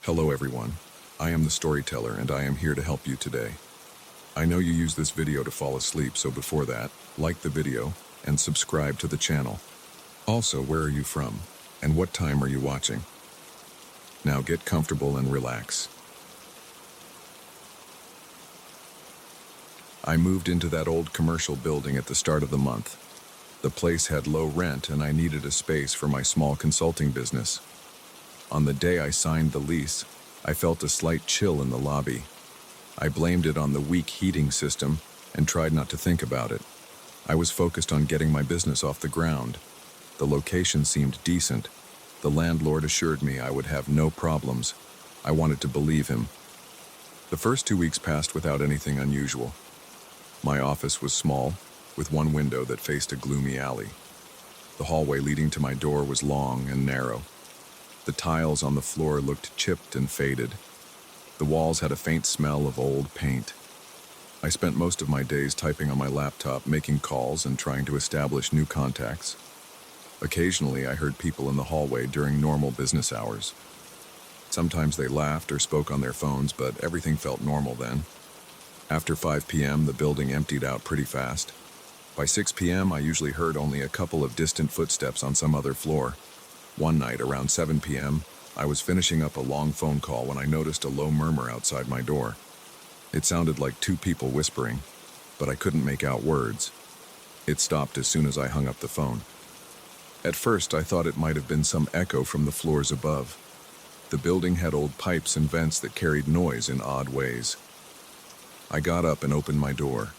Hello everyone, I am the storyteller and I am here to help you today. I know you use this video to fall asleep, so before that, like the video and subscribe to the channel. Also, where are you from and what time are you watching? Now get comfortable and relax. I moved into that old commercial building at the start of the month. The place had low rent and I needed a space for my small consulting business. On the day I signed the lease, I felt a slight chill in the lobby. I blamed it on the weak heating system and tried not to think about it. I was focused on getting my business off the ground. The location seemed decent. The landlord assured me I would have no problems. I wanted to believe him. The first 2 weeks passed without anything unusual. My office was small, with one window that faced a gloomy alley. The hallway leading to my door was long and narrow. The tiles on the floor looked chipped and faded. The walls had a faint smell of old paint. I spent most of my days typing on my laptop, making calls and trying to establish new contacts. Occasionally, I heard people in the hallway during normal business hours. Sometimes they laughed or spoke on their phones, but everything felt normal then. After 5 p.m., the building emptied out pretty fast. By 6 p.m., I usually heard only a couple of distant footsteps on some other floor. One night, around 7 p.m., I was finishing up a long phone call when I noticed a low murmur outside my door. It sounded like two people whispering, but I couldn't make out words. It stopped as soon as I hung up the phone. At first, I thought it might have been some echo from the floors above. The building had old pipes and vents that carried noise in odd ways. I got up and opened my door.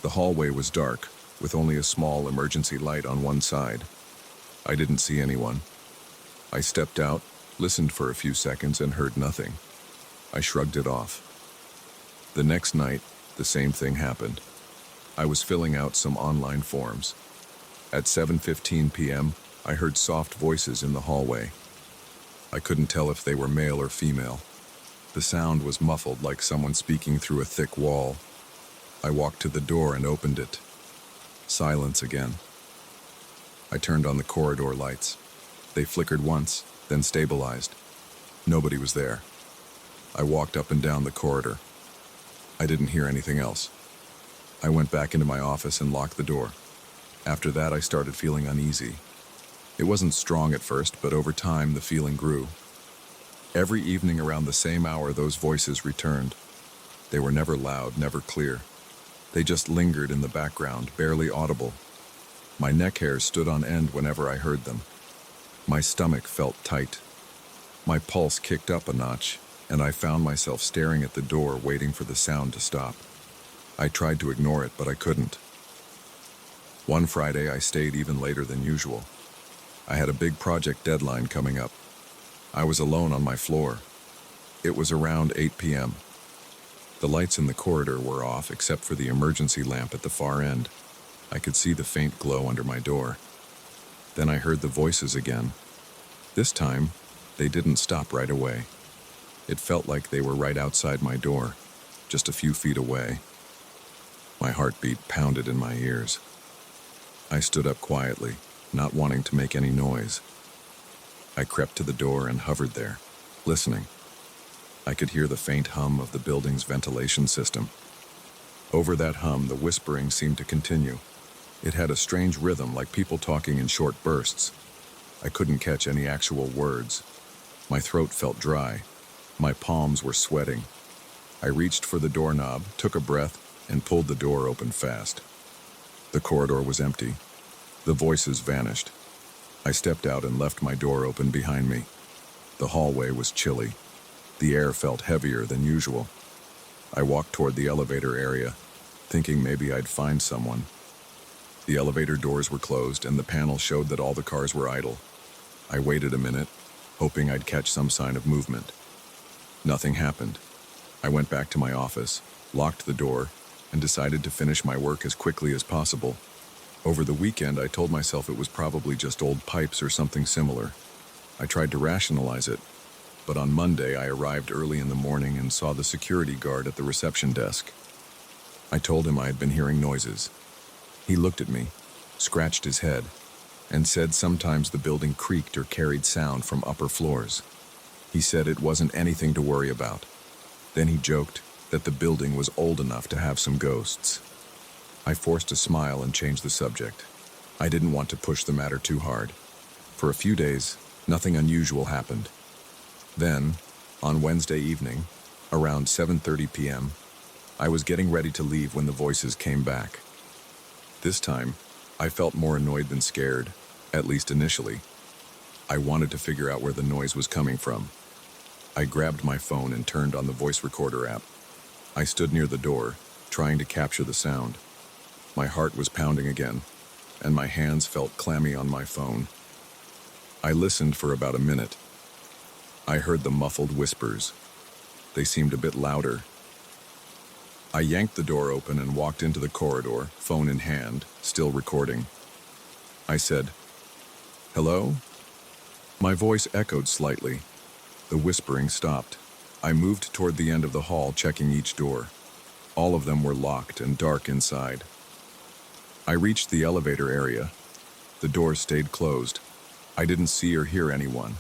The hallway was dark, with only a small emergency light on one side. I didn't see anyone. I stepped out, listened for a few seconds, and heard nothing. I shrugged it off. The next night, the same thing happened. I was filling out some online forms. At 7:15 p.m., I heard soft voices in the hallway. I couldn't tell if they were male or female. The sound was muffled, like someone speaking through a thick wall. I walked to the door and opened it. Silence again. I turned on the corridor lights. They flickered once, then stabilized. Nobody was there. I walked up and down the corridor. I didn't hear anything else. I went back into my office and locked the door. After that, I started feeling uneasy. It wasn't strong at first, but over time, the feeling grew. Every evening around the same hour, those voices returned. They were never loud, never clear. They just lingered in the background, barely audible. My neck hairs stood on end whenever I heard them. My stomach felt tight. My pulse kicked up a notch, and I found myself staring at the door, waiting for the sound to stop. I tried to ignore it, but I couldn't. One Friday, I stayed even later than usual. I had a big project deadline coming up. I was alone on my floor. It was around 8 p.m. The lights in the corridor were off, except for the emergency lamp at the far end. I could see the faint glow under my door. Then I heard the voices again. This time, they didn't stop right away. It felt like they were right outside my door, just a few feet away. My heartbeat pounded in my ears. I stood up quietly, not wanting to make any noise. I crept to the door and hovered there, listening. I could hear the faint hum of the building's ventilation system. Over that hum, the whispering seemed to continue. It had a strange rhythm, like people talking in short bursts. I couldn't catch any actual words. My throat felt dry. My palms were sweating. I reached for the doorknob, took a breath, and pulled the door open fast. The corridor was empty. The voices vanished. I stepped out and left my door open behind me. The hallway was chilly. The air felt heavier than usual. I walked toward the elevator area, thinking maybe I'd find someone. The elevator doors were closed and the panel showed that all the cars were idle. I waited a minute, hoping I'd catch some sign of movement. Nothing happened. I went back to my office, locked the door, and decided to finish my work as quickly as possible. Over the weekend, I told myself it was probably just old pipes or something similar. I tried to rationalize it, but on Monday I arrived early in the morning and saw the security guard at the reception desk. I told him I had been hearing noises. He looked at me, scratched his head, and said sometimes the building creaked or carried sound from upper floors. He said it wasn't anything to worry about. Then he joked that the building was old enough to have some ghosts. I forced a smile and changed the subject. I didn't want to push the matter too hard. For a few days, nothing unusual happened. Then, on Wednesday evening, around 7:30 p.m., I was getting ready to leave when the voices came back. This time, I felt more annoyed than scared, at least initially. I wanted to figure out where the noise was coming from. I grabbed my phone and turned on the voice recorder app. I stood near the door, trying to capture the sound. My heart was pounding again, and my hands felt clammy on my phone. I listened for about a minute. I heard the muffled whispers. They seemed a bit louder. I yanked the door open and walked into the corridor, phone in hand, still recording. I said, "Hello?" My voice echoed slightly. The whispering stopped. I moved toward the end of the hall, checking each door. All of them were locked and dark inside. I reached the elevator area. The doors stayed closed. I didn't see or hear anyone.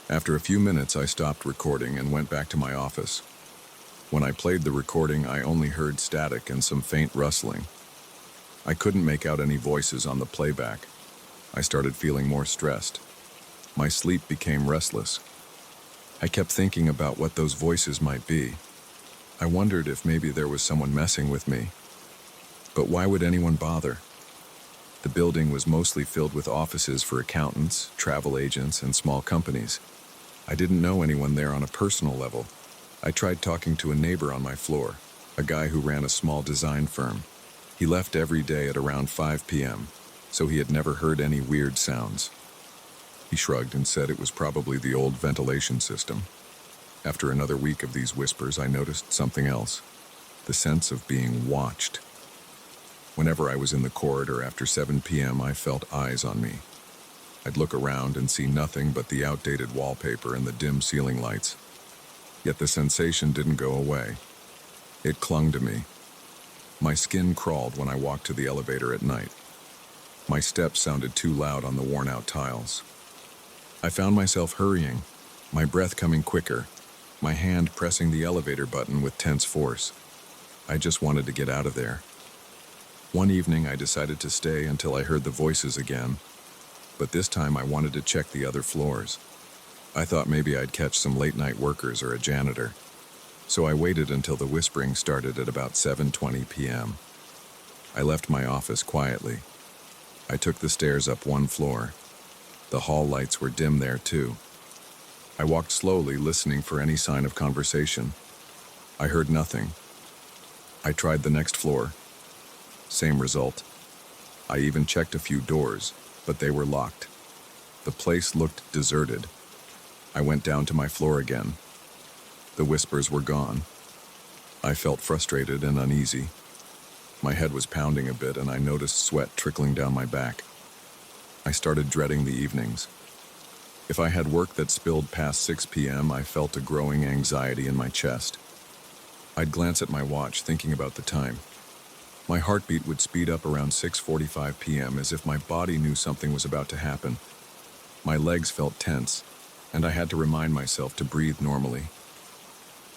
After a few minutes, I stopped recording and went back to my office. When I played the recording, I only heard static and some faint rustling. I couldn't make out any voices on the playback. I started feeling more stressed. My sleep became restless. I kept thinking about what those voices might be. I wondered if maybe there was someone messing with me. But why would anyone bother? The building was mostly filled with offices for accountants, travel agents, and small companies. I didn't know anyone there on a personal level. I tried talking to a neighbor on my floor, a guy who ran a small design firm. He left every day at around 5 p.m., so he had never heard any weird sounds. He shrugged and said it was probably the old ventilation system. After another week of these whispers, I noticed something else: the sense of being watched. Whenever I was in the corridor after 7 p.m., I felt eyes on me. I'd look around and see nothing but the outdated wallpaper and the dim ceiling lights. Yet the sensation didn't go away. It clung to me. My skin crawled when I walked to the elevator at night. My steps sounded too loud on the worn-out tiles. I found myself hurrying, my breath coming quicker, my hand pressing the elevator button with tense force. I just wanted to get out of there. One evening, I decided to stay until I heard the voices again, but this time I wanted to check the other floors. I thought maybe I'd catch some late-night workers or a janitor. So I waited until the whispering started at about 7:20 p.m. I left my office quietly. I took the stairs up one floor. The hall lights were dim there too. I walked slowly, listening for any sign of conversation. I heard nothing. I tried the next floor. Same result. I even checked a few doors, but they were locked. The place looked deserted. I went down to my floor again. The whispers were gone. I felt frustrated and uneasy. My head was pounding a bit, and I noticed sweat trickling down my back. I started dreading the evenings. If I had work that spilled past 6 p.m., I felt a growing anxiety in my chest. I'd glance at my watch, thinking about the time. My heartbeat would speed up around 6:45 p.m., as if my body knew something was about to happen. My legs felt tense, and I had to remind myself to breathe normally.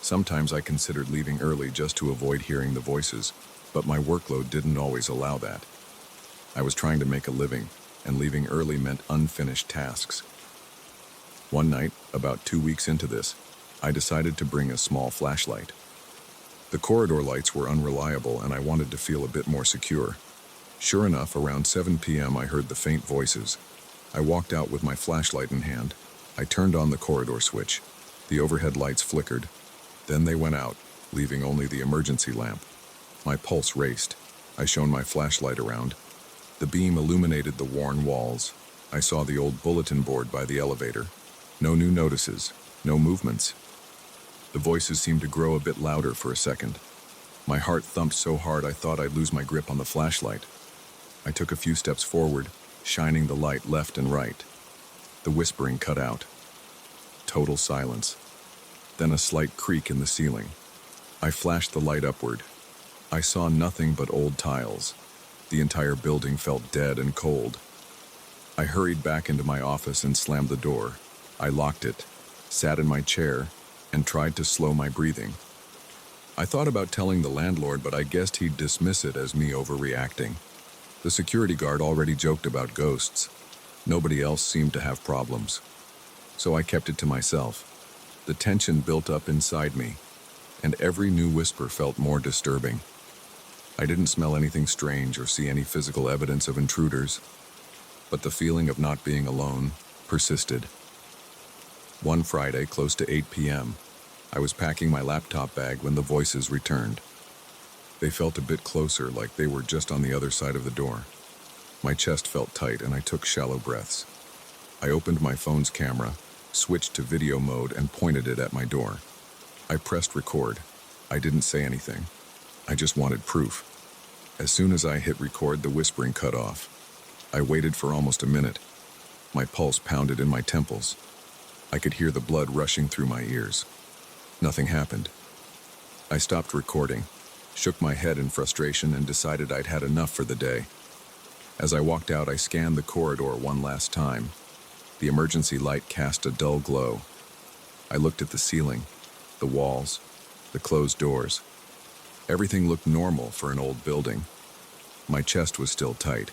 Sometimes I considered leaving early just to avoid hearing the voices, but my workload didn't always allow that. I was trying to make a living, and leaving early meant unfinished tasks. One night, about 2 weeks into this, I decided to bring a small flashlight. The corridor lights were unreliable, and I wanted to feel a bit more secure. Sure enough, around 7 p.m. I heard the faint voices. I walked out with my flashlight in hand. I turned on the corridor switch. The overhead lights flickered. Then they went out, leaving only the emergency lamp. My pulse raced. I shone my flashlight around. The beam illuminated the worn walls. I saw the old bulletin board by the elevator. No new notices, no movements. The voices seemed to grow a bit louder for a second. My heart thumped so hard I thought I'd lose my grip on the flashlight. I took a few steps forward, shining the light left and right. The whispering cut out. Total silence. Then a slight creak in the ceiling. I flashed the light upward. I saw nothing but old tiles. The entire building felt dead and cold. I hurried back into my office and slammed the door. I locked it, sat in my chair, and tried to slow my breathing. I thought about telling the landlord, but I guessed he'd dismiss it as me overreacting. The security guard already joked about ghosts. Nobody else seemed to have problems. So I kept it to myself. The tension built up inside me, and every new whisper felt more disturbing. I didn't smell anything strange or see any physical evidence of intruders, but the feeling of not being alone persisted. One Friday, close to 8 p.m., I was packing my laptop bag when the voices returned. They felt a bit closer, like they were just on the other side of the door. My chest felt tight and I took shallow breaths. I opened my phone's camera, switched to video mode, and pointed it at my door. I pressed record. I didn't say anything. I just wanted proof. As soon as I hit record, the whispering cut off. I waited for almost a minute. My pulse pounded in my temples. I could hear the blood rushing through my ears. Nothing happened. I stopped recording, shook my head in frustration, and decided I'd had enough for the day. As I walked out, I scanned the corridor one last time. The emergency light cast a dull glow. I looked at the ceiling, the walls, the closed doors. Everything looked normal for an old building. My chest was still tight.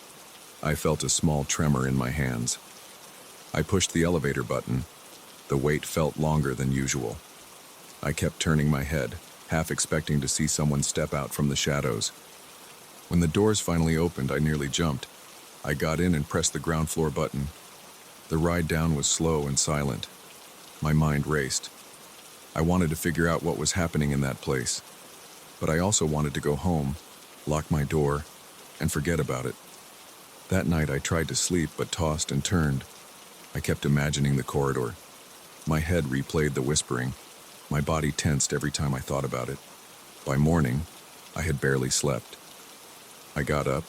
I felt a small tremor in my hands. I pushed the elevator button. The wait felt longer than usual. I kept turning my head, half expecting to see someone step out from the shadows. When the doors finally opened, I nearly jumped. I got in and pressed the ground floor button. The ride down was slow and silent. My mind raced. I wanted to figure out what was happening in that place, but I also wanted to go home, lock my door, and forget about it. That night I tried to sleep but tossed and turned. I kept imagining the corridor. My head replayed the whispering. My body tensed every time I thought about it. By morning, I had barely slept. I got up,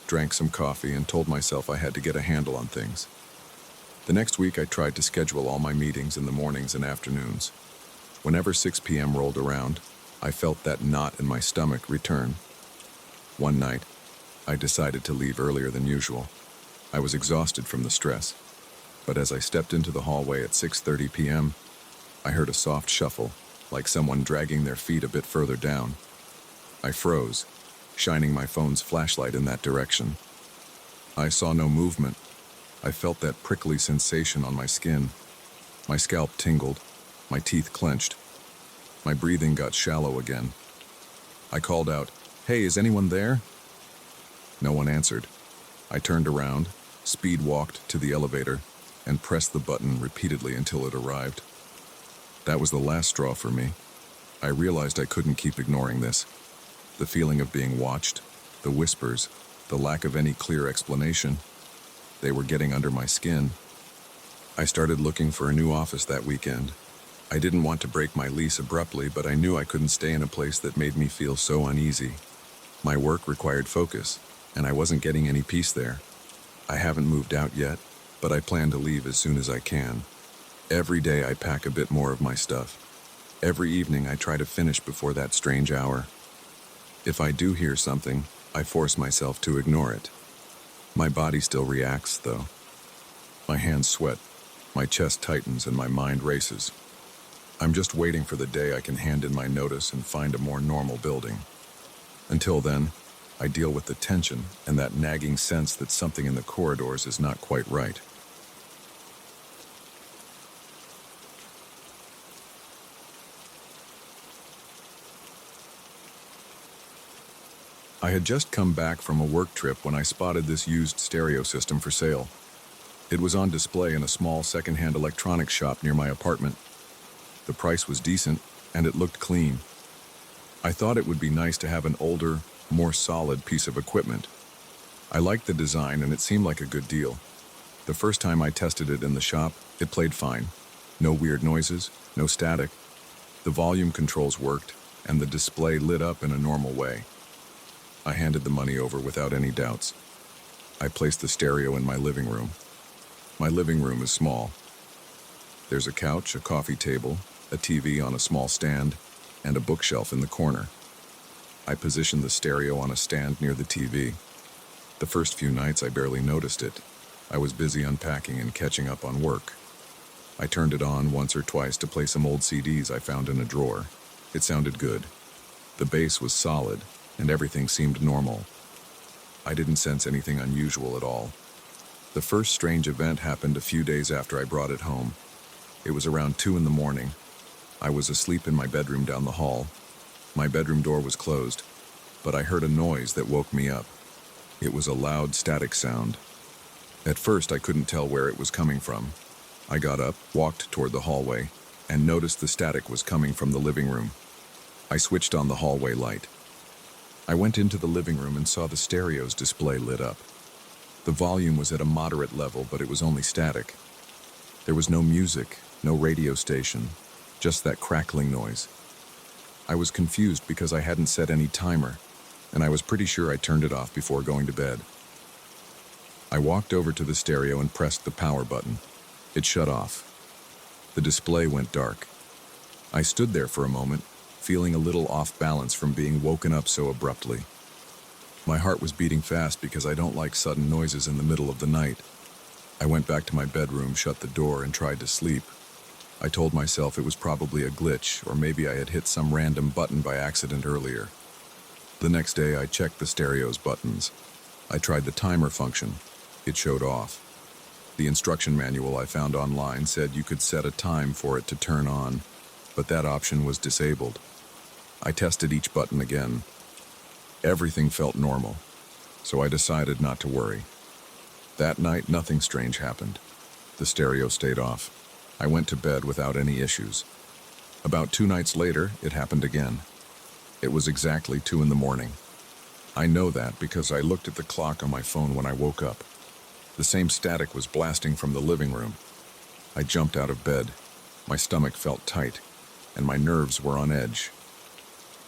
drank some coffee, and told myself I had to get a handle on things. The next week, I tried to schedule all my meetings in the mornings and afternoons. Whenever 6 p.m. rolled around, I felt that knot in my stomach return. One night, I decided to leave earlier than usual. I was exhausted from the stress, but as I stepped into the hallway at 6:30 p.m., I heard a soft shuffle, like someone dragging their feet a bit further down. I froze, shining my phone's flashlight in that direction. I saw no movement. I felt that prickly sensation on my skin. My scalp tingled, my teeth clenched. My breathing got shallow again. I called out, "Hey, is anyone there?" No one answered. I turned around, speed walked to the elevator, and pressed the button repeatedly until it arrived. That was the last straw for me. I realized I couldn't keep ignoring this. The feeling of being watched, the whispers, the lack of any clear explanation, they were getting under my skin. I started looking for a new office that weekend. I didn't want to break my lease abruptly, but I knew I couldn't stay in a place that made me feel so uneasy. My work required focus, and I wasn't getting any peace there. I haven't moved out yet, but I plan to leave as soon as I can. Every day I pack a bit more of my stuff. Every evening I try to finish before that strange hour. If I do hear something, I force myself to ignore it. My body still reacts, though. My hands sweat, my chest tightens, and my mind races. I'm just waiting for the day I can hand in my notice and find a more normal building. Until then, I deal with the tension and that nagging sense that something in the corridors is not quite right. I had just come back from a work trip when I spotted this used stereo system for sale. It was on display in a small second-hand electronics shop near my apartment. The price was decent, and it looked clean. I thought it would be nice to have an older, more solid piece of equipment. I liked the design, and it seemed like a good deal. The first time I tested it in the shop, it played fine. No weird noises, no static. The volume controls worked, and the display lit up in a normal way. I handed the money over without any doubts. I placed the stereo in my living room. My living room is small. There's a couch, a coffee table, a TV on a small stand, and a bookshelf in the corner. I positioned the stereo on a stand near the TV. The first few nights I barely noticed it. I was busy unpacking and catching up on work. I turned it on once or twice to play some old CDs I found in a drawer. It sounded good. The bass was solid, and everything seemed normal. I didn't sense anything unusual at all. The first strange event happened a few days after I brought it home. It was around 2 in the morning. I was asleep in my bedroom down the hall. My bedroom door was closed, but I heard a noise that woke me up. It was a loud static sound. At first, I couldn't tell where it was coming from. I got up, walked toward the hallway, and noticed the static was coming from the living room. I switched on the hallway light. I went into the living room and saw the stereo's display lit up. The volume was at a moderate level, but it was only static. There was no music, no radio station, just that crackling noise. I was confused because I hadn't set any timer, and I was pretty sure I turned it off before going to bed. I walked over to the stereo and pressed the power button. It shut off. The display went dark. I stood there for a moment, feeling a little off balance from being woken up so abruptly. My heart was beating fast because I don't like sudden noises in the middle of the night. I went back to my bedroom, shut the door, and tried to sleep. I told myself it was probably a glitch, or maybe I had hit some random button by accident earlier. The next day, I checked the stereo's buttons. I tried the timer function. It showed off. The instruction manual I found online said you could set a time for it to turn on, but that option was disabled. I tested each button again. Everything felt normal, so I decided not to worry. That night, nothing strange happened. The stereo stayed off. I went to bed without any issues. About 2 nights later, it happened again. It was exactly 2 in the morning. I know that because I looked at the clock on my phone when I woke up. The same static was blasting from the living room. I jumped out of bed. My stomach felt tight, and my nerves were on edge.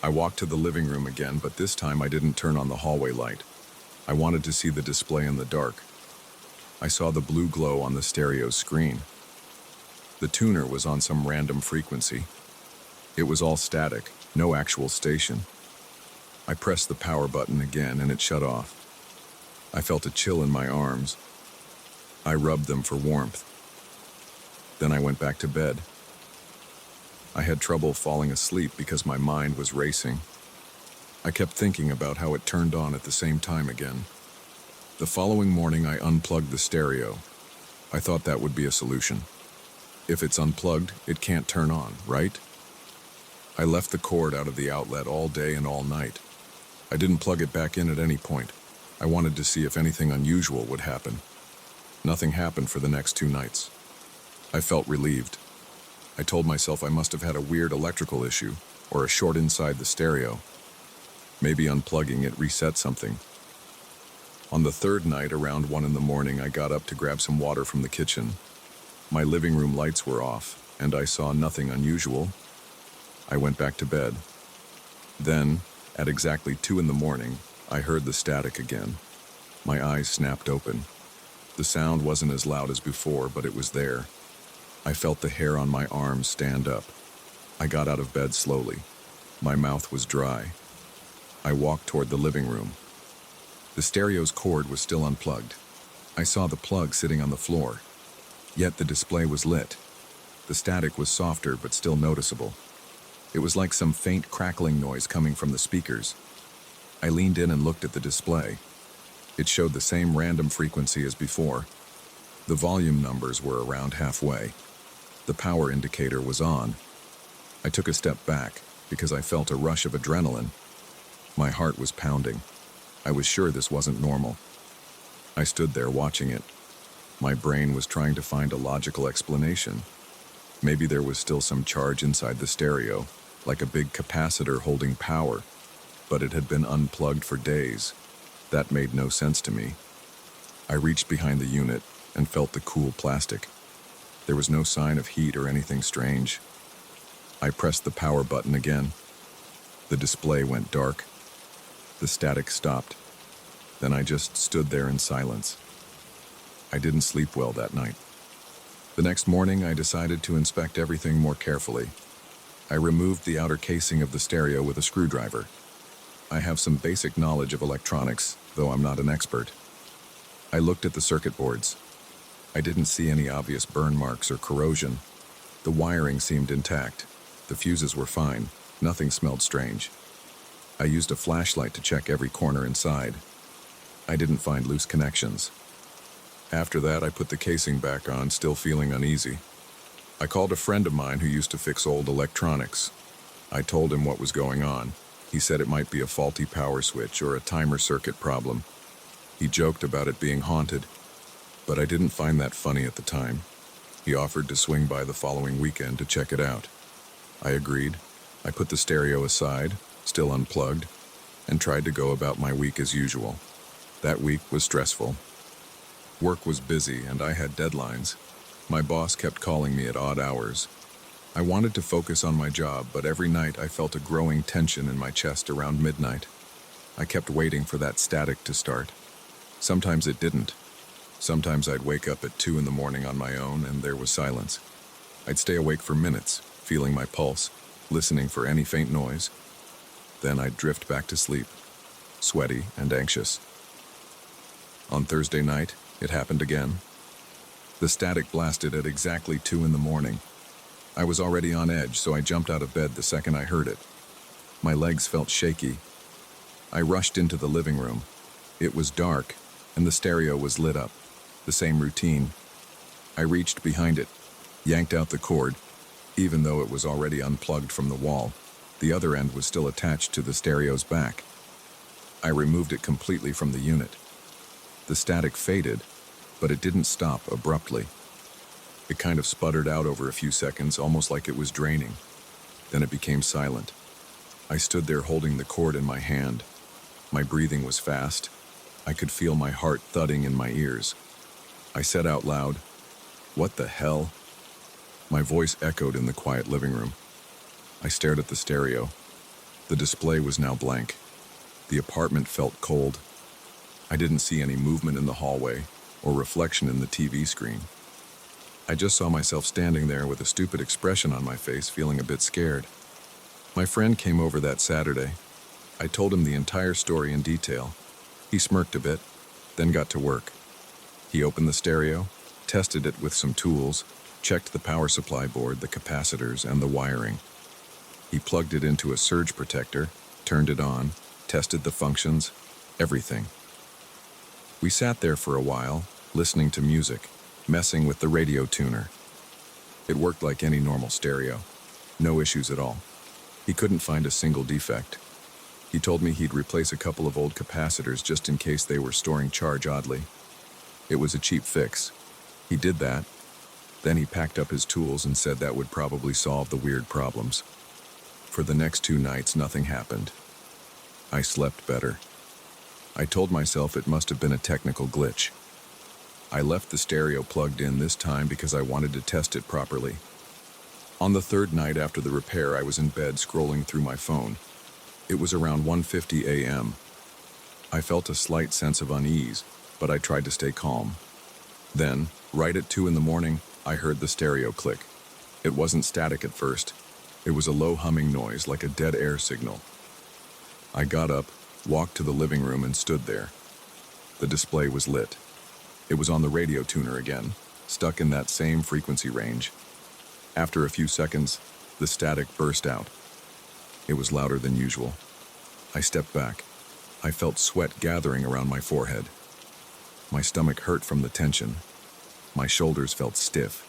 I walked to the living room again, but this time I didn't turn on the hallway light. I wanted to see the display in the dark. I saw the blue glow on the stereo screen. The tuner was on some random frequency. It was all static, no actual station. I pressed the power button again and it shut off. I felt a chill in my arms. I rubbed them for warmth. Then I went back to bed. I had trouble falling asleep because my mind was racing. I kept thinking about how it turned on at the same time again. The following morning, I unplugged the stereo. I thought that would be a solution. If it's unplugged, it can't turn on, right? I left the cord out of the outlet all day and all night. I didn't plug it back in at any point. I wanted to see if anything unusual would happen. Nothing happened for the next 2 nights. I felt relieved. I told myself I must have had a weird electrical issue or a short inside the stereo. Maybe unplugging it reset something. On the 3rd night, around 1 in the morning, I got up to grab some water from the kitchen. My living room lights were off, and I saw nothing unusual. I went back to bed. Then, at exactly 2 in the morning, I heard the static again. My eyes snapped open. The sound wasn't as loud as before, but it was there. I felt the hair on my arms stand up. I got out of bed slowly. My mouth was dry. I walked toward the living room. The stereo's cord was still unplugged. I saw the plug sitting on the floor. Yet the display was lit. The static was softer but still noticeable. It was like some faint crackling noise coming from the speakers. I leaned in and looked at the display. It showed the same random frequency as before. The volume numbers were around halfway. The power indicator was on. I took a step back because I felt a rush of adrenaline. My heart was pounding. I was sure this wasn't normal. I stood there watching it. My brain was trying to find a logical explanation. Maybe there was still some charge inside the stereo, like a big capacitor holding power, but it had been unplugged for days. That made no sense to me. I reached behind the unit and felt the cool plastic. There was no sign of heat or anything strange. I pressed the power button again. The display went dark. The static stopped. Then I just stood there in silence. I didn't sleep well that night. The next morning, I decided to inspect everything more carefully. I removed the outer casing of the stereo with a screwdriver. I have some basic knowledge of electronics, though I'm not an expert. I looked at the circuit boards. I didn't see any obvious burn marks or corrosion. The wiring seemed intact. The fuses were fine. Nothing smelled strange. I used a flashlight to check every corner inside. I didn't find loose connections. After that, I put the casing back on, still feeling uneasy. I called a friend of mine who used to fix old electronics. I told him what was going on. He said it might be a faulty power switch or a timer circuit problem. He joked about it being haunted, but I didn't find that funny at the time. He offered to swing by the following weekend to check it out. I agreed. I put the stereo aside, still unplugged, and tried to go about my week as usual. That week was stressful. Work was busy and I had deadlines. My boss kept calling me at odd hours. I wanted to focus on my job, but every night I felt a growing tension in my chest around midnight. I kept waiting for that static to start. Sometimes it didn't. Sometimes I'd wake up at 2 in the morning on my own and there was silence. I'd stay awake for minutes, feeling my pulse, listening for any faint noise. Then I'd drift back to sleep, sweaty and anxious. On Thursday night, it happened again. The static blasted at exactly 2 in the morning. I was already on edge, so I jumped out of bed the second I heard it. My legs felt shaky. I rushed into the living room. It was dark, and the stereo was lit up. The same routine. I reached behind it, yanked out the cord. Even though it was already unplugged from the wall, the other end was still attached to the stereo's back. I removed it completely from the unit. The static faded, but it didn't stop abruptly. It kind of sputtered out over a few seconds, almost like it was draining. Then it became silent. I stood there holding the cord in my hand. My breathing was fast. I could feel my heart thudding in my ears. I said out loud, "What the hell?" My voice echoed in the quiet living room. I stared at the stereo. The display was now blank. The apartment felt cold. I didn't see any movement in the hallway or reflection in the TV screen. I just saw myself standing there with a stupid expression on my face, feeling a bit scared. My friend came over that Saturday. I told him the entire story in detail. He smirked a bit, then got to work. He opened the stereo, tested it with some tools, checked the power supply board, the capacitors, and the wiring. He plugged it into a surge protector, turned it on, tested the functions, everything. We sat there for a while, listening to music, messing with the radio tuner. It worked like any normal stereo. No issues at all. He couldn't find a single defect. He told me he'd replace a couple of old capacitors just in case they were storing charge oddly. It was a cheap fix. He did that. Then he packed up his tools and said that would probably solve the weird problems. For the next 2 nights, nothing happened. I slept better. I told myself it must have been a technical glitch. I left the stereo plugged in this time because I wanted to test it properly. On the 3rd night after the repair, I was in bed scrolling through my phone. It was around 1:50 a.m. I felt a slight sense of unease, but I tried to stay calm. Then, right at 2 in the morning, I heard the stereo click. It wasn't static at first. It was a low humming noise like a dead air signal. I got up, walked to the living room, and stood there. The display was lit. It was on the radio tuner again, stuck in that same frequency range. After a few seconds, the static burst out. It was louder than usual. I stepped back. I felt sweat gathering around my forehead. My stomach hurt from the tension. My shoulders felt stiff.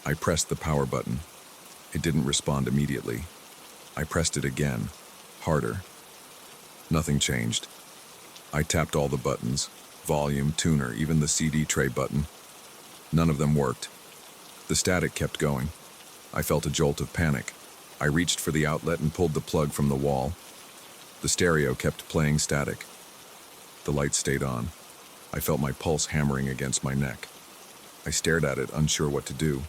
I pressed the power button. It didn't respond immediately. I pressed it again, harder. Nothing changed. I tapped all the buttons, volume, tuner, even the CD tray button. None of them worked. The static kept going. I felt a jolt of panic. I reached for the outlet and pulled the plug from the wall. The stereo kept playing static. The light stayed on. I felt my pulse hammering against my neck. I stared at it, unsure what to do.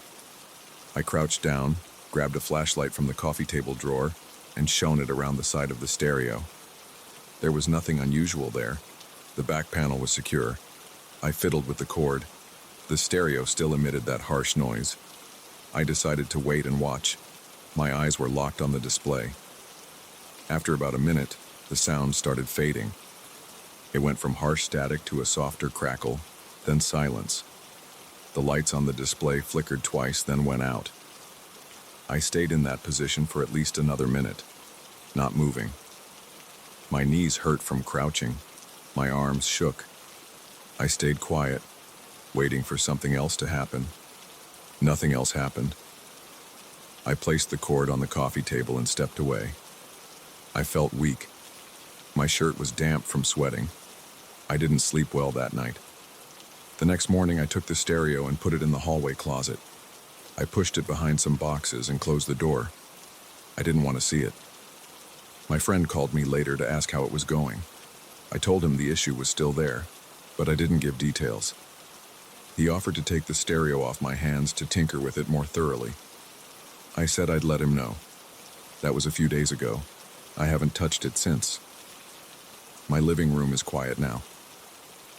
I crouched down, grabbed a flashlight from the coffee table drawer, and shone it around the side of the stereo. There was nothing unusual there. The back panel was secure. I fiddled with the cord. The stereo still emitted that harsh noise. I decided to wait and watch. My eyes were locked on the display. After about a minute, the sound started fading. It went from harsh static to a softer crackle, then silence. The lights on the display flickered twice, then went out. I stayed in that position for at least another minute, not moving. My knees hurt from crouching. My arms shook. I stayed quiet, waiting for something else to happen. Nothing else happened. I placed the cord on the coffee table and stepped away. I felt weak. My shirt was damp from sweating. I didn't sleep well that night. The next morning, I took the stereo and put it in the hallway closet. I pushed it behind some boxes and closed the door. I didn't want to see it. My friend called me later to ask how it was going. I told him the issue was still there, but I didn't give details. He offered to take the stereo off my hands to tinker with it more thoroughly. I said I'd let him know. That was a few days ago. I haven't touched it since. My living room is quiet now.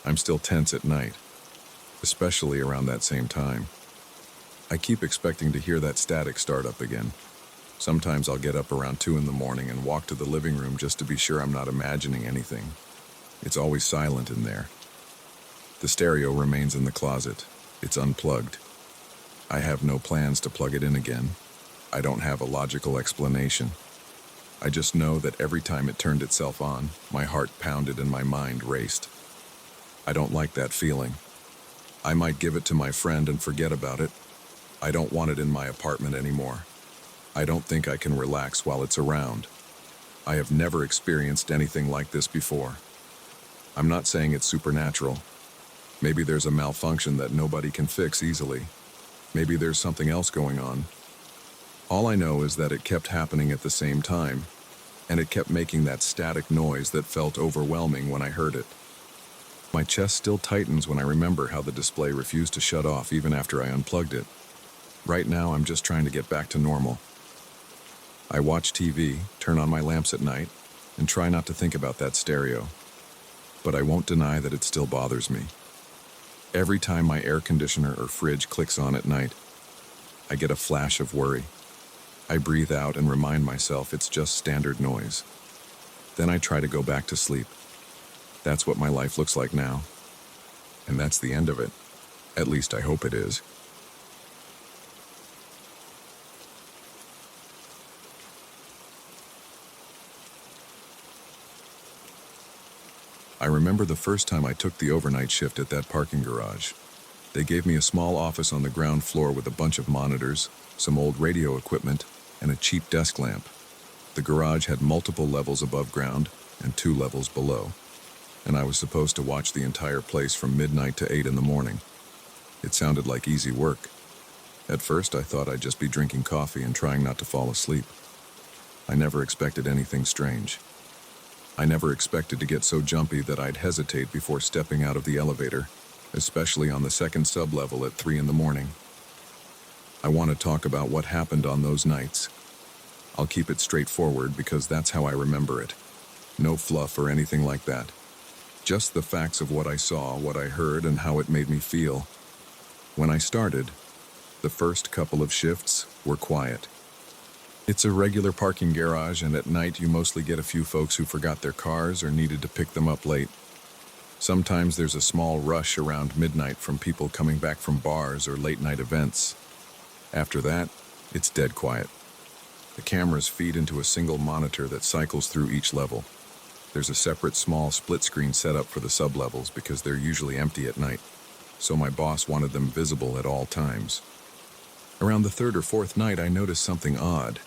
I'm still tense at night, especially around that same time. I keep expecting to hear that static start up again. Sometimes I'll get up around 2 in the morning and walk to the living room just to be sure I'm not imagining anything. It's always silent in there. The stereo remains in the closet. It's unplugged. I have no plans to plug it in again. I don't have a logical explanation. I just know that every time it turned itself on, my heart pounded and my mind raced. I don't like that feeling. I might give it to my friend and forget about it. I don't want it in my apartment anymore. I don't think I can relax while it's around. I have never experienced anything like this before. I'm not saying it's supernatural. Maybe there's a malfunction that nobody can fix easily. Maybe there's something else going on. All I know is that it kept happening at the same time, and it kept making that static noise that felt overwhelming when I heard it. My chest still tightens when I remember how the display refused to shut off even after I unplugged it. Right now, I'm just trying to get back to normal. I watch TV, turn on my lamps at night, and try not to think about that stereo. But I won't deny that it still bothers me. Every time my air conditioner or fridge clicks on at night, I get a flash of worry. I breathe out and remind myself it's just standard noise. Then I try to go back to sleep. That's what my life looks like now. And that's the end of it. At least I hope it is. I remember the first time I took the overnight shift at that parking garage. They gave me a small office on the ground floor with a bunch of monitors, some old radio equipment, and a cheap desk lamp. The garage had multiple levels above ground and 2 levels below, and I was supposed to watch the entire place from midnight to 8 in the morning. It sounded like easy work. At first, I thought I'd just be drinking coffee and trying not to fall asleep. I never expected anything strange. I never expected to get so jumpy that I'd hesitate before stepping out of the elevator, especially on the second sublevel at 3 in the morning. I want to talk about what happened on those nights. I'll keep it straightforward because that's how I remember it. No fluff or anything like that. Just the facts of what I saw, what I heard, and how it made me feel. When I started, the first couple of shifts were quiet. It's a regular parking garage, and at night you mostly get a few folks who forgot their cars or needed to pick them up late. Sometimes there's a small rush around midnight from people coming back from bars or late-night events. After that, it's dead quiet. The cameras feed into a single monitor that cycles through each level. There's a separate small split-screen setup for the sublevels because they're usually empty at night, so my boss wanted them visible at all times. Around the 3rd or 4th night, I noticed something odd.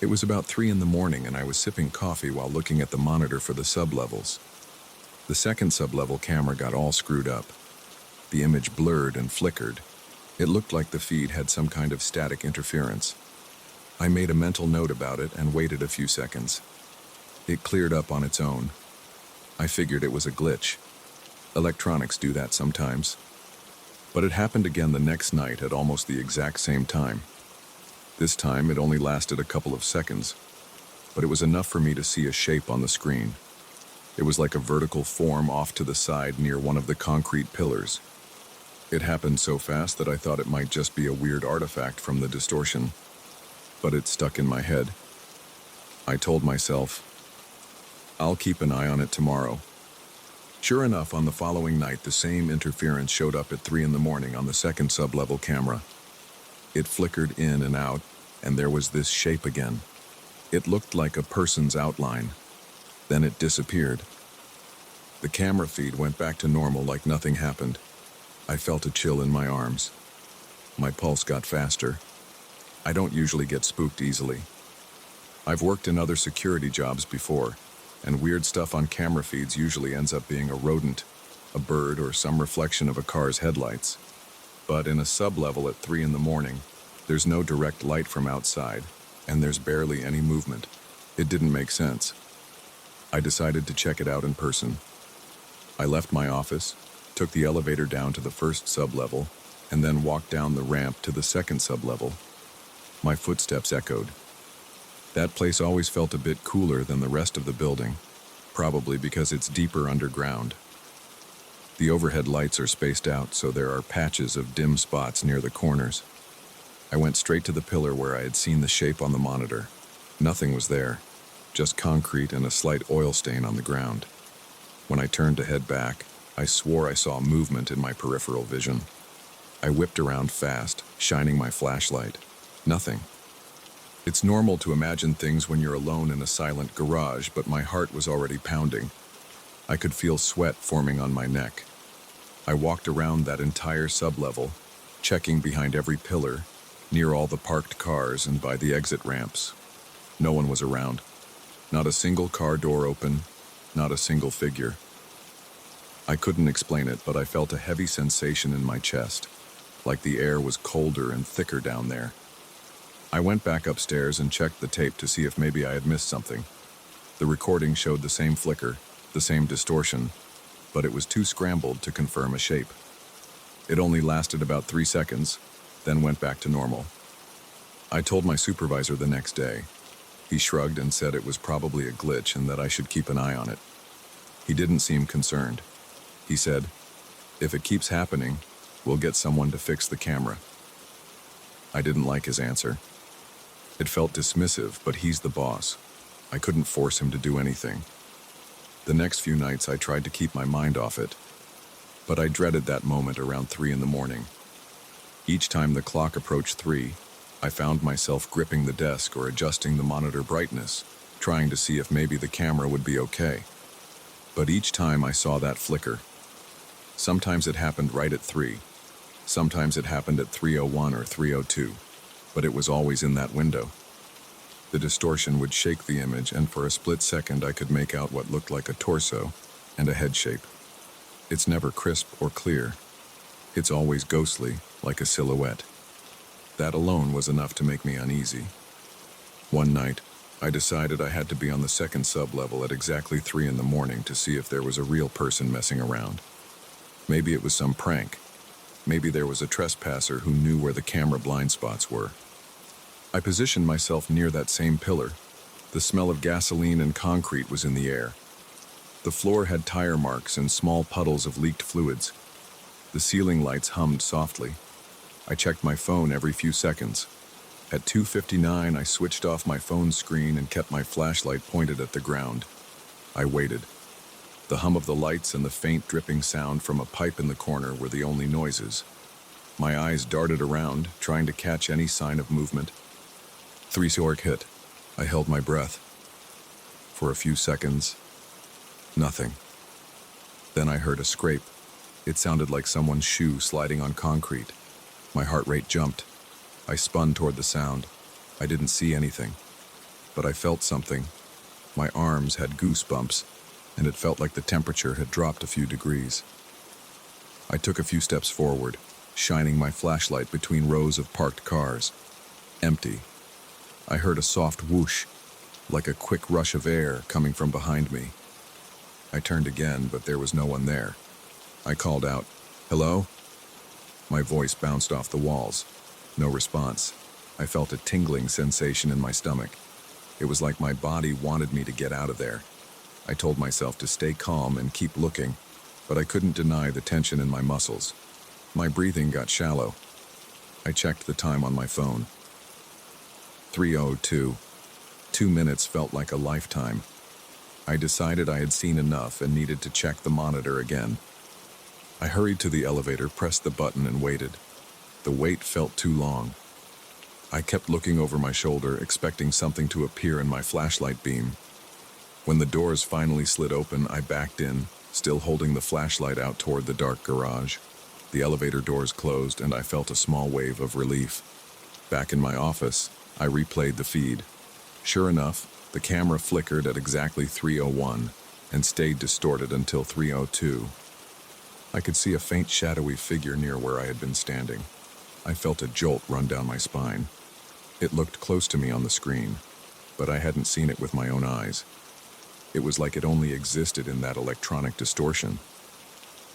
It was about 3 in the morning, and I was sipping coffee while looking at the monitor for the sublevels. The second sublevel camera got all screwed up. The image blurred and flickered. It looked like the feed had some kind of static interference. I made a mental note about it and waited a few seconds. It cleared up on its own. I figured it was a glitch. Electronics do that sometimes. But it happened again the next night at almost the exact same time. This time, it only lasted a couple of seconds, but it was enough for me to see a shape on the screen. It was like a vertical form off to the side near one of the concrete pillars. It happened so fast that I thought it might just be a weird artifact from the distortion, but it stuck in my head. I told myself, I'll keep an eye on it tomorrow. Sure enough, on the following night, the same interference showed up at 3 in the morning on the second sub-level camera. It flickered in and out, and there was this shape again. It looked like a person's outline. Then it disappeared. The camera feed went back to normal like nothing happened. I felt a chill in my arms. My pulse got faster. I don't usually get spooked easily. I've worked in other security jobs before, and weird stuff on camera feeds usually ends up being a rodent, a bird, or some reflection of a car's headlights. But in a sub-level at 3 in the morning, there's no direct light from outside, and there's barely any movement. It didn't make sense. I decided to check it out in person. I left my office, took the elevator down to the first sub-level, and then walked down the ramp to the second sub-level. My footsteps echoed. That place always felt a bit cooler than the rest of the building, probably because it's deeper underground. The overhead lights are spaced out, so there are patches of dim spots near the corners. I went straight to the pillar where I had seen the shape on the monitor. Nothing was there, just concrete and a slight oil stain on the ground. When I turned to head back, I swore I saw movement in my peripheral vision. I whipped around fast, shining my flashlight. Nothing. It's normal to imagine things when you're alone in a silent garage, but my heart was already pounding. I could feel sweat forming on my neck. I walked around that entire sub-level, checking behind every pillar, near all the parked cars and by the exit ramps. No one was around. Not a single car door open, not a single figure. I couldn't explain it, but I felt a heavy sensation in my chest, like the air was colder and thicker down there. I went back upstairs and checked the tape to see if maybe I had missed something. The recording showed the same flicker, the same distortion, but it was too scrambled to confirm a shape. It only lasted about 3 seconds, then went back to normal. I told my supervisor the next day. He shrugged and said it was probably a glitch and that I should keep an eye on it. He didn't seem concerned. He said, "If it keeps happening, we'll get someone to fix the camera." I didn't like his answer. It felt dismissive, but he's the boss. I couldn't force him to do anything. The next few nights I tried to keep my mind off it, but I dreaded that moment around 3 in the morning. Each time the clock approached 3, I found myself gripping the desk or adjusting the monitor brightness, trying to see if maybe the camera would be okay. But each time I saw that flicker. Sometimes it happened right at 3. Sometimes it happened at 3:01 or 3:02. But it was always in that window. The distortion would shake the image, and for a split second I could make out what looked like a torso and a head shape. It's never crisp or clear. It's always ghostly, like a silhouette. That alone was enough to make me uneasy. One night, I decided I had to be on the second sub-level at exactly 3 in the morning to see if there was a real person messing around. Maybe it was some prank. Maybe there was a trespasser who knew where the camera blind spots were. I positioned myself near that same pillar. The smell of gasoline and concrete was in the air. The floor had tire marks and small puddles of leaked fluids. The ceiling lights hummed softly. I checked my phone every few seconds. At 2:59, I switched off my phone screen and kept my flashlight pointed at the ground. I waited. The hum of the lights and the faint dripping sound from a pipe in the corner were the only noises. My eyes darted around, trying to catch any sign of movement. 3 short hit. I held my breath. For a few seconds, nothing. Then I heard a scrape. It sounded like someone's shoe sliding on concrete. My heart rate jumped. I spun toward the sound. I didn't see anything, but I felt something. My arms had goosebumps, and it felt like the temperature had dropped a few degrees. I took a few steps forward, shining my flashlight between rows of parked cars. Empty. I heard a soft whoosh, like a quick rush of air coming from behind me. I turned again, but there was no one there. I called out, "Hello?" My voice bounced off the walls. No response. I felt a tingling sensation in my stomach. It was like my body wanted me to get out of there. I told myself to stay calm and keep looking, but I couldn't deny the tension in my muscles. My breathing got shallow. I checked the time on my phone. 3:02. 2 minutes felt like a lifetime. I decided I had seen enough and needed to check the monitor again. I hurried to the elevator, pressed the button, and waited. The wait felt too long. I kept looking over my shoulder, expecting something to appear in my flashlight beam. When the doors finally slid open, I backed in, still holding the flashlight out toward the dark garage. The elevator doors closed, and I felt a small wave of relief. Back in my office, I replayed the feed. Sure enough, the camera flickered at exactly 3:01 and stayed distorted until 3:02. I could see a faint shadowy figure near where I had been standing. I felt a jolt run down my spine. It looked close to me on the screen, but I hadn't seen it with my own eyes. It was like it only existed in that electronic distortion.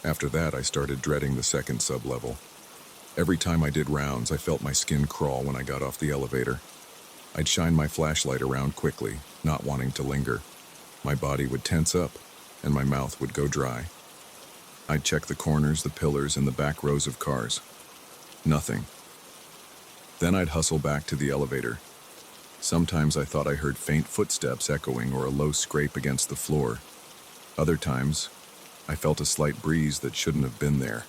After that, I started dreading the second sublevel. Every time I did rounds, I felt my skin crawl when I got off the elevator. I'd shine my flashlight around quickly, not wanting to linger. My body would tense up, and my mouth would go dry. I'd check the corners, the pillars, and the back rows of cars. Nothing. Then I'd hustle back to the elevator. Sometimes I thought I heard faint footsteps echoing or a low scrape against the floor. Other times, I felt a slight breeze that shouldn't have been there.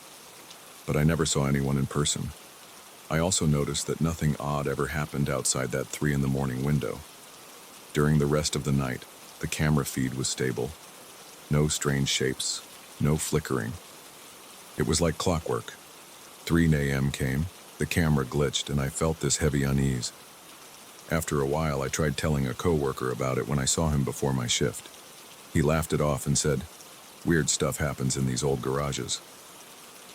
But I never saw anyone in person. I also noticed that nothing odd ever happened outside that 3 a.m. window. During the rest of the night, the camera feed was stable. No strange shapes, no flickering. It was like clockwork. 3 a.m. came, the camera glitched, and I felt this heavy unease. After a while, I tried telling a coworker about it when I saw him before my shift. He laughed it off and said, "Weird stuff happens in these old garages."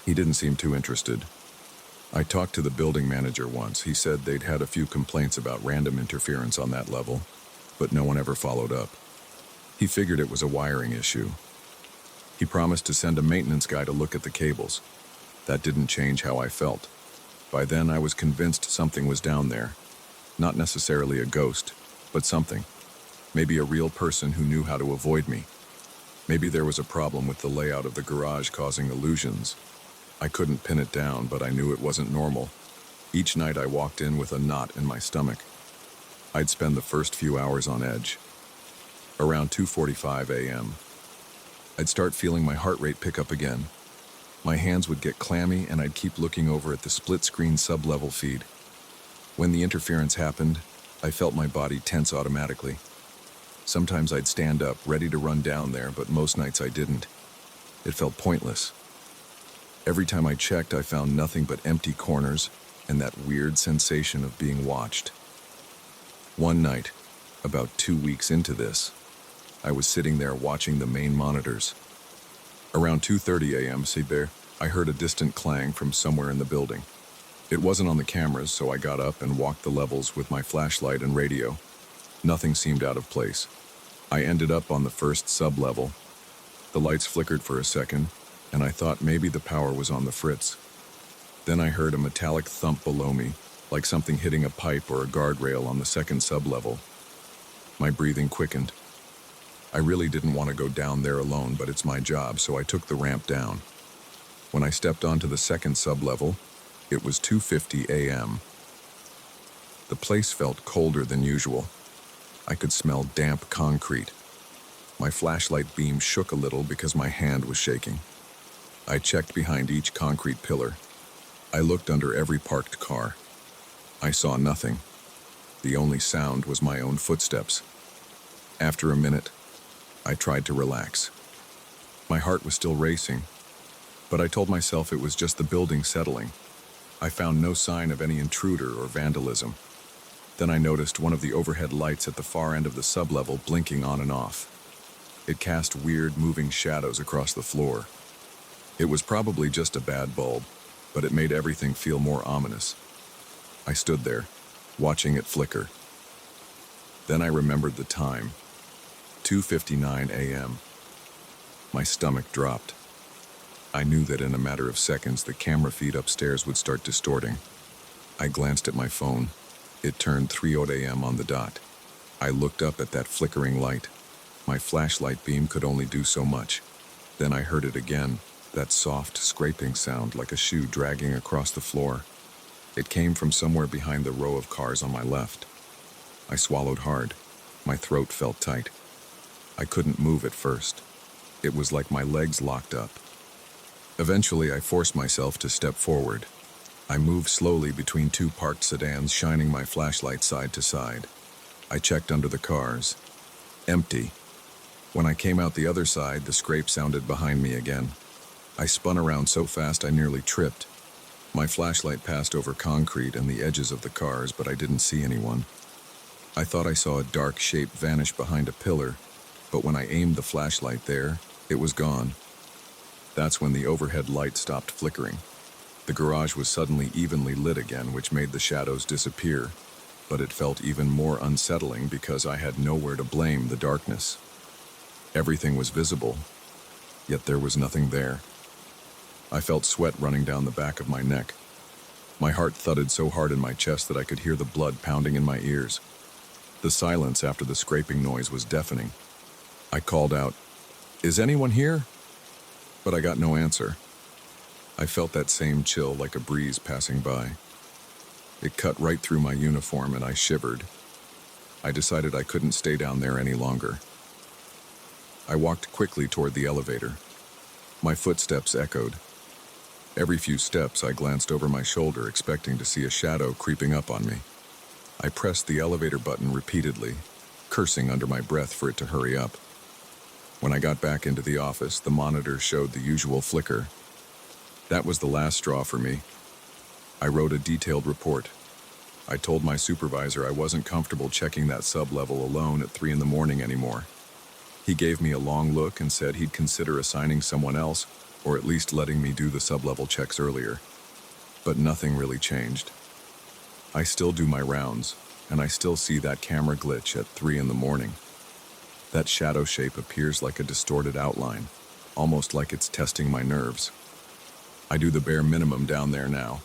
He didn't seem too interested. I talked to the building manager once. He said they'd had a few complaints about random interference on that level, but no one ever followed up. He figured it was a wiring issue. He promised to send a maintenance guy to look at the cables. That didn't change how I felt. By then, I was convinced something was down there. Not necessarily a ghost, but something. Maybe a real person who knew how to avoid me. Maybe there was a problem with the layout of the garage causing illusions. I couldn't pin it down, but I knew it wasn't normal. Each night I walked in with a knot in my stomach. I'd spend the first few hours on edge. Around 2:45 a.m., I'd start feeling my heart rate pick up again. My hands would get clammy, and I'd keep looking over at the split-screen sub-level feed. When the interference happened, I felt my body tense automatically. Sometimes I'd stand up, ready to run down there, but most nights I didn't. It felt pointless. Every time I checked, I found nothing but empty corners and that weird sensation of being watched. One night, about 2 weeks into this, I was sitting there watching the main monitors. Around 2:30 a.m., I heard a distant clang from somewhere in the building. It wasn't on the cameras, so I got up and walked the levels with my flashlight and radio. Nothing seemed out of place. I ended up on the first sub-level. The lights flickered for a second, and I thought maybe the power was on the fritz. Then I heard a metallic thump below me, like something hitting a pipe or a guardrail on the second sub-level. My breathing quickened. I really didn't want to go down there alone, but it's my job, so I took the ramp down. When I stepped onto the second sub-level, it was 2:50 a.m. The place felt colder than usual. I could smell damp concrete. My flashlight beam shook a little because my hand was shaking. I checked behind each concrete pillar. I looked under every parked car. I saw nothing. The only sound was my own footsteps. After a minute, I tried to relax. My heart was still racing, but I told myself it was just the building settling. I found no sign of any intruder or vandalism. Then I noticed one of the overhead lights at the far end of the sublevel blinking on and off. It cast weird, moving shadows across the floor. It was probably just a bad bulb, but it made everything feel more ominous. I stood there, watching it flicker. Then I remembered the time. 2:59 a.m. My stomach dropped. I knew that in a matter of seconds the camera feed upstairs would start distorting. I glanced at my phone. It turned 3:00 a.m. on the dot. I looked up at that flickering light. My flashlight beam could only do so much. Then I heard it again, that soft scraping sound like a shoe dragging across the floor. It came from somewhere behind the row of cars on my left. I swallowed hard. My throat felt tight. I couldn't move at first. It was like my legs locked up. Eventually, I forced myself to step forward. I moved slowly between two parked sedans, shining my flashlight side to side. I checked under the cars. Empty. When I came out the other side, the scrape sounded behind me again. I spun around so fast I nearly tripped. My flashlight passed over concrete and the edges of the cars, but I didn't see anyone. I thought I saw a dark shape vanish behind a pillar, but when I aimed the flashlight there, it was gone. That's when the overhead light stopped flickering. The garage was suddenly evenly lit again, which made the shadows disappear, but it felt even more unsettling because I had nowhere to blame the darkness. Everything was visible, yet there was nothing there. I felt sweat running down the back of my neck. My heart thudded so hard in my chest that I could hear the blood pounding in my ears. The silence after the scraping noise was deafening. I called out, "Is anyone here?" But I got no answer. I felt that same chill like a breeze passing by. It cut right through my uniform and I shivered. I decided I couldn't stay down there any longer. I walked quickly toward the elevator. My footsteps echoed. Every few steps, I glanced over my shoulder, expecting to see a shadow creeping up on me. I pressed the elevator button repeatedly, cursing under my breath for it to hurry up. When I got back into the office, the monitor showed the usual flicker. That was the last straw for me. I wrote a detailed report. I told my supervisor I wasn't comfortable checking that sub-level alone at 3 a.m. anymore. He gave me a long look and said he'd consider assigning someone else, or at least letting me do the sub-level checks earlier. But nothing really changed. I still do my rounds, and I still see that camera glitch at 3 a.m. That shadow shape appears like a distorted outline, almost like it's testing my nerves. I do the bare minimum down there now.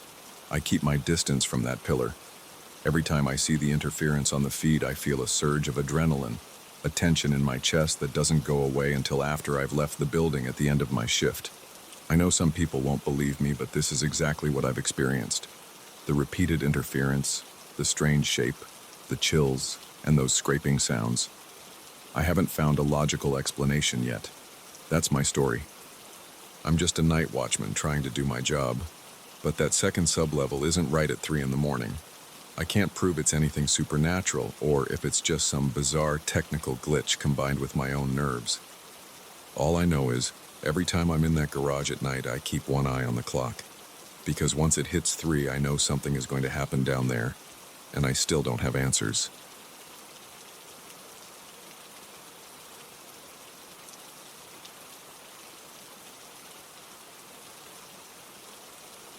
I keep my distance from that pillar. Every time I see the interference on the feed, I feel a surge of adrenaline, a tension in my chest that doesn't go away until after I've left the building at the end of my shift. I know some people won't believe me, but this is exactly what I've experienced. The repeated interference, the strange shape, the chills, and those scraping sounds. I haven't found a logical explanation yet. That's my story. I'm just a night watchman trying to do my job, but that second sub-level isn't right at 3 a.m. I can't prove it's anything supernatural or if it's just some bizarre technical glitch combined with my own nerves. All I know is, every time I'm in that garage at night, I keep one eye on the clock. Because once it hits 3, I know something is going to happen down there, and I still don't have answers.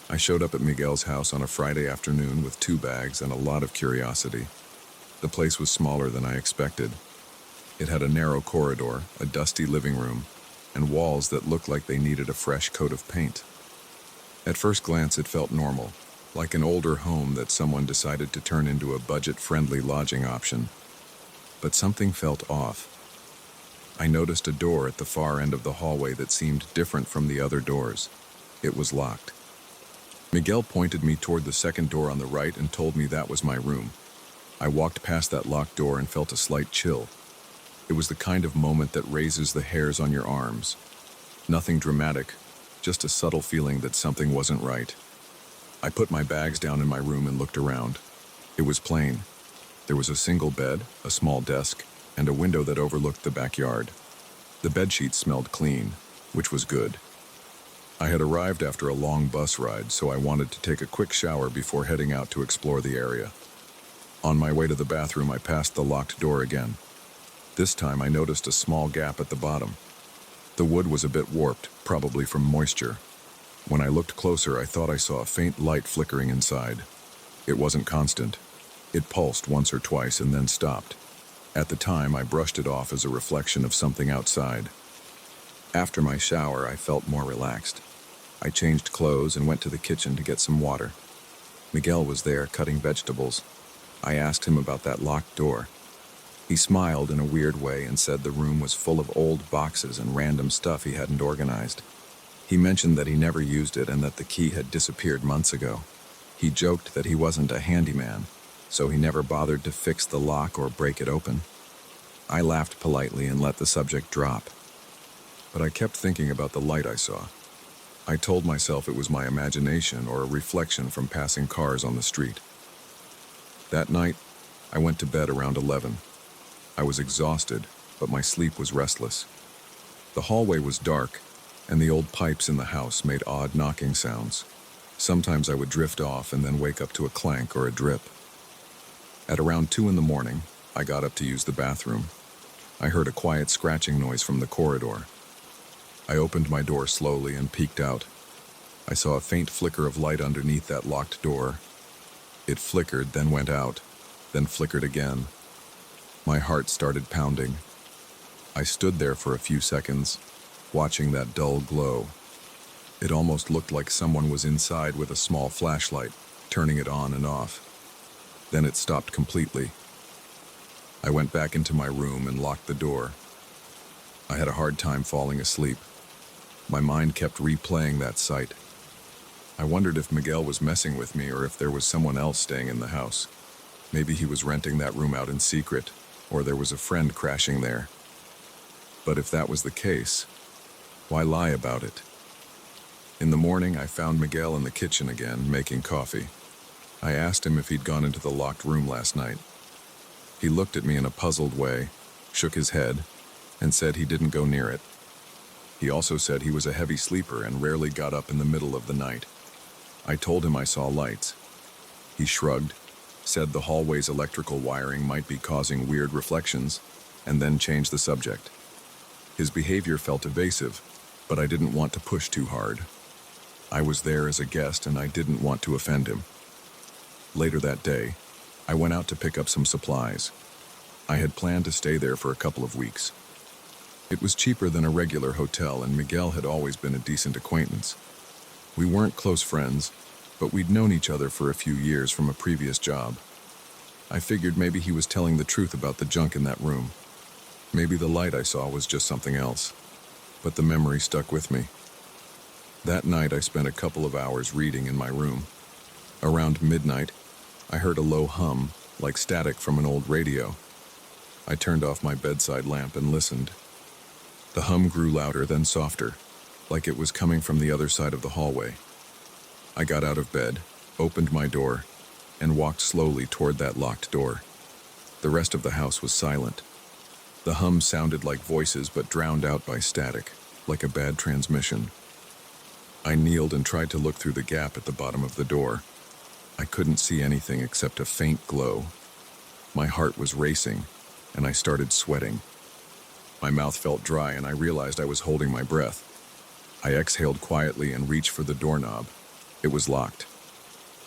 I showed up at Miguel's house on a Friday afternoon with 2 bags and a lot of curiosity. The place was smaller than I expected. It had a narrow corridor, a dusty living room, and walls that looked like they needed a fresh coat of paint. At first glance, it felt normal, like an older home that someone decided to turn into a budget-friendly lodging option. But something felt off. I noticed a door at the far end of the hallway that seemed different from the other doors. It was locked. Miguel pointed me toward the second door on the right and told me that was my room. I walked past that locked door and felt a slight chill. It was the kind of moment that raises the hairs on your arms. Nothing dramatic, just a subtle feeling that something wasn't right. I put my bags down in my room and looked around. It was plain. There was a single bed, a small desk, and a window that overlooked the backyard. The bedsheets smelled clean, which was good. I had arrived after a long bus ride, so I wanted to take a quick shower before heading out to explore the area. On my way to the bathroom, I passed the locked door again. This time, I noticed a small gap at the bottom. The wood was a bit warped, probably from moisture. When I looked closer, I thought I saw a faint light flickering inside. It wasn't constant. It pulsed once or twice and then stopped. At the time, I brushed it off as a reflection of something outside. After my shower, I felt more relaxed. I changed clothes and went to the kitchen to get some water. Miguel was there, cutting vegetables. I asked him about that locked door. He smiled in a weird way and said the room was full of old boxes and random stuff he hadn't organized. He mentioned that he never used it and that the key had disappeared months ago. He joked that he wasn't a handyman, so he never bothered to fix the lock or break it open. I laughed politely and let the subject drop. But I kept thinking about the light I saw. I told myself it was my imagination or a reflection from passing cars on the street. That night, I went to bed around 11. I was exhausted, but my sleep was restless. The hallway was dark, and the old pipes in the house made odd knocking sounds. Sometimes I would drift off and then wake up to a clank or a drip. At around 2 in the morning, I got up to use the bathroom. I heard a quiet scratching noise from the corridor. I opened my door slowly and peeked out. I saw a faint flicker of light underneath that locked door. It flickered, then went out, then flickered again. My heart started pounding. I stood there for a few seconds, watching that dull glow. It almost looked like someone was inside with a small flashlight, turning it on and off. Then it stopped completely. I went back into my room and locked the door. I had a hard time falling asleep. My mind kept replaying that sight. I wondered if Miguel was messing with me or if there was someone else staying in the house. Maybe he was renting that room out in secret, or there was a friend crashing there. But if that was the case, why lie about it? In the morning, I found Miguel in the kitchen again, making coffee. I asked him if he'd gone into the locked room last night. He looked at me in a puzzled way, shook his head, and said he didn't go near it. He also said he was a heavy sleeper and rarely got up in the middle of the night. I told him I saw lights. He shrugged, said the hallway's electrical wiring might be causing weird reflections, and then changed the subject. His behavior felt evasive, but I didn't want to push too hard. I was there as a guest and I didn't want to offend him. Later that day, I went out to pick up some supplies. I had planned to stay there for a couple of weeks. It was cheaper than a regular hotel, and Miguel had always been a decent acquaintance. We weren't close friends, but we'd known each other for a few years from a previous job. I figured maybe he was telling the truth about the junk in that room. Maybe the light I saw was just something else, but the memory stuck with me. That night, I spent a couple of hours reading in my room. Around midnight, I heard a low hum, like static from an old radio. I turned off my bedside lamp and listened. The hum grew louder, then softer, like it was coming from the other side of the hallway. I got out of bed, opened my door, and walked slowly toward that locked door. The rest of the house was silent. The hum sounded like voices but drowned out by static, like a bad transmission. I kneeled and tried to look through the gap at the bottom of the door. I couldn't see anything except a faint glow. My heart was racing, and I started sweating. My mouth felt dry, and I realized I was holding my breath. I exhaled quietly and reached for the doorknob. It was locked.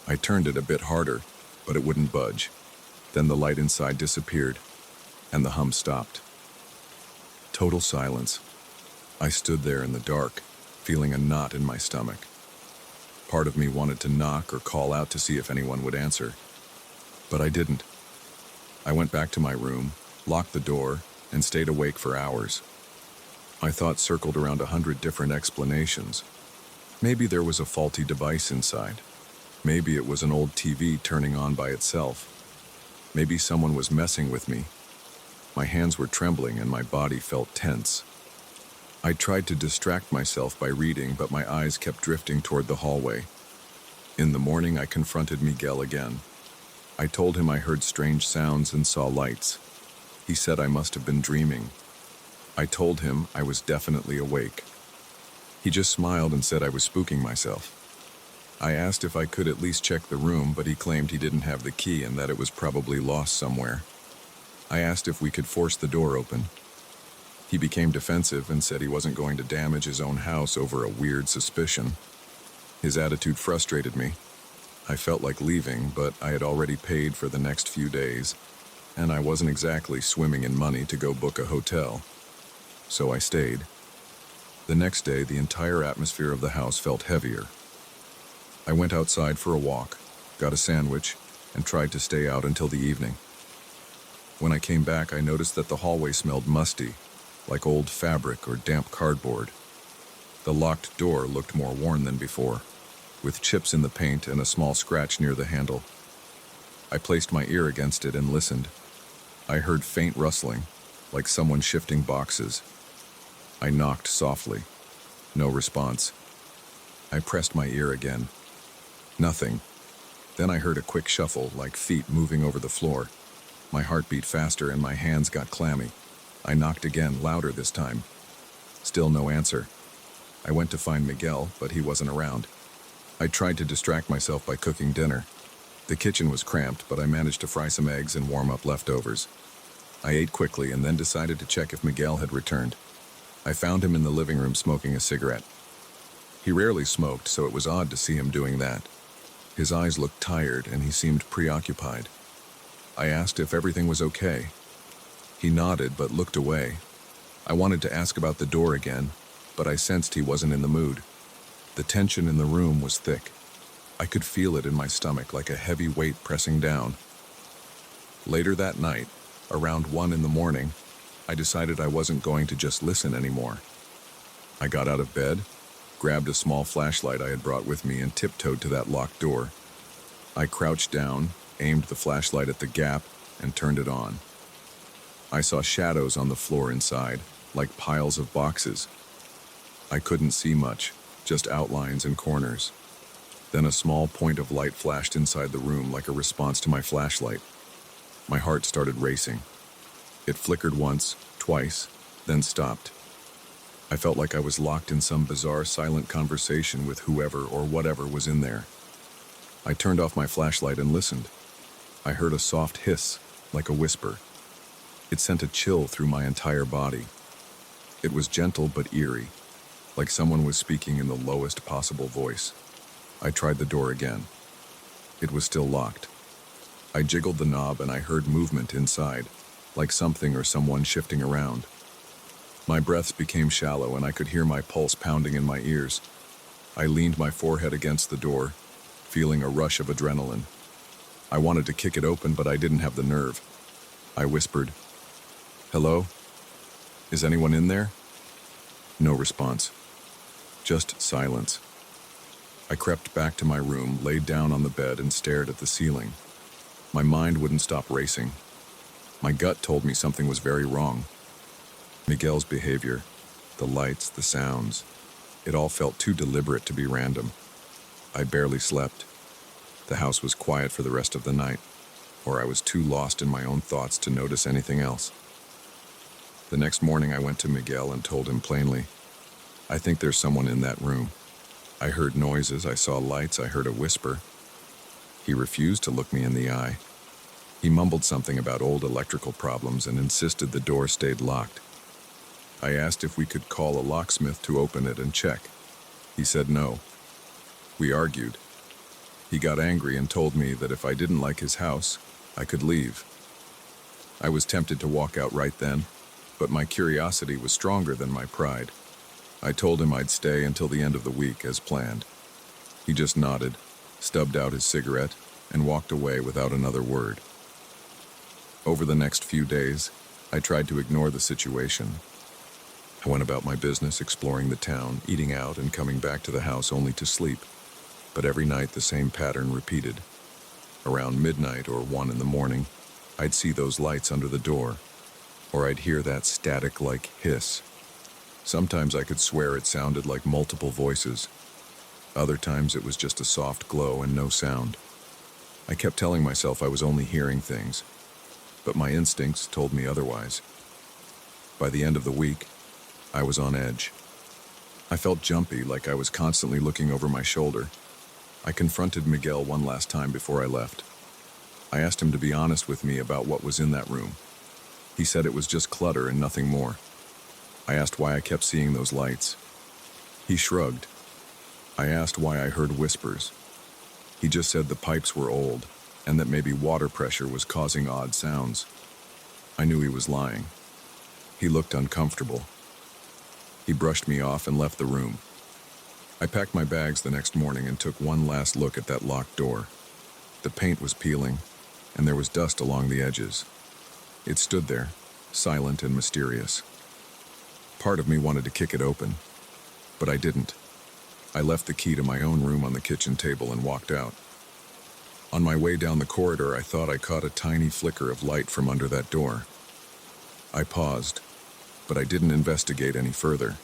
I turned it a bit harder, but it wouldn't budge. Then the light inside disappeared, and the hum stopped. Total silence. I stood there in the dark, feeling a knot in my stomach. Part of me wanted to knock or call out to see if anyone would answer, but I didn't. I went back to my room, locked the door, and stayed awake for hours. My thoughts circled around 100 different explanations. Maybe there was a faulty device inside. Maybe it was an old TV turning on by itself. Maybe someone was messing with me. My hands were trembling and my body felt tense. I tried to distract myself by reading, but my eyes kept drifting toward the hallway. In the morning, I confronted Miguel again. I told him I heard strange sounds and saw lights. He said I must have been dreaming. I told him I was definitely awake. He just smiled and said I was spooking myself. I asked if I could at least check the room, but he claimed he didn't have the key and that it was probably lost somewhere. I asked if we could force the door open. He became defensive and said he wasn't going to damage his own house over a weird suspicion. His attitude frustrated me. I felt like leaving, but I had already paid for the next few days, and I wasn't exactly swimming in money to go book a hotel. So I stayed. The next day, the entire atmosphere of the house felt heavier. I went outside for a walk, got a sandwich, and tried to stay out until the evening. When I came back, I noticed that the hallway smelled musty, like old fabric or damp cardboard. The locked door looked more worn than before, with chips in the paint and a small scratch near the handle. I placed my ear against it and listened. I heard faint rustling, like someone shifting boxes. I knocked softly. No response. I pressed my ear again. Nothing. Then I heard a quick shuffle, like feet moving over the floor. My heart beat faster and my hands got clammy. I knocked again, louder this time. Still no answer. I went to find Miguel, but he wasn't around. I tried to distract myself by cooking dinner. The kitchen was cramped, but I managed to fry some eggs and warm up leftovers. I ate quickly and then decided to check if Miguel had returned. I found him in the living room smoking a cigarette. He rarely smoked, so it was odd to see him doing that. His eyes looked tired and he seemed preoccupied. I asked if everything was okay. He nodded but looked away. I wanted to ask about the door again, but I sensed he wasn't in the mood. The tension in the room was thick. I could feel it in my stomach like a heavy weight pressing down. Later that night, around 1 a.m, I decided I wasn't going to just listen anymore. I got out of bed, grabbed a small flashlight I had brought with me and tiptoed to that locked door. I crouched down, aimed the flashlight at the gap, and turned it on. I saw shadows on the floor inside, like piles of boxes. I couldn't see much, just outlines and corners. Then a small point of light flashed inside the room like a response to my flashlight. My heart started racing. It flickered once, twice, then stopped. I felt like I was locked in some bizarre silent conversation with whoever or whatever was in there. I turned off my flashlight and listened. I heard a soft hiss, like a whisper. It sent a chill through my entire body. It was gentle but eerie, like someone was speaking in the lowest possible voice. I tried the door again. It was still locked. I jiggled the knob and I heard movement inside, like something or someone shifting around. My breaths became shallow and I could hear my pulse pounding in my ears. I leaned my forehead against the door, feeling a rush of adrenaline. I wanted to kick it open, but I didn't have the nerve. I whispered, "Hello? Is anyone in there?" No response. Just silence. I crept back to my room, laid down on the bed, and stared at the ceiling. My mind wouldn't stop racing. My gut told me something was very wrong. Miguel's behavior, the lights, the sounds, it all felt too deliberate to be random. I barely slept. The house was quiet for the rest of the night, or I was too lost in my own thoughts to notice anything else. The next morning I went to Miguel and told him plainly, "I think there's someone in that room. I heard noises, I saw lights, I heard a whisper." He refused to look me in the eye. He mumbled something about old electrical problems and insisted the door stayed locked. I asked if we could call a locksmith to open it and check. He said no. We argued. He got angry and told me that if I didn't like his house, I could leave. I was tempted to walk out right then, but my curiosity was stronger than my pride. I told him I'd stay until the end of the week as planned. He just nodded, stubbed out his cigarette, and walked away without another word. Over the next few days, I tried to ignore the situation. I went about my business, exploring the town, eating out, and coming back to the house only to sleep. But every night the same pattern repeated. Around midnight or 1 a.m, I'd see those lights under the door, or I'd hear that static-like hiss. Sometimes I could swear it sounded like multiple voices. Other times it was just a soft glow and no sound. I kept telling myself I was only hearing things, but my instincts told me otherwise. By the end of the week, I was on edge. I felt jumpy, like I was constantly looking over my shoulder. I confronted Miguel one last time before I left. I asked him to be honest with me about what was in that room. He said it was just clutter and nothing more. I asked why I kept seeing those lights. He shrugged. I asked why I heard whispers. He just said the pipes were old, and that maybe water pressure was causing odd sounds. I knew he was lying. He looked uncomfortable. He brushed me off and left the room. I packed my bags the next morning and took one last look at that locked door. The paint was peeling, and there was dust along the edges. It stood there, silent and mysterious. Part of me wanted to kick it open, but I didn't. I left the key to my own room on the kitchen table and walked out. On my way down the corridor, I thought I caught a tiny flicker of light from under that door. I paused, but I didn't investigate any further.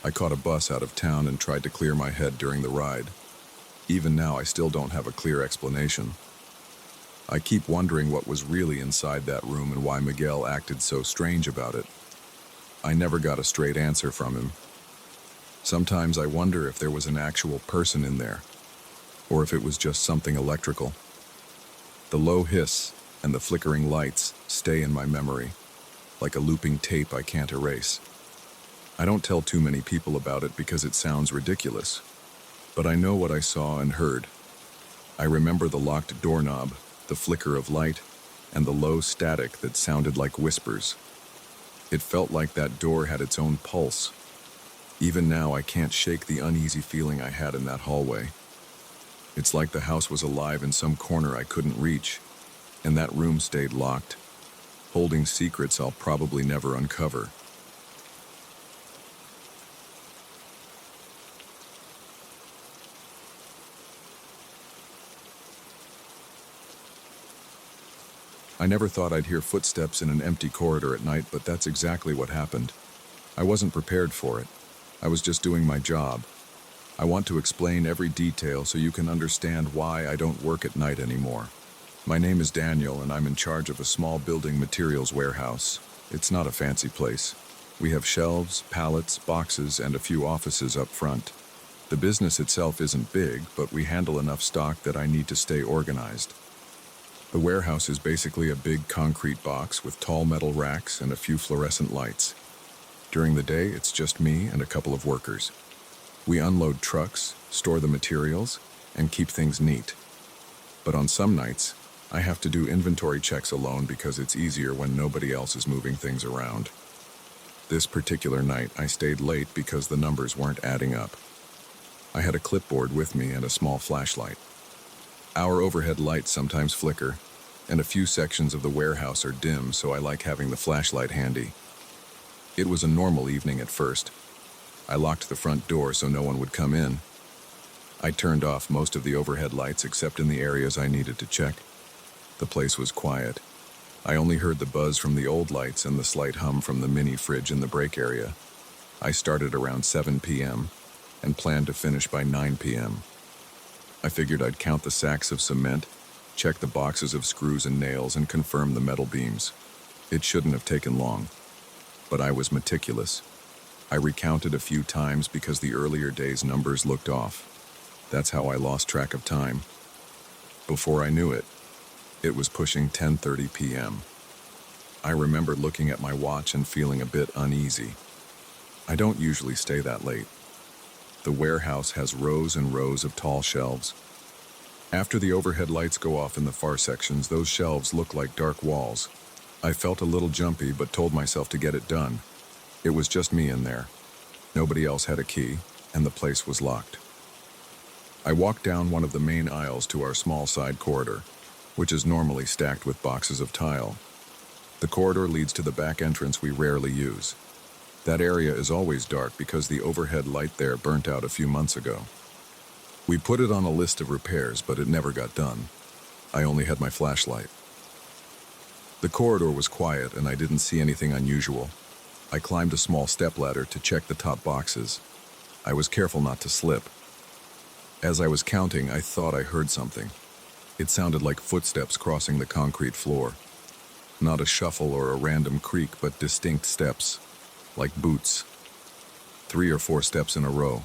I caught a bus out of town and tried to clear my head during the ride. Even now, I still don't have a clear explanation. I keep wondering what was really inside that room and why Miguel acted so strange about it. I never got a straight answer from him. Sometimes I wonder if there was an actual person in there, or if it was just something electrical. The low hiss and the flickering lights stay in my memory, like a looping tape I can't erase. I don't tell too many people about it because it sounds ridiculous, but I know what I saw and heard. I remember the locked doorknob, the flicker of light, and the low static that sounded like whispers. It felt like that door had its own pulse. Even now, I can't shake the uneasy feeling I had in that hallway. It's like the house was alive in some corner I couldn't reach, and that room stayed locked, holding secrets I'll probably never uncover. I never thought I'd hear footsteps in an empty corridor at night, but that's exactly what happened. I wasn't prepared for it. I was just doing my job. I want to explain every detail so you can understand why I don't work at night anymore. My name is Daniel, and I'm in charge of a small building materials warehouse. It's not a fancy place. We have shelves, pallets, boxes, and a few offices up front. The business itself isn't big, but we handle enough stock that I need to stay organized. The warehouse is basically a big concrete box with tall metal racks and a few fluorescent lights. During the day, it's just me and a couple of workers. We unload trucks, store the materials, and keep things neat. But on some nights, I have to do inventory checks alone because it's easier when nobody else is moving things around. This particular night, I stayed late because the numbers weren't adding up. I had a clipboard with me and a small flashlight. Our overhead lights sometimes flicker, and a few sections of the warehouse are dim, so I like having the flashlight handy. It was a normal evening at first. I locked the front door so no one would come in. I turned off most of the overhead lights except in the areas I needed to check. The place was quiet. I only heard the buzz from the old lights and the slight hum from the mini fridge in the break area. I started around 7 p.m. and planned to finish by 9 p.m. I figured I'd count the sacks of cement, check the boxes of screws and nails, and confirm the metal beams. It shouldn't have taken long, but I was meticulous. I recounted a few times because the earlier day's numbers looked off. That's how I lost track of time. Before I knew it, it was pushing 10:30 p.m. I remember looking at my watch and feeling a bit uneasy. I don't usually stay that late. The warehouse has rows and rows of tall shelves. After the overhead lights go off in the far sections, those shelves look like dark walls. I felt a little jumpy, but told myself to get it done. It was just me in there. Nobody else had a key, and the place was locked. I walked down one of the main aisles to our small side corridor, which is normally stacked with boxes of tile. The corridor leads to the back entrance we rarely use. That area is always dark because the overhead light there burnt out a few months ago. We put it on a list of repairs, but it never got done. I only had my flashlight. The corridor was quiet and I didn't see anything unusual. I climbed a small stepladder to check the top boxes. I was careful not to slip. As I was counting, I thought I heard something. It sounded like footsteps crossing the concrete floor. Not a shuffle or a random creak, but distinct steps. Like boots. 3 or 4 steps in a row.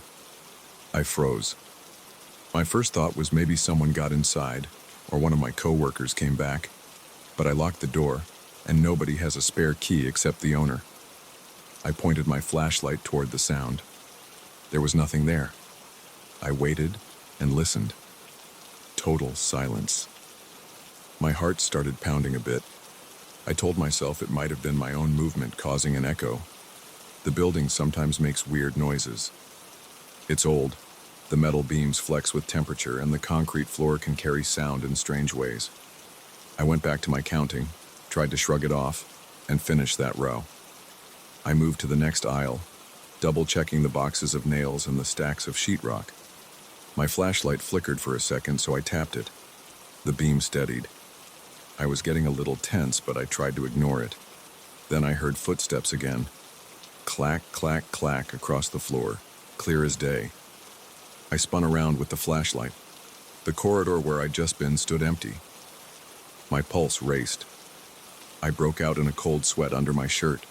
I froze. My first thought was maybe someone got inside, or one of my co-workers came back. But I locked the door, and nobody has a spare key except the owner. I pointed my flashlight toward the sound. There was nothing there. I waited and listened. Total silence. My heart started pounding a bit. I told myself it might have been my own movement causing an echo. The building sometimes makes weird noises. It's old. The metal beams flex with temperature, and the concrete floor can carry sound in strange ways. I went back to my counting, tried to shrug it off, and finished that row. I moved to the next aisle, double-checking the boxes of nails and the stacks of sheetrock. My flashlight flickered for a second, so I tapped it. The beam steadied. I was getting a little tense, but I tried to ignore it. Then I heard footsteps again. Clack, clack, clack across the floor, clear as day. I spun around with the flashlight. The corridor where I'd just been stood empty. My pulse raced. I broke out in a cold sweat under my shirt.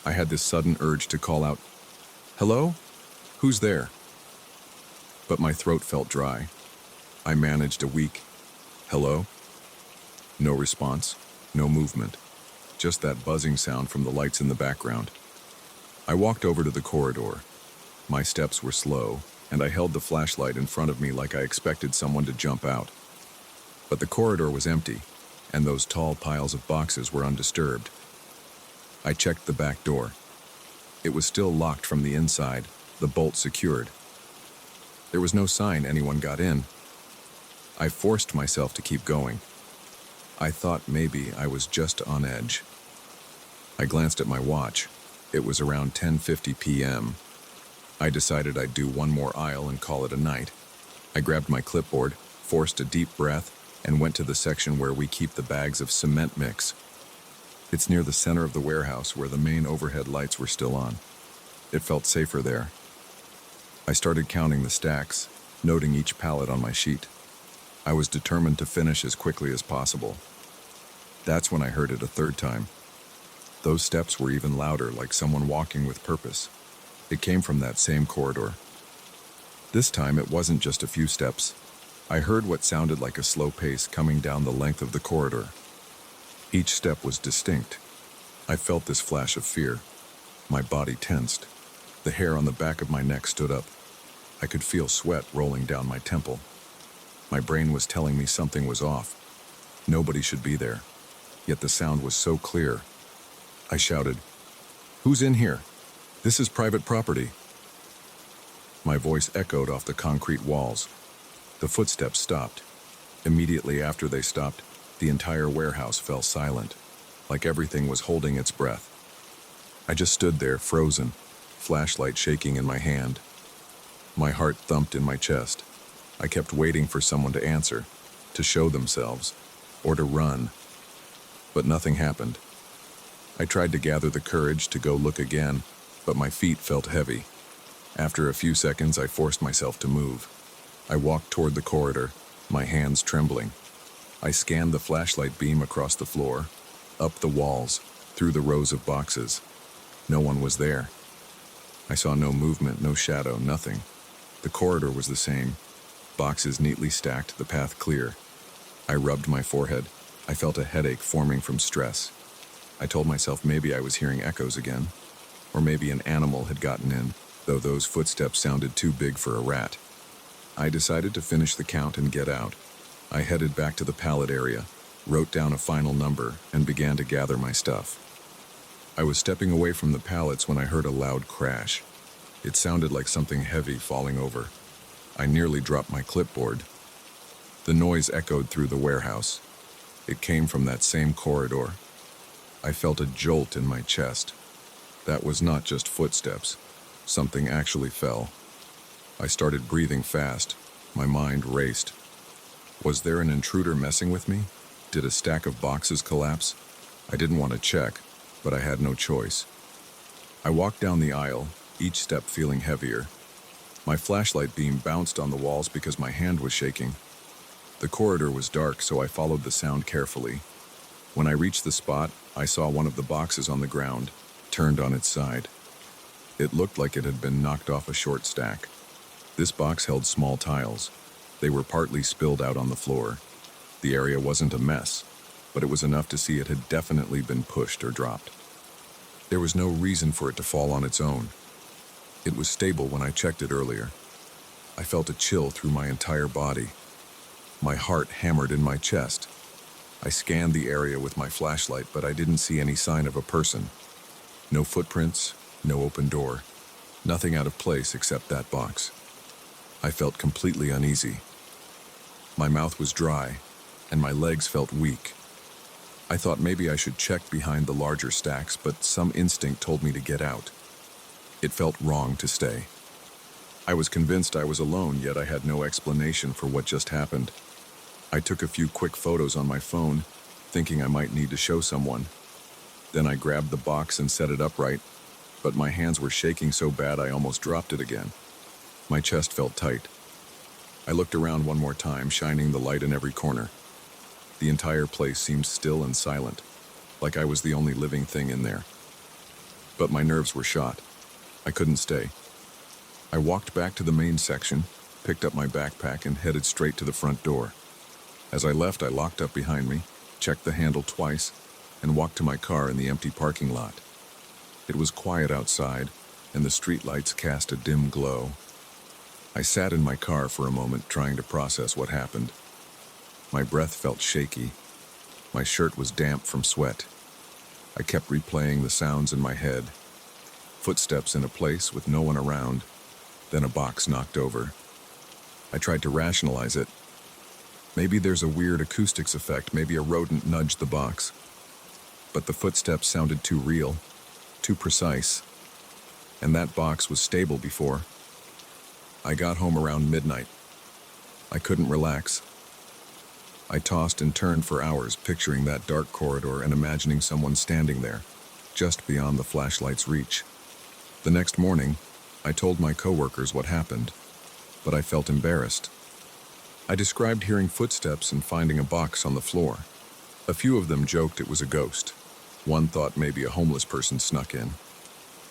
I had this sudden urge to call out, "Hello? Who's there?" But my throat felt dry. I managed a weak, "Hello?" No response, no movement, just that buzzing sound from the lights in the background. I walked over to the corridor. My steps were slow, and I held the flashlight in front of me like I expected someone to jump out. But the corridor was empty, and those tall piles of boxes were undisturbed. I checked the back door. It was still locked from the inside, the bolt secured. There was no sign anyone got in. I forced myself to keep going. I thought maybe I was just on edge. I glanced at my watch. It was around 10:50 p.m. I decided I'd do one more aisle and call it a night. I grabbed my clipboard, forced a deep breath, and went to the section where we keep the bags of cement mix. It's near the center of the warehouse where the main overhead lights were still on. It felt safer there. I started counting the stacks, noting each pallet on my sheet. I was determined to finish as quickly as possible. That's when I heard it a third time. Those steps were even louder, like someone walking with purpose. It came from that same corridor. This time it wasn't just a few steps. I heard what sounded like a slow pace coming down the length of the corridor. Each step was distinct. I felt this flash of fear. My body tensed. The hair on the back of my neck stood up. I could feel sweat rolling down my temple. My brain was telling me something was off. Nobody should be there. Yet the sound was so clear. I shouted, "Who's in here? This is private property." My voice echoed off the concrete walls. The footsteps stopped. Immediately after they stopped, the entire warehouse fell silent, like everything was holding its breath. I just stood there, frozen, flashlight shaking in my hand. My heart thumped in my chest. I kept waiting for someone to answer, to show themselves, or to run. But nothing happened. I tried to gather the courage to go look again, but my feet felt heavy. After a few seconds, I forced myself to move. I walked toward the corridor, my hands trembling. I scanned the flashlight beam across the floor, up the walls, through the rows of boxes. No one was there. I saw no movement, no shadow, nothing. The corridor was the same. Boxes neatly stacked, the path clear. I rubbed my forehead. I felt a headache forming from stress. I told myself maybe I was hearing echoes again, or maybe an animal had gotten in, though those footsteps sounded too big for a rat. I decided to finish the count and get out. I headed back to the pallet area, wrote down a final number, and began to gather my stuff. I was stepping away from the pallets when I heard a loud crash. It sounded like something heavy falling over. I nearly dropped my clipboard. The noise echoed through the warehouse. It came from that same corridor. I felt a jolt in my chest. That was not just footsteps. Something actually fell. I started breathing fast. My mind raced. Was there an intruder messing with me? Did a stack of boxes collapse? I didn't want to check, but I had no choice. I walked down the aisle, each step feeling heavier. My flashlight beam bounced on the walls because my hand was shaking. The corridor was dark, so I followed the sound carefully. When I reached the spot, I saw one of the boxes on the ground, turned on its side. It looked like it had been knocked off a short stack. This box held small tiles. They were partly spilled out on the floor. The area wasn't a mess, but it was enough to see it had definitely been pushed or dropped. There was no reason for it to fall on its own. It was stable when I checked it earlier. I felt a chill through my entire body. My heart hammered in my chest. I scanned the area with my flashlight, but I didn't see any sign of a person. No footprints, no open door. Nothing out of place except that box. I felt completely uneasy. My mouth was dry, and my legs felt weak. I thought maybe I should check behind the larger stacks, but some instinct told me to get out. It felt wrong to stay. I was convinced I was alone, yet I had no explanation for what just happened. I took a few quick photos on my phone, thinking I might need to show someone. Then I grabbed the box and set it upright, but my hands were shaking so bad I almost dropped it again. My chest felt tight. I looked around one more time, shining the light in every corner. The entire place seemed still and silent, like I was the only living thing in there. But my nerves were shot. I couldn't stay. I walked back to the main section, picked up my backpack, and headed straight to the front door. As I left, I locked up behind me, checked the handle twice, and walked to my car in the empty parking lot. It was quiet outside, and the streetlights cast a dim glow. I sat in my car for a moment, trying to process what happened. My breath felt shaky. My shirt was damp from sweat. I kept replaying the sounds in my head. Footsteps in a place with no one around, then a box knocked over. I tried to rationalize it. Maybe there's a weird acoustics effect, maybe a rodent nudged the box. But the footsteps sounded too real, too precise. And that box was stable before. I got home around midnight. I couldn't relax. I tossed and turned for hours, picturing that dark corridor and imagining someone standing there, just beyond the flashlight's reach. The next morning, I told my coworkers what happened, but I felt embarrassed. I described hearing footsteps and finding a box on the floor. A few of them joked it was a ghost. One thought maybe a homeless person snuck in.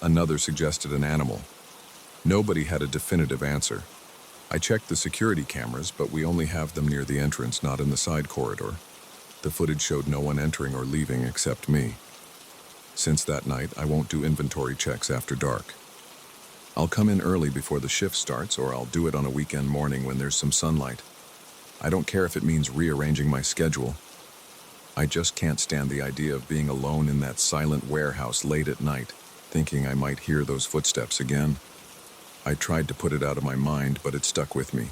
Another suggested an animal. Nobody had a definitive answer. I checked the security cameras, but we only have them near the entrance, not in the side corridor. The footage showed no one entering or leaving except me. Since that night, I won't do inventory checks after dark. I'll come in early before the shift starts, or I'll do it on a weekend morning when there's some sunlight. I don't care if it means rearranging my schedule. I just can't stand the idea of being alone in that silent warehouse late at night, thinking I might hear those footsteps again. I tried to put it out of my mind, but it stuck with me.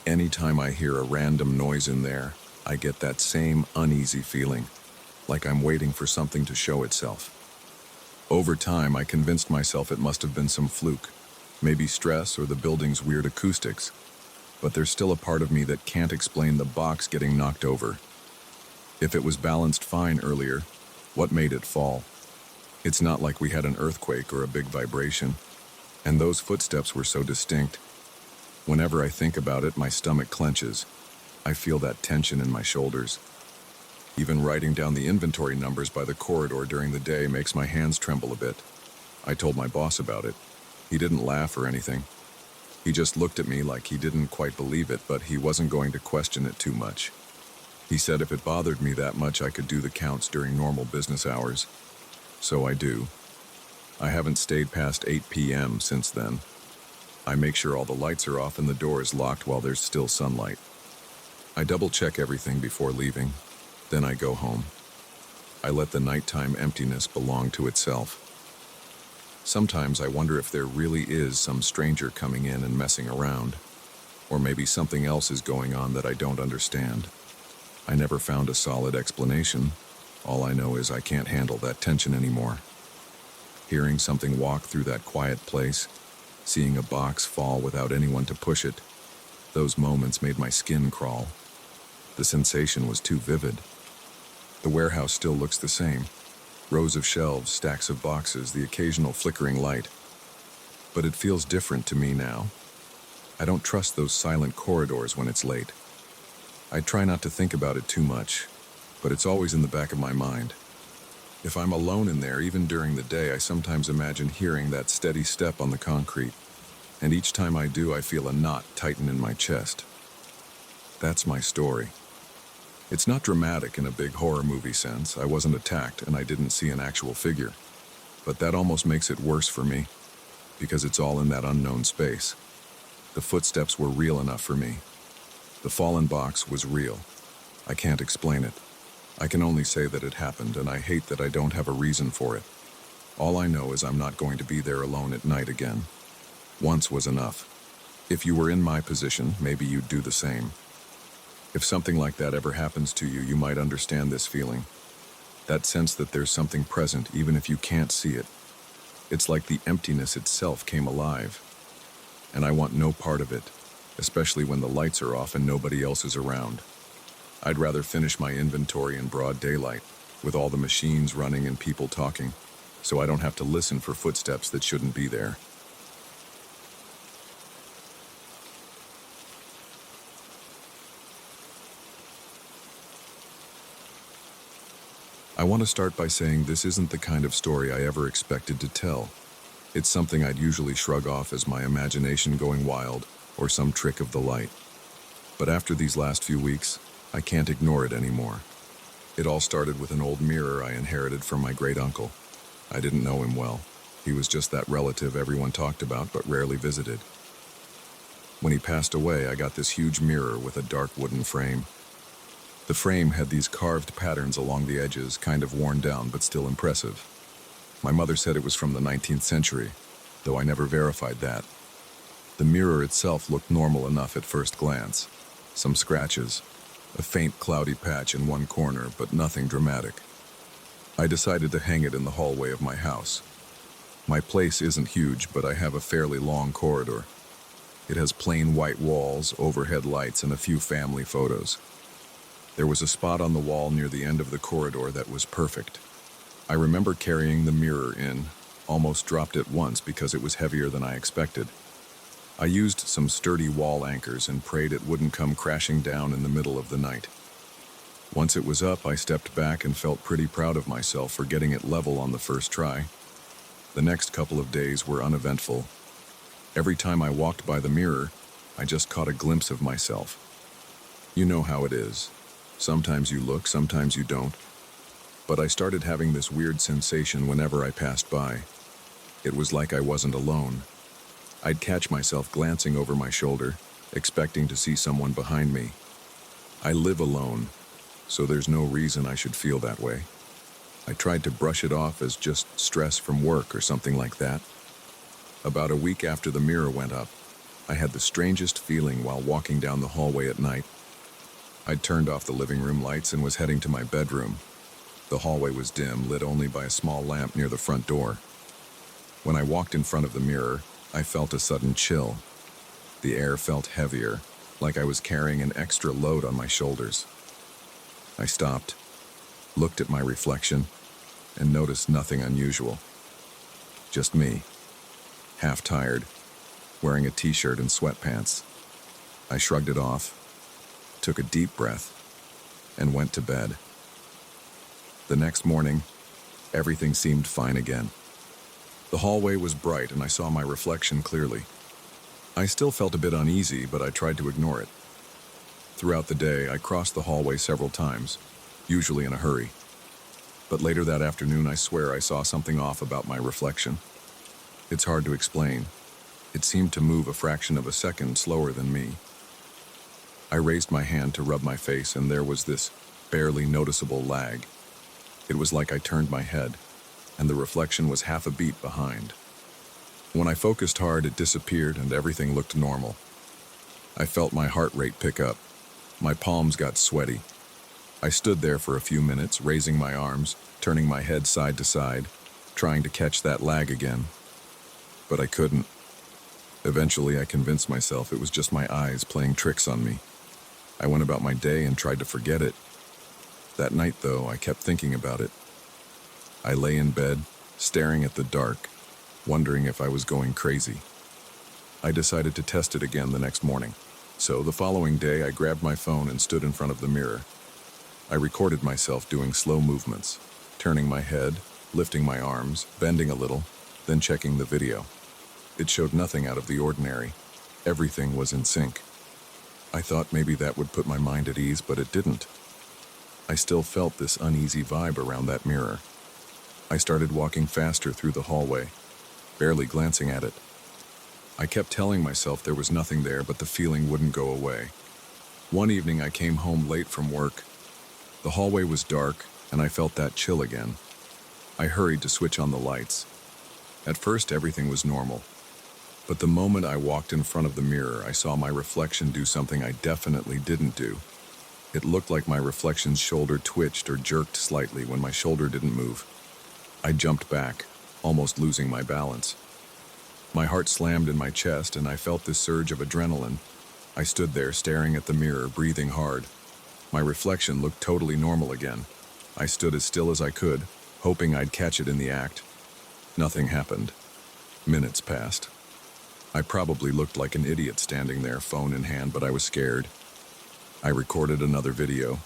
Anytime I hear a random noise in there, I get that same uneasy feeling, like I'm waiting for something to show itself. Over time, I convinced myself it must have been some fluke, maybe stress or the building's weird acoustics, but there's still a part of me that can't explain the box getting knocked over. If it was balanced fine earlier, what made it fall? It's not like we had an earthquake or a big vibration. And those footsteps were so distinct. Whenever I think about it, my stomach clenches. I feel that tension in my shoulders. Even writing down the inventory numbers by the corridor during the day makes my hands tremble a bit. I told my boss about it. He didn't laugh or anything. He just looked at me like he didn't quite believe it, but he wasn't going to question it too much. He said if it bothered me that much, I could do the counts during normal business hours. So I do. I haven't stayed past 8 p.m. since then. I make sure all the lights are off and the door is locked while there's still sunlight. I double-check everything before leaving, then I go home. I let the nighttime emptiness belong to itself. Sometimes I wonder if there really is some stranger coming in and messing around, or maybe something else is going on that I don't understand. I never found a solid explanation. All I know is I can't handle that tension anymore. Hearing something walk through that quiet place, seeing a box fall without anyone to push it, those moments made my skin crawl. The sensation was too vivid. The warehouse still looks the same. Rows of shelves, stacks of boxes, the occasional flickering light. But it feels different to me now. I don't trust those silent corridors when it's late. I try not to think about it too much, but it's always in the back of my mind. If I'm alone in there, even during the day, I sometimes imagine hearing that steady step on the concrete, and each time I do, I feel a knot tighten in my chest. That's my story. It's not dramatic in a big horror movie sense. I wasn't attacked, and I didn't see an actual figure. But that almost makes it worse for me, because it's all in that unknown space. The footsteps were real enough for me. The fallen box was real. I can't explain it. I can only say that it happened, and I hate that I don't have a reason for it. All I know is I'm not going to be there alone at night again. Once was enough. If you were in my position, maybe you'd do the same. If something like that ever happens to you, you might understand this feeling. That sense that there's something present, even if you can't see it. It's like the emptiness itself came alive. And I want no part of it, especially when the lights are off and nobody else is around. I'd rather finish my inventory in broad daylight. with all the machines running and people talking, so I don't have to listen for footsteps that shouldn't be there. I want to start by saying this isn't the kind of story I ever expected to tell. It's something I'd usually shrug off as my imagination going wild or some trick of the light. But after these last few weeks, I can't ignore it anymore. It all started with an old mirror I inherited from my great-uncle. I didn't know him well. He was just that relative everyone talked about but rarely visited. When he passed away, I got this huge mirror with a dark wooden frame. The frame had these carved patterns along the edges, kind of worn down but still impressive. My mother said it was from the 19th century, though I never verified that. The mirror itself looked normal enough at first glance. Some scratches, a faint cloudy patch in one corner, but nothing dramatic. I decided to hang it in the hallway of my house. My place isn't huge, but I have a fairly long corridor. It has plain white walls, overhead lights, and a few family photos. There was a spot on the wall near the end of the corridor that was perfect. I remember carrying the mirror in, almost dropped it once because it was heavier than I expected. I used some sturdy wall anchors and prayed it wouldn't come crashing down in the middle of the night. Once it was up, I stepped back and felt pretty proud of myself for getting it level on the first try. The next couple of days were uneventful. Every time I walked by the mirror, I just caught a glimpse of myself. You know how it is. Sometimes you look, sometimes you don't. But I started having this weird sensation whenever I passed by. It was like I wasn't alone. I'd catch myself glancing over my shoulder, expecting to see someone behind me. I live alone, so there's no reason I should feel that way. I tried to brush it off as just stress from work or something like that. About a week after the mirror went up, I had the strangest feeling while walking down the hallway at night. I'd turned off the living room lights and was heading to my bedroom. The hallway was dim, lit only by a small lamp near the front door. When I walked in front of the mirror, I felt a sudden chill. The air felt heavier, like I was carrying an extra load on my shoulders. I stopped, looked at my reflection, and noticed nothing unusual. Just me, half tired, wearing a t-shirt and sweatpants. I shrugged it off, took a deep breath, and went to bed. The next morning, everything seemed fine again. The hallway was bright and I saw my reflection clearly. I still felt a bit uneasy, but I tried to ignore it. Throughout the day, I crossed the hallway several times, usually in a hurry. But later that afternoon, I swear I saw something off about my reflection. It's hard to explain. It seemed to move a fraction of a second slower than me. I raised my hand to rub my face, and there was this barely noticeable lag. It was like I turned my head, and the reflection was half a beat behind. When I focused hard, it disappeared and everything looked normal. I felt my heart rate pick up. My palms got sweaty. I stood there for a few minutes, raising my arms, turning my head side to side, trying to catch that lag again. But I couldn't. Eventually, I convinced myself it was just my eyes playing tricks on me. I went about my day and tried to forget it. That night, though, I kept thinking about it. I lay in bed, staring at the dark, wondering if I was going crazy. I decided to test it again the next morning. So the following day, I grabbed my phone and stood in front of the mirror. I recorded myself doing slow movements, turning my head, lifting my arms, bending a little, then checking the video. It showed nothing out of the ordinary. Everything was in sync. I thought maybe that would put my mind at ease, but it didn't. I still felt this uneasy vibe around that mirror. I started walking faster through the hallway, barely glancing at it. I kept telling myself there was nothing there, but the feeling wouldn't go away. One evening I came home late from work. The hallway was dark, and I felt that chill again. I hurried to switch on the lights. At first everything was normal. But the moment I walked in front of the mirror, I saw my reflection do something I definitely didn't do. It looked like my reflection's shoulder twitched or jerked slightly when my shoulder didn't move. I jumped back, almost losing my balance. My heart slammed in my chest and I felt this surge of adrenaline. I stood there staring at the mirror, breathing hard. My reflection looked totally normal again. I stood as still as I could, hoping I'd catch it in the act. Nothing happened. Minutes passed. I probably looked like an idiot standing there, phone in hand, but I was scared. I recorded another video.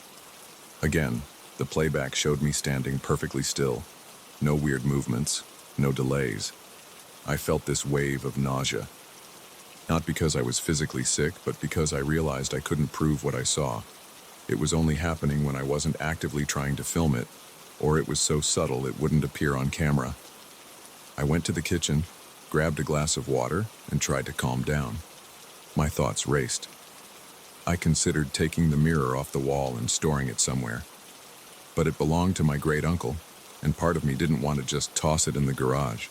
Again, the playback showed me standing perfectly still. No weird movements, no delays. I felt this wave of nausea. Not because I was physically sick, but because I realized I couldn't prove what I saw. It was only happening when I wasn't actively trying to film it, or it was so subtle it wouldn't appear on camera. I went to the kitchen, grabbed a glass of water, and tried to calm down. My thoughts raced. I considered taking the mirror off the wall and storing it somewhere. But it belonged to my great-uncle, and part of me didn't want to just toss it in the garage.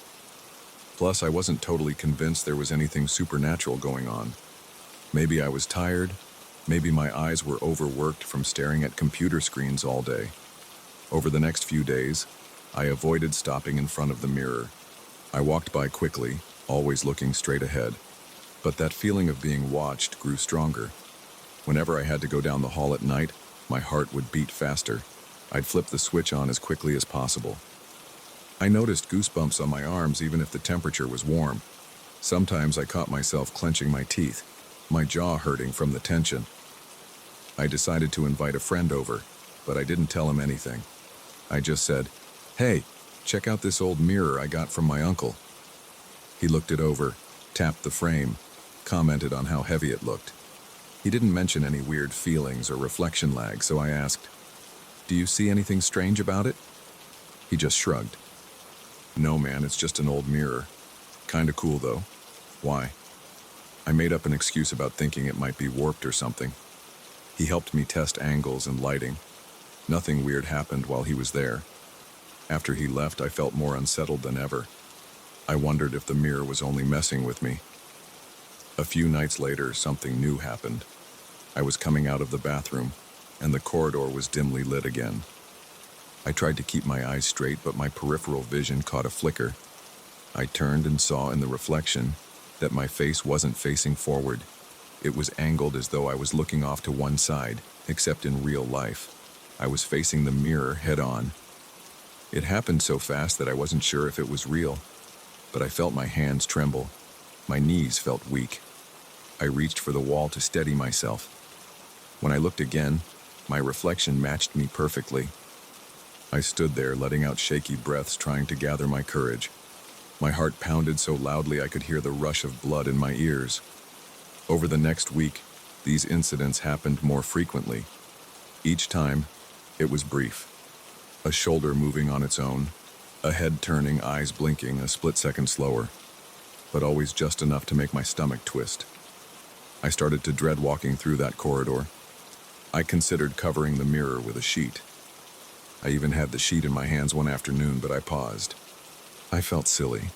Plus, I wasn't totally convinced there was anything supernatural going on. Maybe I was tired, maybe my eyes were overworked from staring at computer screens all day. Over the next few days, I avoided stopping in front of the mirror. I walked by quickly, always looking straight ahead. But that feeling of being watched grew stronger. Whenever I had to go down the hall at night, my heart would beat faster. I'd flip the switch on as quickly as possible. I noticed goosebumps on my arms even if the temperature was warm. Sometimes I caught myself clenching my teeth, my jaw hurting from the tension. I decided to invite a friend over, but I didn't tell him anything. I just said, "Hey, check out this old mirror I got from my uncle." He looked it over, tapped the frame, commented on how heavy it looked. He didn't mention any weird feelings or reflection lag, so I asked, "Do you see anything strange about it?" He just shrugged. "No, man, it's just an old mirror. Kinda cool, though." "Why?" I made up an excuse about thinking it might be warped or something. He helped me test angles and lighting. Nothing weird happened while he was there. After he left, I felt more unsettled than ever. I wondered if the mirror was only messing with me. A few nights later, something new happened. I was coming out of the bathroom, and the corridor was dimly lit again. I tried to keep my eyes straight, but my peripheral vision caught a flicker. I turned and saw in the reflection that my face wasn't facing forward. It was angled as though I was looking off to one side, except in real life. I was facing the mirror head-on. It happened so fast that I wasn't sure if it was real, but I felt my hands tremble. My knees felt weak. I reached for the wall to steady myself. When I looked again, my reflection matched me perfectly. I stood there, letting out shaky breaths, trying to gather my courage. My heart pounded so loudly I could hear the rush of blood in my ears. Over the next week, these incidents happened more frequently. Each time, it was brief. A shoulder moving on its own, a head turning, eyes blinking a split second slower, but always just enough to make my stomach twist. I started to dread walking through that corridor. I considered covering the mirror with a sheet. I even had the sheet in my hands one afternoon, but I paused. I felt silly.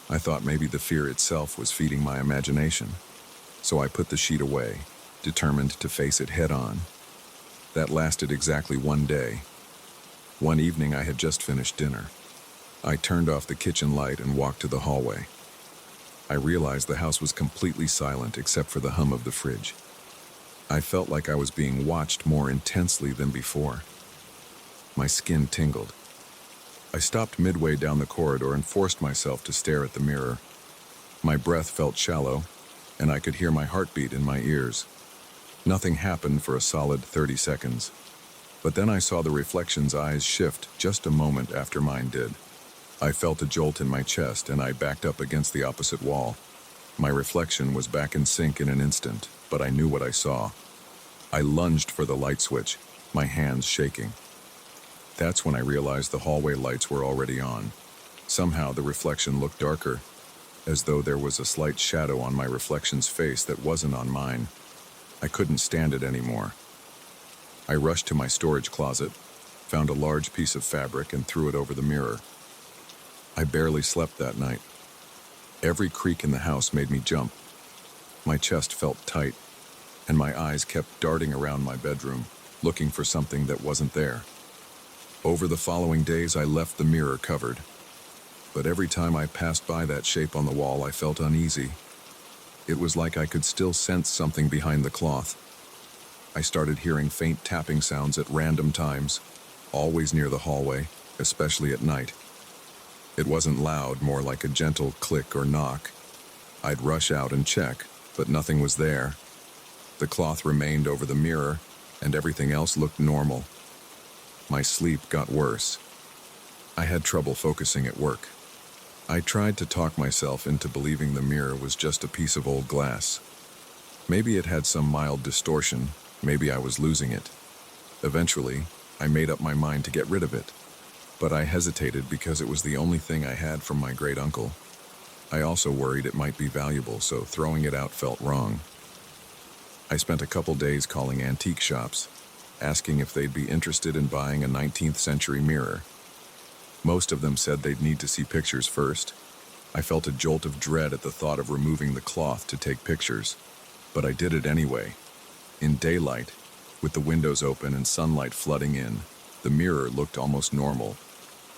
I thought maybe the fear itself was feeding my imagination. So I put the sheet away, determined to face it head-on. That lasted exactly one day. One evening I had just finished dinner. I turned off the kitchen light and walked to the hallway. I realized the house was completely silent except for the hum of the fridge. I felt like I was being watched more intensely than before. My skin tingled. I stopped midway down the corridor and forced myself to stare at the mirror. My breath felt shallow, and I could hear my heartbeat in my ears. Nothing happened for a solid 30 seconds. But then I saw the reflection's eyes shift just a moment after mine did. I felt a jolt in my chest, and I backed up against the opposite wall. My reflection was back in sync in an instant, but I knew what I saw. I lunged for the light switch, my hands shaking. That's when I realized the hallway lights were already on. Somehow the reflection looked darker, as though there was a slight shadow on my reflection's face that wasn't on mine. I couldn't stand it anymore. I rushed to my storage closet, found a large piece of fabric, and threw it over the mirror. I barely slept that night. Every creak in the house made me jump. My chest felt tight, and my eyes kept darting around my bedroom, looking for something that wasn't there. Over the following days, I left the mirror covered. But every time I passed by that shape on the wall, I felt uneasy. It was like I could still sense something behind the cloth. I started hearing faint tapping sounds at random times, always near the hallway, especially at night. It wasn't loud, more like a gentle click or knock. I'd rush out and check, but nothing was there. The cloth remained over the mirror, and everything else looked normal. My sleep got worse. I had trouble focusing at work. I tried to talk myself into believing the mirror was just a piece of old glass. Maybe it had some mild distortion, maybe I was losing it. Eventually, I made up my mind to get rid of it, but I hesitated because it was the only thing I had from my great uncle. I also worried it might be valuable, so throwing it out felt wrong. I spent a couple days calling antique shops, asking if they'd be interested in buying a 19th century mirror. Most of them said they'd need to see pictures first. I felt a jolt of dread at the thought of removing the cloth to take pictures, but I did it anyway. In daylight, with the windows open and sunlight flooding in, the mirror looked almost normal.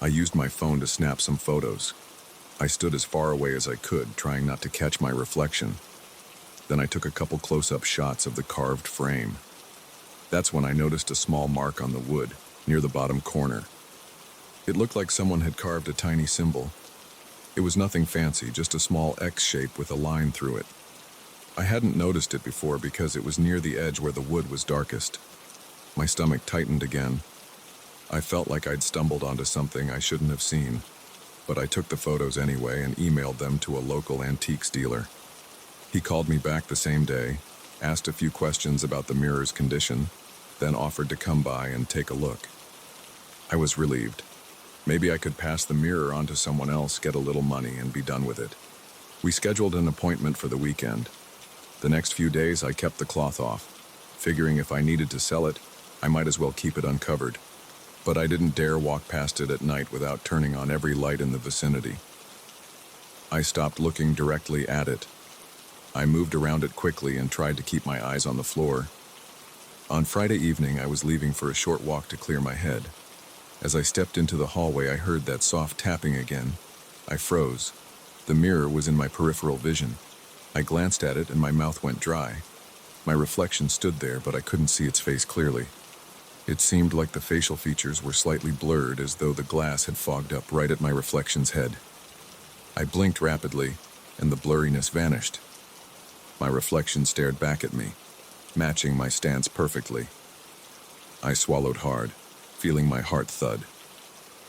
I used my phone to snap some photos. I stood as far away as I could, trying not to catch my reflection. Then I took a couple close-up shots of the carved frame. That's when I noticed a small mark on the wood, near the bottom corner. It looked like someone had carved a tiny symbol. It was nothing fancy, just a small X shape with a line through it. I hadn't noticed it before because it was near the edge where the wood was darkest. My stomach tightened again. I felt like I'd stumbled onto something I shouldn't have seen, but I took the photos anyway and emailed them to a local antiques dealer. He called me back the same day, asked a few questions about the mirror's condition, then offered to come by and take a look. I was relieved. Maybe I could pass the mirror on to someone else, get a little money, and be done with it. We scheduled an appointment for the weekend. The next few days I kept the cloth off, figuring if I needed to sell it, I might as well keep it uncovered. But I didn't dare walk past it at night without turning on every light in the vicinity. I stopped looking directly at it. I moved around it quickly and tried to keep my eyes on the floor. On Friday evening, I was leaving for a short walk to clear my head. As I stepped into the hallway, I heard that soft tapping again. I froze. The mirror was in my peripheral vision. I glanced at it and my mouth went dry. My reflection stood there, but I couldn't see its face clearly. It seemed like the facial features were slightly blurred, as though the glass had fogged up right at my reflection's head. I blinked rapidly, and the blurriness vanished. My reflection stared back at me, matching my stance perfectly. I swallowed hard, feeling my heart thud.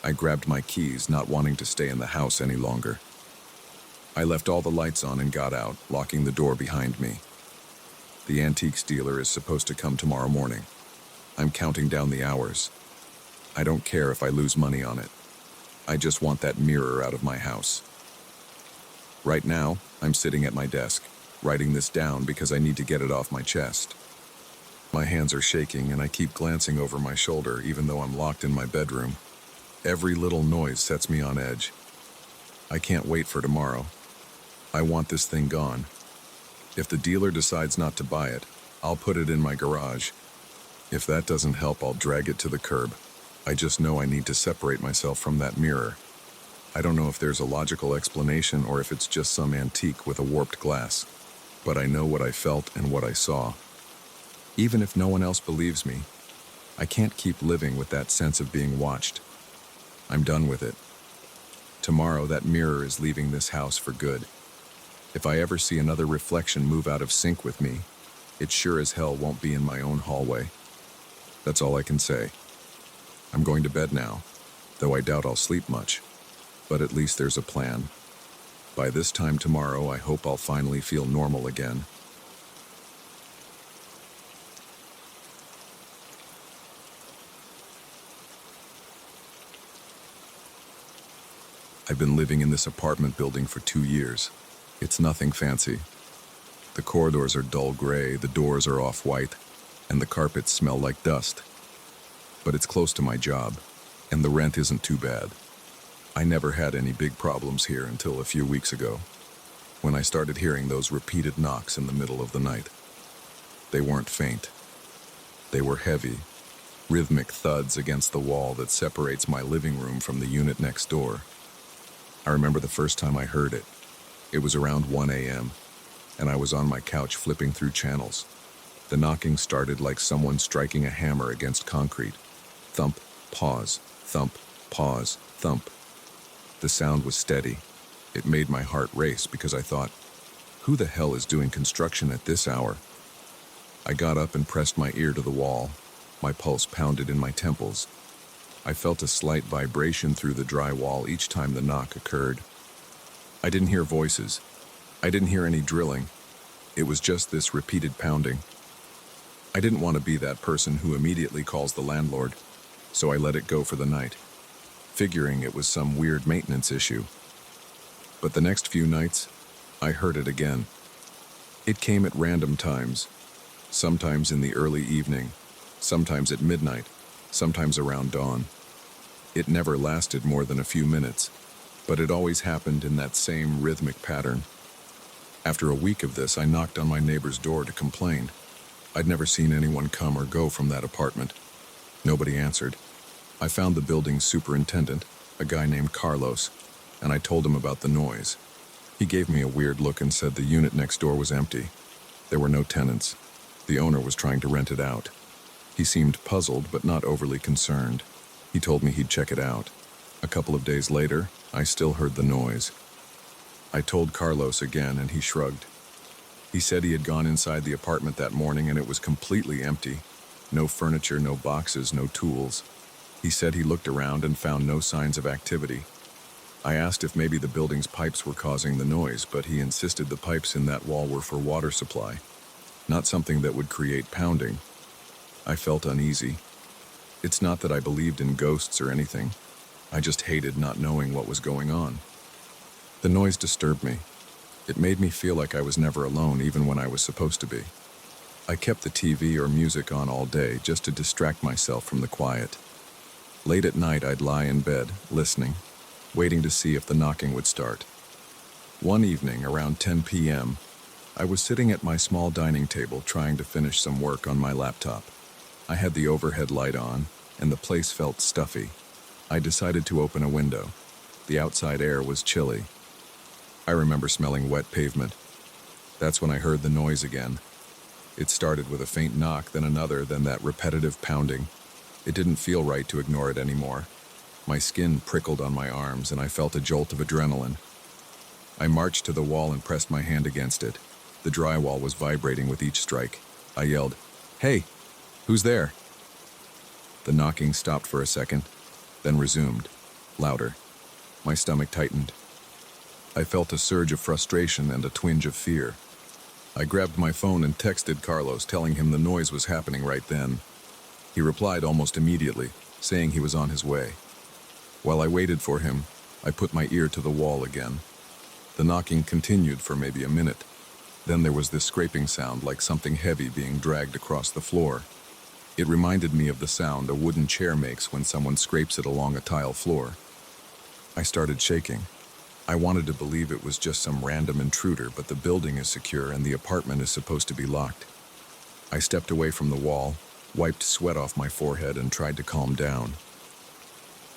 I grabbed my keys, not wanting to stay in the house any longer. I left all the lights on and got out, locking the door behind me. The antiques dealer is supposed to come tomorrow morning. I'm counting down the hours. I don't care if I lose money on it. I just want that mirror out of my house. Right now, I'm sitting at my desk, writing this down because I need to get it off my chest. My hands are shaking and I keep glancing over my shoulder even though I'm locked in my bedroom. Every little noise sets me on edge. I can't wait for tomorrow. I want this thing gone. If the dealer decides not to buy it, I'll put it in my garage. If that doesn't help, I'll drag it to the curb. I just know I need to separate myself from that mirror. I don't know if there's a logical explanation or if it's just some antique with a warped glass, but I know what I felt and what I saw. Even if no one else believes me, I can't keep living with that sense of being watched. I'm done with it. Tomorrow, that mirror is leaving this house for good. If I ever see another reflection move out of sync with me, it sure as hell won't be in my own hallway. That's all I can say. I'm going to bed now, though I doubt I'll sleep much. But at least there's a plan. By this time tomorrow, I hope I'll finally feel normal again. I've been living in this apartment building for 2 years. It's nothing fancy. The corridors are dull gray, the doors are off-white, and the carpets smell like dust. But it's close to my job, and the rent isn't too bad. I never had any big problems here until a few weeks ago, when I started hearing those repeated knocks in the middle of the night. They weren't faint. They were heavy, rhythmic thuds against the wall that separates my living room from the unit next door. I remember the first time I heard it. It was around 1 a.m., and I was on my couch flipping through channels. The knocking started like someone striking a hammer against concrete. Thump, Pause, thump, pause, thump. The sound was steady. It made my heart race because I thought, who the hell is doing construction at this hour? I got up and pressed my ear to the wall. My pulse pounded in my temples. I felt a slight vibration through the dry wall each time the knock occurred. I didn't hear voices. I didn't hear any drilling. It was just this repeated pounding. I didn't want to be that person who immediately calls the landlord, so I let it go for the night, figuring it was some weird maintenance issue. But the next few nights, I heard it again. It came at random times, sometimes in the early evening, sometimes at midnight, sometimes around dawn. It never lasted more than a few minutes, but it always happened in that same rhythmic pattern. After a week of this, I knocked on my neighbor's door to complain. I'd never seen anyone come or go from that apartment. Nobody answered. I found the building's superintendent, a guy named Carlos, and I told him about the noise. He gave me a weird look and said the unit next door was empty. There were no tenants. The owner was trying to rent it out. He seemed puzzled but not overly concerned. He told me he'd check it out. A couple of days later, I still heard the noise. I told Carlos again and he shrugged. He said he had gone inside the apartment that morning and it was completely empty. No furniture, no boxes, no tools. He said he looked around and found no signs of activity. I asked if maybe the building's pipes were causing the noise, but he insisted the pipes in that wall were for water supply, not something that would create pounding. I felt uneasy. It's not that I believed in ghosts or anything. I just hated not knowing what was going on. The noise disturbed me. It made me feel like I was never alone, even when I was supposed to be. I kept the TV or music on all day just to distract myself from the quiet. Late at night, I'd lie in bed, listening, waiting to see if the knocking would start. One evening, around 10 p.m., I was sitting at my small dining table trying to finish some work on my laptop. I had the overhead light on, and the place felt stuffy. I decided to open a window. The outside air was chilly. I remember smelling wet pavement. That's when I heard the noise again. It started with a faint knock, then another, then that repetitive pounding. It didn't feel right to ignore it anymore. My skin prickled on my arms, and I felt a jolt of adrenaline. I marched to the wall and pressed my hand against it. The drywall was vibrating with each strike. I yelled, "Hey, who's there?" The knocking stopped for a second, then resumed, louder. My stomach tightened. I felt a surge of frustration and a twinge of fear. I grabbed my phone and texted Carlos, telling him the noise was happening right then. He replied almost immediately, saying he was on his way. While I waited for him, I put my ear to the wall again. The knocking continued for maybe a minute. Then there was this scraping sound like something heavy being dragged across the floor. It reminded me of the sound a wooden chair makes when someone scrapes it along a tile floor. I started shaking. I wanted to believe it was just some random intruder, but the building is secure and the apartment is supposed to be locked. I stepped away from the wall, wiped sweat off my forehead, and tried to calm down.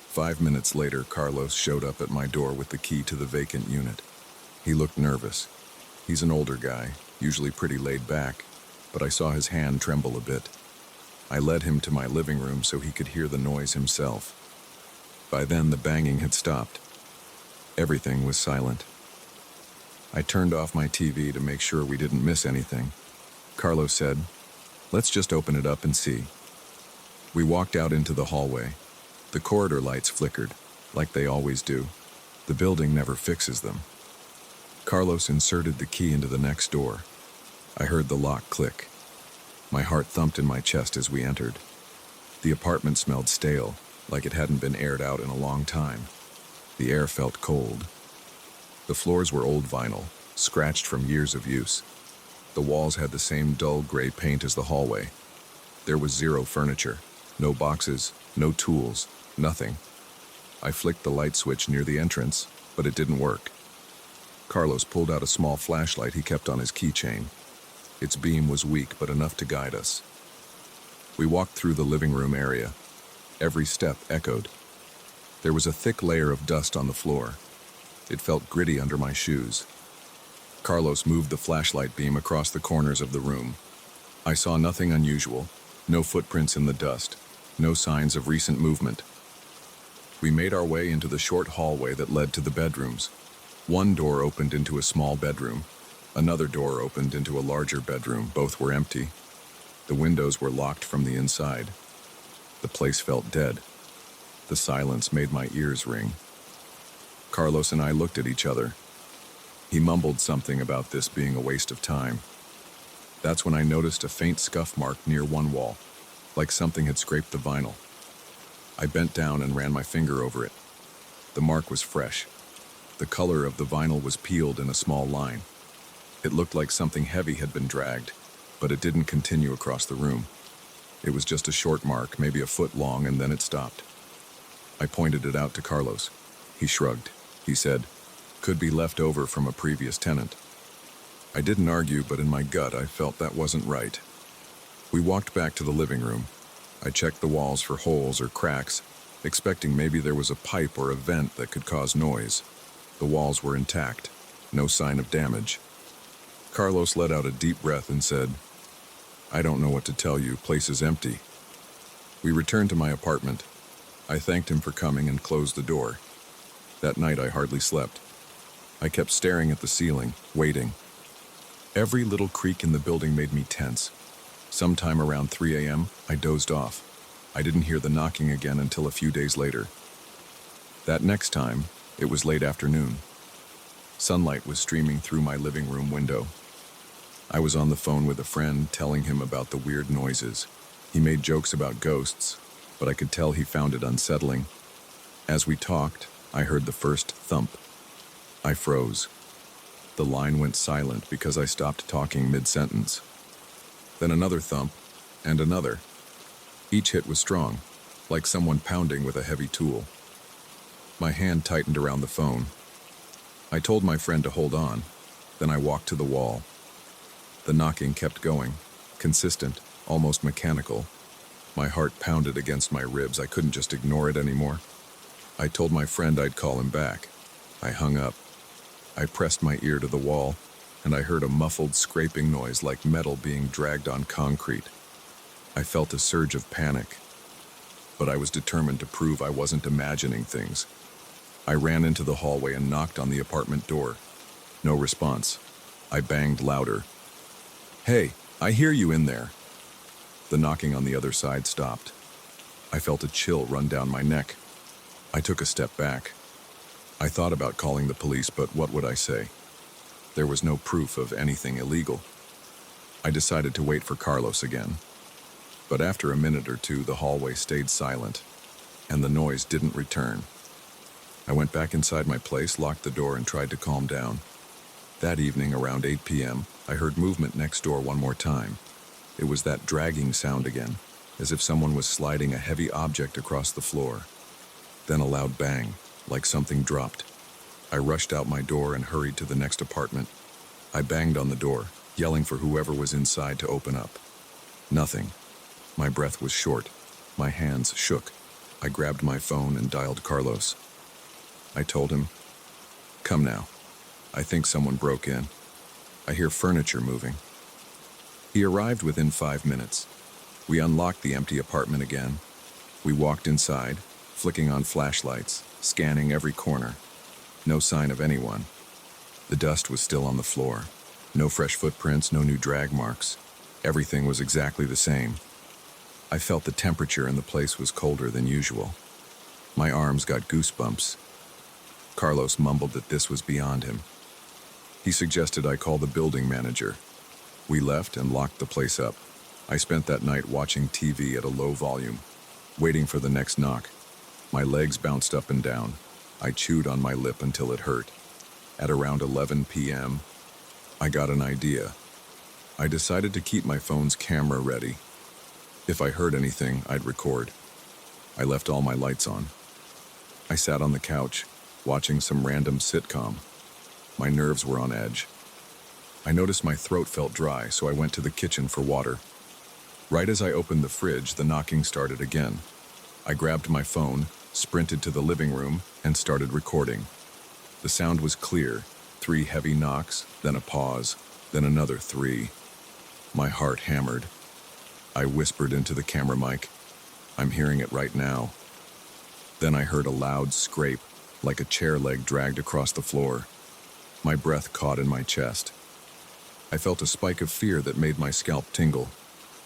5 minutes later, Carlos showed up at my door with the key to the vacant unit. He looked nervous. He's an older guy, usually pretty laid back, but I saw his hand tremble a bit. I led him to my living room so he could hear the noise himself. By then, the banging had stopped. Everything was silent. I turned off my TV to make sure we didn't miss anything. Carlos said, "Let's just open it up and see." We walked out into the hallway. The corridor lights flickered, like they always do. The building never fixes them. Carlos inserted the key into the next door. I heard the lock click. My heart thumped in my chest as we entered. The apartment smelled stale, like it hadn't been aired out in a long time. The air felt cold. The floors were old vinyl, scratched from years of use. The walls had the same dull gray paint as the hallway. There was zero furniture, no boxes, no tools, nothing. I flicked the light switch near the entrance, but it didn't work. Carlos pulled out a small flashlight he kept on his keychain. Its beam was weak, but enough to guide us. We walked through the living room area. Every step echoed. There was a thick layer of dust on the floor. It felt gritty under my shoes. Carlos moved the flashlight beam across the corners of the room. I saw nothing unusual, no footprints in the dust, No signs of recent movement. We made our way into the short hallway that led to the bedrooms. One door opened into a small bedroom. Another door opened into a larger bedroom. Both were empty. The windows were locked from the inside. The place felt dead. The silence made my ears ring. Carlos and I looked at each other. He mumbled something about this being a waste of time. That's when I noticed a faint scuff mark near one wall, like something had scraped the vinyl. I bent down and ran my finger over it. The mark was fresh. The color of the vinyl was peeled in a small line. It looked like something heavy had been dragged, but it didn't continue across the room. It was just a short mark, maybe a foot long, and then it stopped. I pointed it out to Carlos. He shrugged. He said, "Could be left over from a previous tenant." I didn't argue, but in my gut I felt that wasn't right. We walked back to the living room. I checked the walls for holes or cracks, expecting maybe there was a pipe or a vent that could cause noise. The walls were intact, no sign of damage. Carlos let out a deep breath and said, "I don't know what to tell you, place is empty." We returned to my apartment. I thanked him for coming and closed the door. That night I hardly slept. I kept staring at the ceiling, waiting. Every little creak in the building made me tense. Sometime around 3 a.m., I dozed off. I didn't hear the knocking again until a few days later. That next time, it was late afternoon. Sunlight was streaming through my living room window. I was on the phone with a friend telling him about the weird noises. He made jokes about ghosts, but I could tell he found it unsettling. As we talked, I heard the first thump. I froze. The line went silent because I stopped talking mid-sentence. Then another thump, and another. Each hit was strong, like someone pounding with a heavy tool. My hand tightened around the phone. I told my friend to hold on, then I walked to the wall. The knocking kept going, consistent, almost mechanical. My heart pounded against my ribs. I couldn't just ignore it anymore. I told my friend I'd call him back. I hung up. I pressed my ear to the wall, and I heard a muffled scraping noise like metal being dragged on concrete. I felt a surge of panic, but I was determined to prove I wasn't imagining things. I ran into the hallway and knocked on the apartment door. No response. I banged louder. "Hey, I hear you in there." The knocking on the other side stopped. I felt a chill run down my neck. I took a step back. I thought about calling the police, but what would I say? There was no proof of anything illegal. I decided to wait for Carlos again. But after a minute or two, the hallway stayed silent, and the noise didn't return. I went back inside my place, locked the door, and tried to calm down. That evening, around 8 p.m., I heard movement next door one more time. It was that dragging sound again, as if someone was sliding a heavy object across the floor. Then a loud bang, like something dropped. I rushed out my door and hurried to the next apartment. I banged on the door, yelling for whoever was inside to open up. Nothing. My breath was short. My hands shook. I grabbed my phone and dialed Carlos. I told him, "Come now. I think someone broke in. I hear furniture moving." He arrived within 5 minutes. We unlocked the empty apartment again. We walked inside, flicking on flashlights, scanning every corner. No sign of anyone. The dust was still on the floor. No fresh footprints, no new drag marks. Everything was exactly the same. I felt the temperature in the place was colder than usual. My arms got goosebumps. Carlos mumbled that this was beyond him. He suggested I call the building manager. We left and locked the place up. I spent that night watching TV at a low volume, waiting for the next knock. My legs bounced up and down. I chewed on my lip until it hurt. At around 11 p.m., I got an idea. I decided to keep my phone's camera ready. If I heard anything, I'd record. I left all my lights on. I sat on the couch, watching some random sitcom. My nerves were on edge. I noticed my throat felt dry, so I went to the kitchen for water. Right as I opened the fridge, the knocking started again. I grabbed my phone, sprinted to the living room, and started recording. The sound was clear. 3 heavy knocks, then a pause, then another 3. My heart hammered. I whispered into the camera mic, I'm hearing it right now. Then I heard a loud scrape, like a chair leg dragged across the floor. My breath caught in my chest. I felt a spike of fear that made my scalp tingle.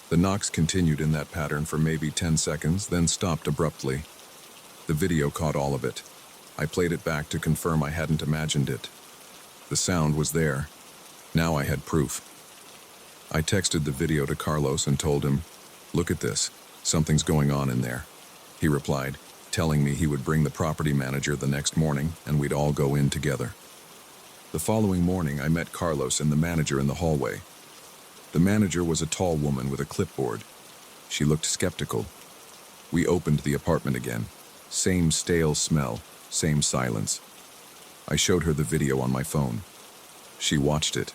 The knocks continued in that pattern for maybe 10 seconds, then stopped abruptly. The video caught all of it. I played it back to confirm I hadn't imagined it. The sound was there. Now I had proof. I texted the video to Carlos and told him, "Look at this. Something's going on in there." He replied, telling me he would bring the property manager the next morning and we'd all go in together. The following morning, I met Carlos and the manager in the hallway. The manager was a tall woman with a clipboard. She looked skeptical. We opened the apartment again. Same stale smell, same silence. I showed her the video on my phone. She watched it.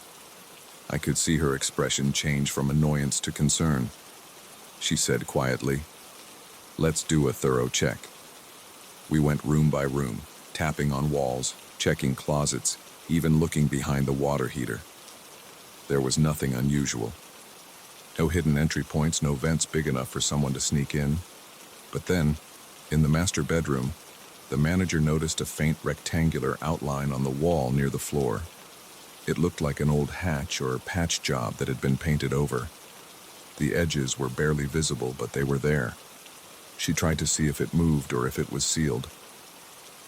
I could see her expression change from annoyance to concern. She said quietly, "Let's do a thorough check." We went room by room, tapping on walls, checking closets, even looking behind the water heater. There was nothing unusual. No hidden entry points, no vents big enough for someone to sneak in. But then, in the master bedroom, the manager noticed a faint rectangular outline on the wall near the floor. It looked like an old hatch or patch job that had been painted over. The edges were barely visible, but they were there. She tried to see if it moved or if it was sealed.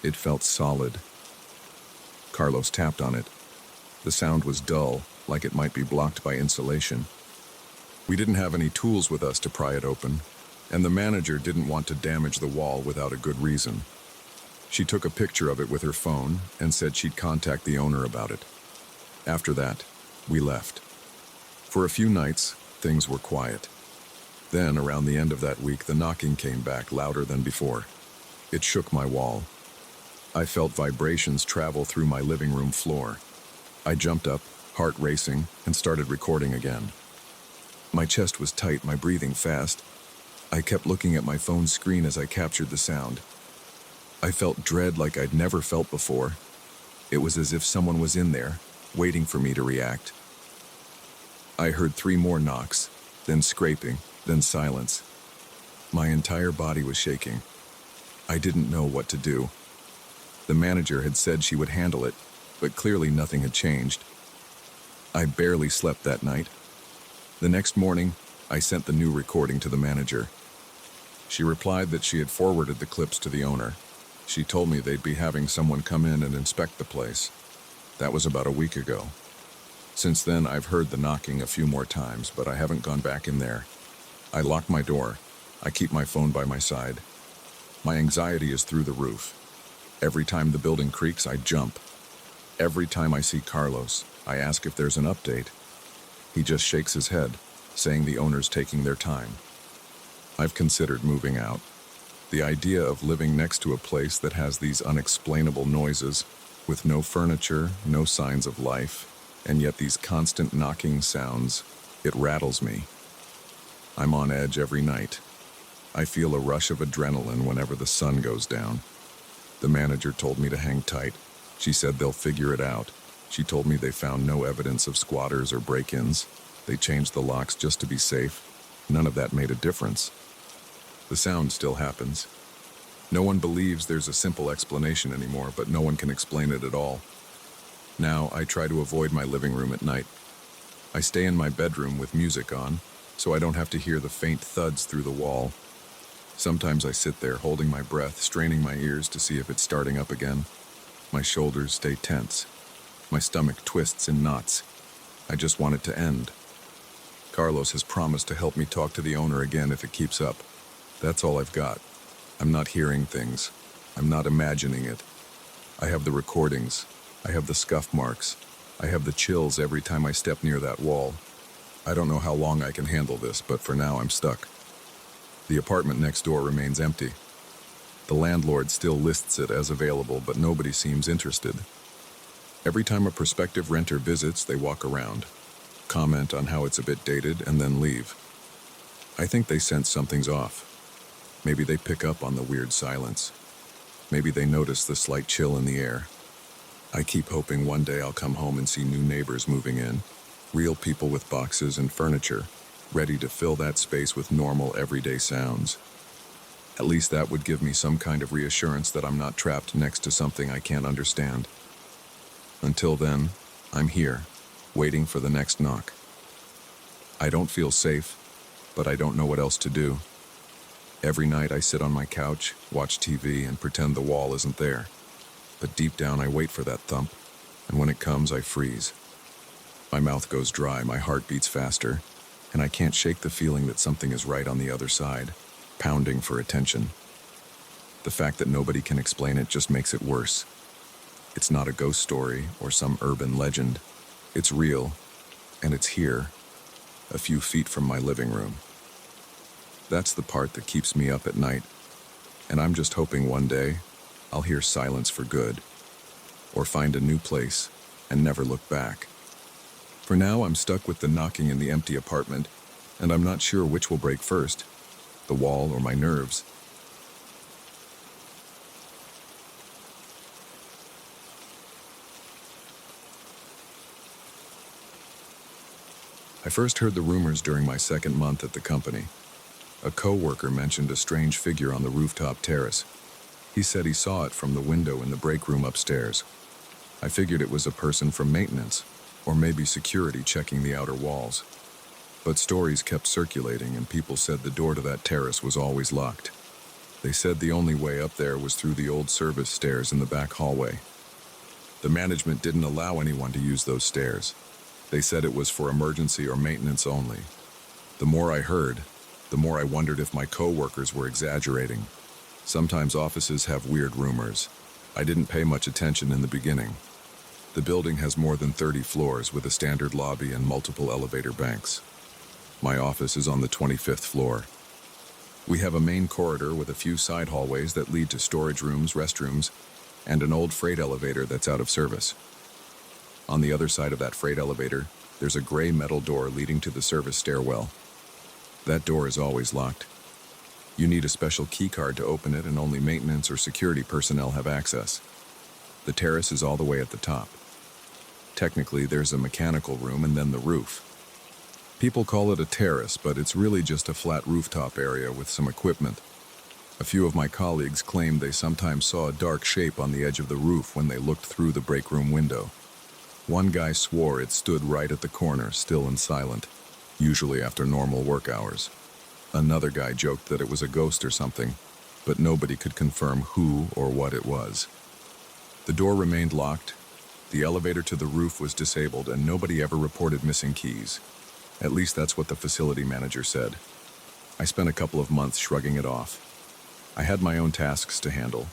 It felt solid. Carlos tapped on it. The sound was dull, like it might be blocked by insulation. We didn't have any tools with us to pry it open, and the manager didn't want to damage the wall without a good reason. She took a picture of it with her phone and said she'd contact the owner about it. After that, we left. For a few nights, things were quiet. Then, around the end of that week, the knocking came back louder than before. It shook my wall. I felt vibrations travel through my living room floor. I jumped up, heart racing, and started recording again. My chest was tight, my breathing fast. I kept looking at my phone screen as I captured the sound. I felt dread like I'd never felt before. It was as if someone was in there, waiting for me to react. I heard 3 more knocks, then scraping, then silence. My entire body was shaking. I didn't know what to do. The manager had said she would handle it, but clearly nothing had changed. I barely slept that night. The next morning, I sent the new recording to the manager. She replied that she had forwarded the clips to the owner. She told me they'd be having someone come in and inspect the place. That was about a week ago. Since then, I've heard the knocking a few more times, but I haven't gone back in there. I lock my door. I keep my phone by my side. My anxiety is through the roof. Every time the building creaks, I jump. Every time I see Carlos, I ask if there's an update. He just shakes his head, saying the owner's taking their time. I've considered moving out. The idea of living next to a place that has these unexplainable noises, with no furniture, no signs of life, and yet these constant knocking sounds, it rattles me. I'm on edge every night. I feel a rush of adrenaline whenever the sun goes down. The manager told me to hang tight. She said they'll figure it out. She told me they found no evidence of squatters or break-ins. They changed the locks just to be safe. None of that made a difference. The sound still happens. No one believes there's a simple explanation anymore, but no one can explain it at all. Now, I try to avoid my living room at night. I stay in my bedroom with music on, so I don't have to hear the faint thuds through the wall. Sometimes I sit there holding my breath, straining my ears to see if it's starting up again. My shoulders stay tense. My stomach twists in knots. I just want it to end. Carlos has promised to help me talk to the owner again if it keeps up. That's all I've got. I'm not hearing things. I'm not imagining it. I have the recordings. I have the scuff marks. I have the chills every time I step near that wall. I don't know how long I can handle this, but for now I'm stuck. The apartment next door remains empty. The landlord still lists it as available, but nobody seems interested. Every time a prospective renter visits, they walk around, comment on how it's a bit dated, and then leave. I think they sense something's off. Maybe they pick up on the weird silence. Maybe they notice the slight chill in the air. I keep hoping one day I'll come home and see new neighbors moving in, real people with boxes and furniture, ready to fill that space with normal, everyday sounds. At least that would give me some kind of reassurance that I'm not trapped next to something I can't understand. Until then, I'm here, waiting for the next knock. I don't feel safe, but I don't know what else to do. Every night I sit on my couch, watch TV, and pretend the wall isn't there. But deep down I wait for that thump, and when it comes I freeze. My mouth goes dry, my heart beats faster, and I can't shake the feeling that something is right on the other side, pounding for attention. The fact that nobody can explain it just makes it worse. It's not a ghost story or some urban legend. It's real, and it's here, a few feet from my living room. That's the part that keeps me up at night, and I'm just hoping one day I'll hear silence for good, or find a new place and never look back. For now, I'm stuck with the knocking in the empty apartment, and I'm not sure which will break first, the wall or my nerves. I first heard the rumors during my second month at the company. A co-worker mentioned a strange figure on the rooftop terrace. He said he saw it from the window in the break room upstairs. I figured it was a person from maintenance, or maybe security checking the outer walls. But stories kept circulating and people said the door to that terrace was always locked. They said the only way up there was through the old service stairs in the back hallway. The management didn't allow anyone to use those stairs. They said it was for emergency or maintenance only. The more I heard, the more I wondered if my co-workers were exaggerating. Sometimes offices have weird rumors. I didn't pay much attention in the beginning. The building has more than 30 floors with a standard lobby and multiple elevator banks. My office is on the 25th floor. We have a main corridor with a few side hallways that lead to storage rooms, restrooms, and an old freight elevator that's out of service. On the other side of that freight elevator, there's a gray metal door leading to the service stairwell. That door is always locked. You need a special key card to open it, and only maintenance or security personnel have access. The terrace is all the way at the top. Technically, there's a mechanical room and then the roof. People call it a terrace, but it's really just a flat rooftop area with some equipment. A few of my colleagues claimed they sometimes saw a dark shape on the edge of the roof when they looked through the break room window. One guy swore it stood right at the corner, still and silent, usually after normal work hours. Another guy joked that it was a ghost or something, but nobody could confirm who or what it was. The door remained locked, the elevator to the roof was disabled, and nobody ever reported missing keys. At least that's what the facility manager said. I spent a couple of months shrugging it off. I had my own tasks to handle.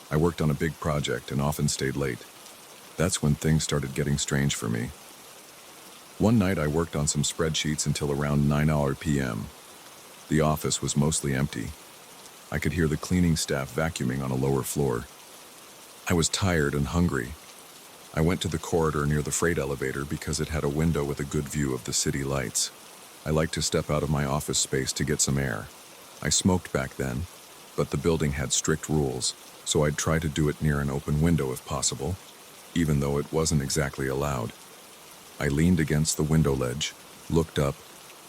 I worked on a big project and often stayed late. That's when things started getting strange for me. One night I worked on some spreadsheets until around 9 p.m. The office was mostly empty. I could hear the cleaning staff vacuuming on a lower floor. I was tired and hungry. I went to the corridor near the freight elevator because it had a window with a good view of the city lights. I liked to step out of my office space to get some air. I smoked back then, but the building had strict rules, so I'd try to do it near an open window if possible, even though it wasn't exactly allowed. I leaned against the window ledge, looked up,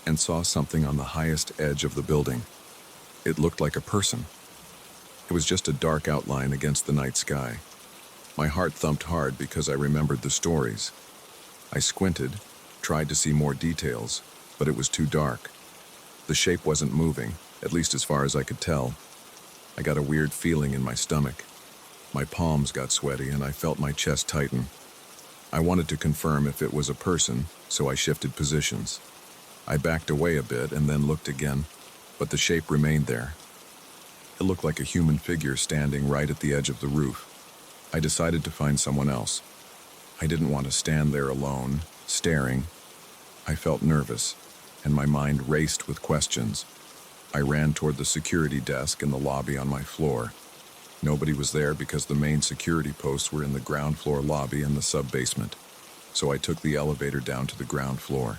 and saw something on the highest edge of the building. It looked like a person. It was just a dark outline against the night sky. My heart thumped hard because I remembered the stories. I squinted, tried to see more details, but it was too dark. The shape wasn't moving, at least as far as I could tell. I got a weird feeling in my stomach. My palms got sweaty and I felt my chest tighten. I wanted to confirm if it was a person, so I shifted positions. I backed away a bit and then looked again, but the shape remained there. It looked like a human figure standing right at the edge of the roof. I decided to find someone else. I didn't want to stand there alone, staring. I felt nervous, and my mind raced with questions. I ran toward the security desk in the lobby on my floor. Nobody was there because the main security posts were in the ground floor lobby and the sub-basement. So I took the elevator down to the ground floor.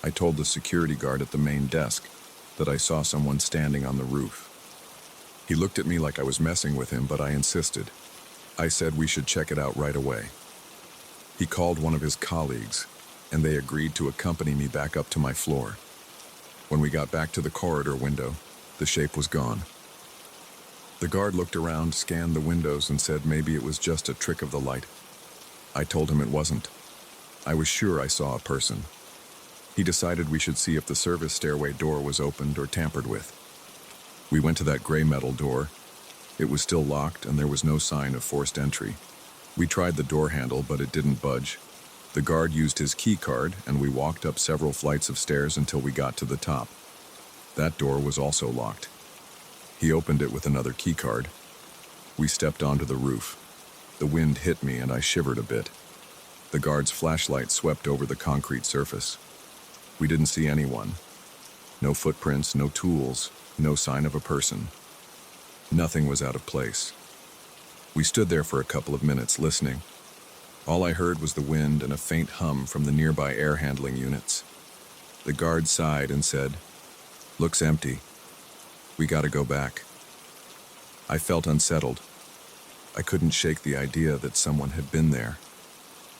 I told the security guard at the main desk that I saw someone standing on the roof. He looked at me like I was messing with him, but I insisted. I said we should check it out right away. He called one of his colleagues, and they agreed to accompany me back up to my floor. When we got back to the corridor window, the shape was gone. The guard looked around, scanned the windows, and said maybe it was just a trick of the light. I told him it wasn't. I was sure I saw a person. He decided we should see if the service stairway door was opened or tampered with. We went to that gray metal door. It was still locked, and there was no sign of forced entry. We tried the door handle, but it didn't budge. The guard used his key card, and we walked up several flights of stairs until we got to the top. That door was also locked. He opened it with another key card. We stepped onto the roof. The wind hit me, and I shivered a bit. The guard's flashlight swept over the concrete surface. We didn't see anyone. No footprints, no tools, no sign of a person. Nothing was out of place. We stood there for a couple of minutes, listening. All I heard was the wind and a faint hum from the nearby air handling units. The guard sighed and said, "Looks empty. We gotta go back." I felt unsettled. I couldn't shake the idea that someone had been there.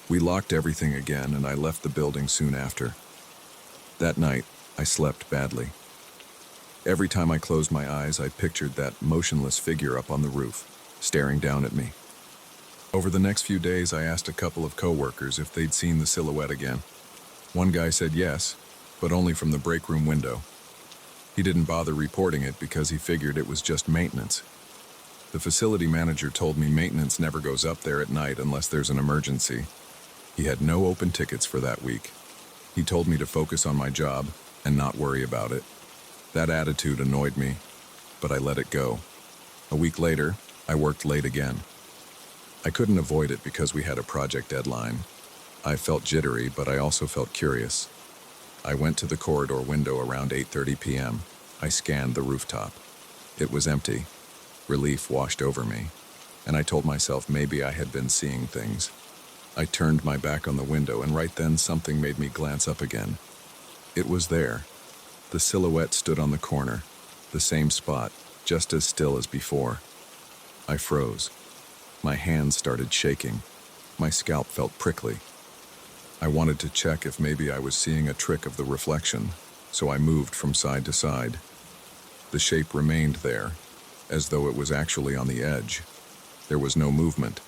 We locked everything again, and I left the building soon after. That night, I slept badly. Every time I closed my eyes, I pictured that motionless figure up on the roof, staring down at me. Over the next few days, I asked a couple of coworkers if they'd seen the silhouette again. One guy said yes, but only from the break room window. He didn't bother reporting it because he figured it was just maintenance. The facility manager told me maintenance never goes up there at night unless there's an emergency. He had no open tickets for that week. He told me to focus on my job and not worry about it. That attitude annoyed me, but I let it go. A week later, I worked late again. I couldn't avoid it because we had a project deadline. I felt jittery, but I also felt curious. I went to the corridor window around 8:30 p.m. I scanned the rooftop. It was empty. Relief washed over me, and I told myself maybe I had been seeing things. I turned my back on the window, and right then something made me glance up again. It was there. The silhouette stood on the corner, the same spot, just as still as before. I froze. My hands started shaking. My scalp felt prickly. I wanted to check if maybe I was seeing a trick of the reflection, so I moved from side to side. The shape remained there, as though it was actually on the edge. There was no movement.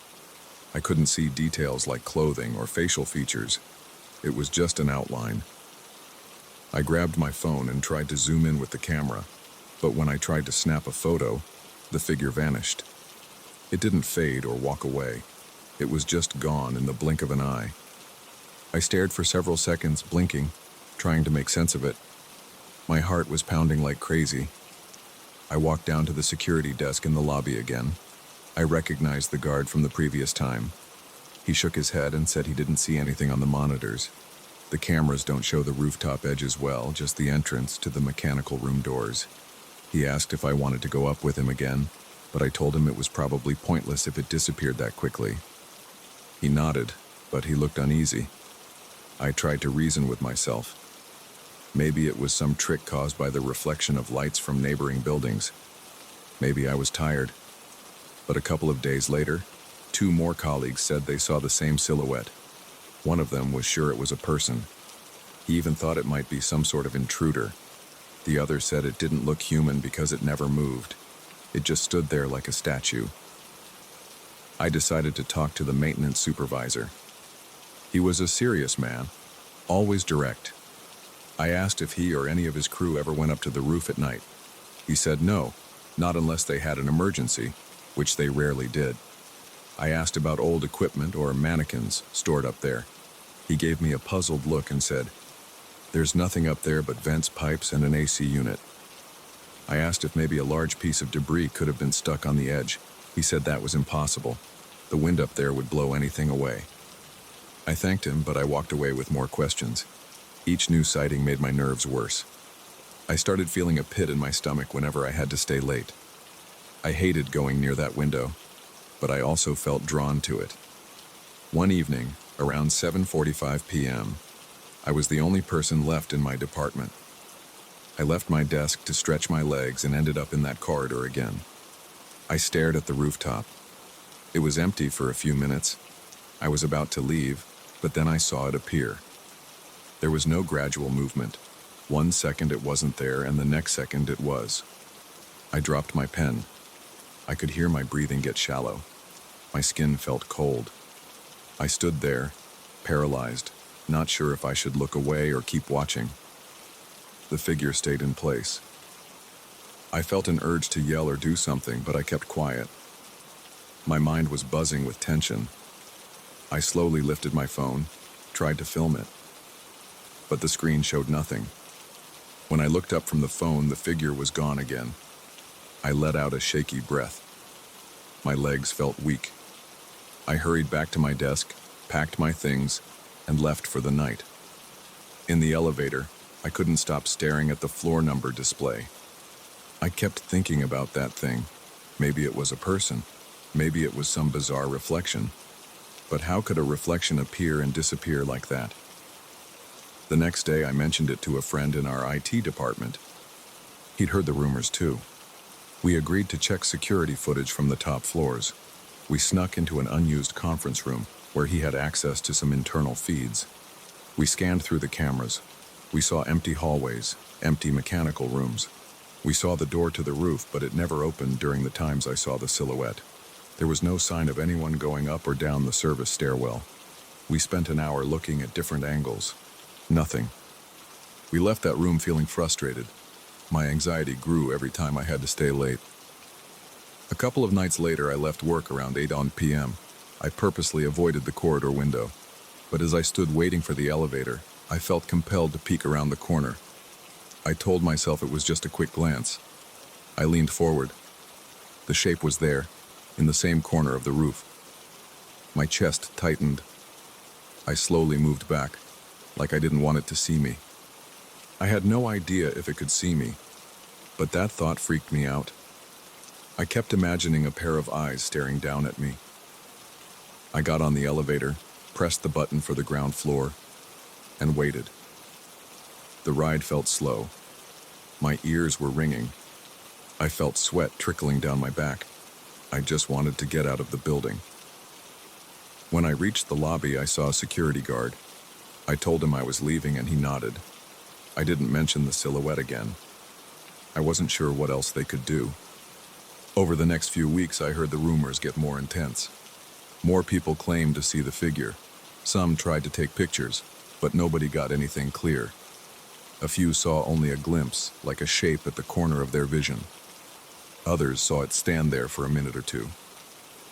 I couldn't see details like clothing or facial features. It was just an outline. I grabbed my phone and tried to zoom in with the camera, but when I tried to snap a photo, the figure vanished. It didn't fade or walk away. It was just gone in the blink of an eye. I stared for several seconds, blinking, trying to make sense of it. My heart was pounding like crazy. I walked down to the security desk in the lobby again. I recognized the guard from the previous time. He shook his head and said he didn't see anything on the monitors. The cameras don't show the rooftop edge as well, just the entrance to the mechanical room doors. He asked if I wanted to go up with him again, but I told him it was probably pointless if it disappeared that quickly. He nodded, but he looked uneasy. I tried to reason with myself. Maybe it was some trick caused by the reflection of lights from neighboring buildings. Maybe I was tired. But a couple of days later, 2 more colleagues said they saw the same silhouette. One of them was sure it was a person. He even thought it might be some sort of intruder. The other said it didn't look human because it never moved. It just stood there like a statue. I decided to talk to the maintenance supervisor. He was a serious man, always direct. I asked if he or any of his crew ever went up to the roof at night. He said no, not unless they had an emergency, which they rarely did. I asked about old equipment or mannequins stored up there. He gave me a puzzled look and said, "There's nothing up there but vents, pipes, and an AC unit." I asked if maybe a large piece of debris could have been stuck on the edge. He said that was impossible. The wind up there would blow anything away. I thanked him, but I walked away with more questions. Each new sighting made my nerves worse. I started feeling a pit in my stomach whenever I had to stay late. I hated going near that window, but I also felt drawn to it. One evening, around 7:45 p.m., I was the only person left in my department. I left my desk to stretch my legs and ended up in that corridor again. I stared at the rooftop. It was empty for a few minutes. I was about to leave, but then I saw it appear. There was no gradual movement. 1 second it wasn't there, and the next second it was. I dropped my pen. I could hear my breathing get shallow. My skin felt cold. I stood there, paralyzed, not sure if I should look away or keep watching. The figure stayed in place. I felt an urge to yell or do something, but I kept quiet. My mind was buzzing with tension. I slowly lifted my phone, tried to film it, but the screen showed nothing. When I looked up from the phone, the figure was gone again. I let out a shaky breath. My legs felt weak. I hurried back to my desk, packed my things, and left for the night. In the elevator, I couldn't stop staring at the floor number display. I kept thinking about that thing. Maybe it was a person. Maybe it was some bizarre reflection. But how could a reflection appear and disappear like that? The next day, I mentioned it to a friend in our IT department. He'd heard the rumors too. We agreed to check security footage from the top floors. We snuck into an unused conference room where he had access to some internal feeds. We scanned through the cameras. We saw empty hallways, empty mechanical rooms. We saw the door to the roof, but it never opened during the times I saw the silhouette. There was no sign of anyone going up or down the service stairwell. We spent an hour looking at different angles. Nothing. We left that room feeling frustrated. My anxiety grew every time I had to stay late. A couple of nights later, I left work around 8 p.m. I purposely avoided the corridor window. But as I stood waiting for the elevator, I felt compelled to peek around the corner. I told myself it was just a quick glance. I leaned forward. The shape was there, in the same corner of the roof. My chest tightened. I slowly moved back, like I didn't want it to see me. I had no idea if it could see me, but that thought freaked me out. I kept imagining a pair of eyes staring down at me. I got on the elevator, pressed the button for the ground floor, and waited. The ride felt slow. My ears were ringing. I felt sweat trickling down my back. I just wanted to get out of the building. When I reached the lobby, I saw a security guard. I told him I was leaving and he nodded. I didn't mention the silhouette again. I wasn't sure what else they could do. Over the next few weeks, I heard the rumors get more intense. More people claimed to see the figure. Some tried to take pictures, but nobody got anything clear. A few saw only a glimpse, like a shape at the corner of their vision. Others saw it stand there for a minute or two.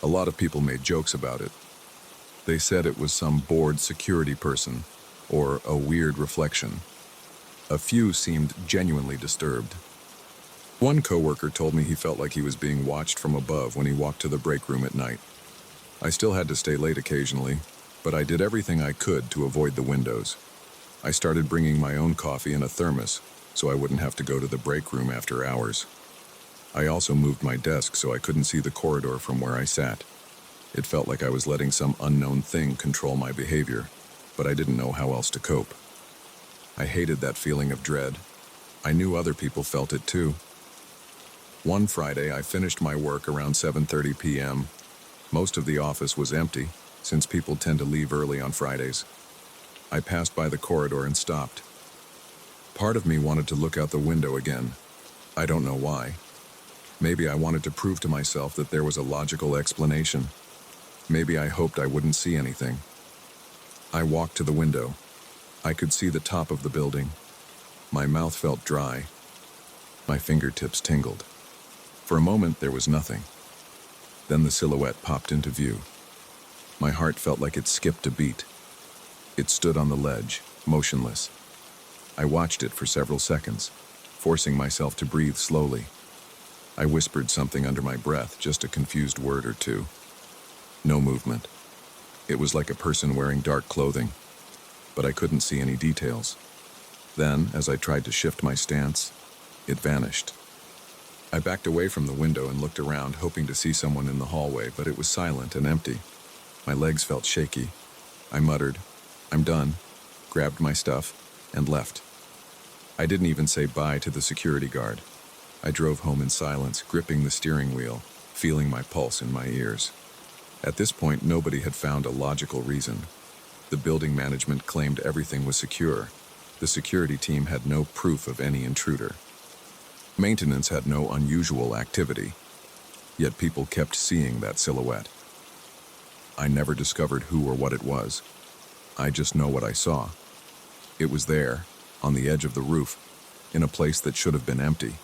A lot of people made jokes about it. They said it was some bored security person, or a weird reflection. A few seemed genuinely disturbed. One coworker told me he felt like he was being watched from above when he walked to the break room at night. I still had to stay late occasionally, but I did everything I could to avoid the windows. I started bringing my own coffee in a thermos, so I wouldn't have to go to the break room after hours. I also moved my desk so I couldn't see the corridor from where I sat. It felt like I was letting some unknown thing control my behavior, but I didn't know how else to cope. I hated that feeling of dread. I knew other people felt it too. One Friday, I finished my work around 7:30 p.m. Most of the office was empty, since people tend to leave early on Fridays. I passed by the corridor and stopped. Part of me wanted to look out the window again. I don't know why. Maybe I wanted to prove to myself that there was a logical explanation. Maybe I hoped I wouldn't see anything. I walked to the window. I could see the top of the building. My mouth felt dry. My fingertips tingled. For a moment, there was nothing. Then the silhouette popped into view. My heart felt like it skipped a beat. It stood on the ledge, motionless. I watched it for several seconds, forcing myself to breathe slowly. I whispered something under my breath, just a confused word or two. No movement. It was like a person wearing dark clothing, but I couldn't see any details. Then, as I tried to shift my stance, it vanished. I backed away from the window and looked around, hoping to see someone in the hallway, but it was silent and empty. My legs felt shaky. I muttered, "I'm done," grabbed my stuff, and left. I didn't even say bye to the security guard. I drove home in silence, gripping the steering wheel, feeling my pulse in my ears. At this point, nobody had found a logical reason. The building management claimed everything was secure. The security team had no proof of any intruder. Maintenance had no unusual activity. yet people kept seeing that silhouette. I never discovered who or what it was. I just know what I saw. It was there, on the edge of the roof, in a place that should have been empty.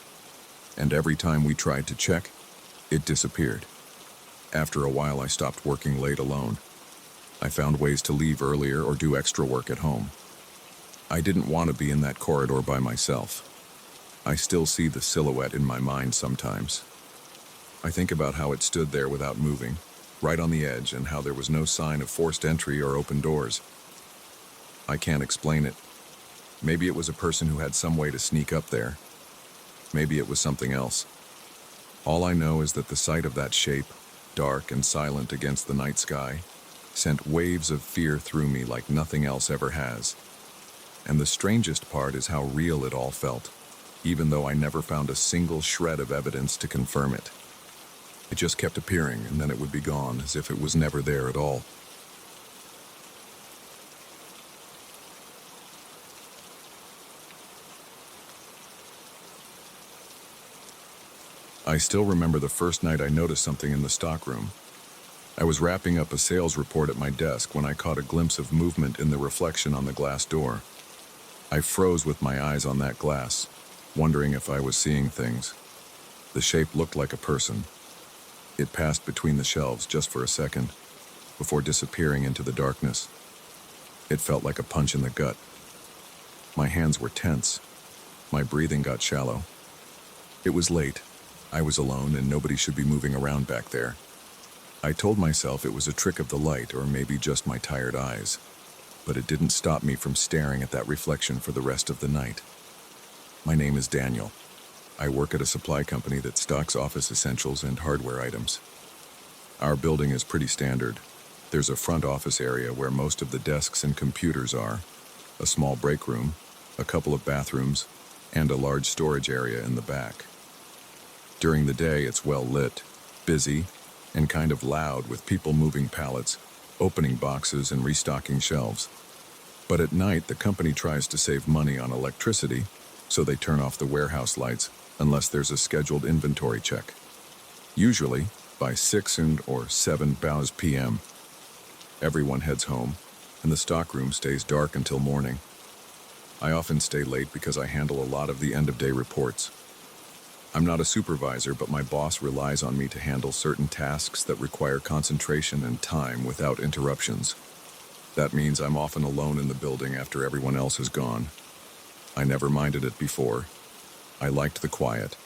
And every time we tried to check, it disappeared. After a while, I stopped working late alone. I found ways to leave earlier or do extra work at home. I didn't want to be in that corridor by myself. I still see the silhouette in my mind sometimes. I think about how it stood there without moving, right on the edge, and how there was no sign of forced entry or open doors. I can't explain it. Maybe it was a person who had some way to sneak up there. Maybe it was something else. All I know is that the sight of that shape, dark and silent against the night sky, sent waves of fear through me like nothing else ever has. And the strangest part is how real it all felt, even though I never found a single shred of evidence to confirm it. It just kept appearing, and then it would be gone, as if it was never there at all. I still remember the first night I noticed something in the stockroom. I was wrapping up a sales report at my desk when I caught a glimpse of movement in the reflection on the glass door. I froze with my eyes on that glass, wondering if I was seeing things. The shape looked like a person. It passed between the shelves just for a second, before disappearing into the darkness. It felt like a punch in the gut. My hands were tense. My breathing got shallow. It was late. I was alone, and nobody should be moving around back there. I told myself it was a trick of the light, or maybe just my tired eyes. But it didn't stop me from staring at that reflection for the rest of the night. My name is Daniel. I work at a supply company that stocks office essentials and hardware items. Our building is pretty standard. There's a front office area where most of the desks and computers are, a small break room, a couple of bathrooms, and a large storage area in the back. During the day, it's well lit, busy, and kind of loud with people moving pallets, opening boxes, and restocking shelves. But at night, the company tries to save money on electricity, so they turn off the warehouse lights unless there's a scheduled inventory check. Usually, by 6 or 7 p.m., everyone heads home, and the stockroom stays dark until morning. I often stay late because I handle a lot of the end-of-day reports. I'm not a supervisor, but my boss relies on me to handle certain tasks that require concentration and time without interruptions. That means I'm often alone in the building after everyone else has gone. I never minded it before. I liked the quiet.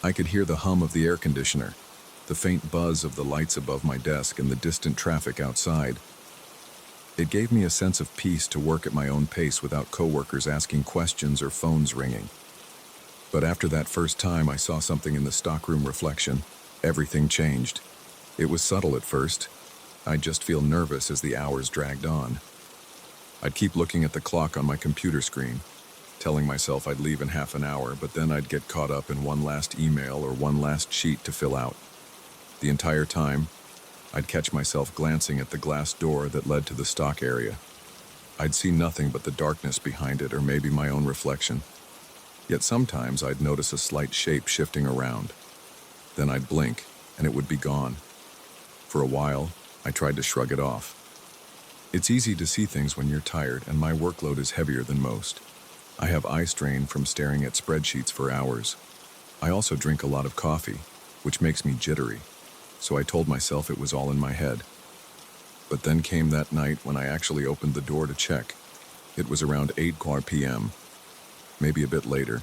I could hear the hum of the air conditioner, the faint buzz of the lights above my desk, and the distant traffic outside. It gave me a sense of peace to work at my own pace without coworkers asking questions or phones ringing. But after that first time I saw something in the stockroom reflection, everything changed. It was subtle at first. I'd just feel nervous as the hours dragged on. I'd keep looking at the clock on my computer screen, telling myself I'd leave in half an hour, but then I'd get caught up in one last email or one last sheet to fill out. The entire time, I'd catch myself glancing at the glass door that led to the stock area. I'd see nothing but the darkness behind it, or maybe my own reflection. Yet sometimes I'd notice a slight shape shifting around. Then I'd blink, and it would be gone. For a while, I tried to shrug it off. It's easy to see things when you're tired, and my workload is heavier than most. I have eye strain from staring at spreadsheets for hours. I also drink a lot of coffee, which makes me jittery, so I told myself it was all in my head. But then came that night when I actually opened the door to check. It was around 8 p.m., maybe a bit later.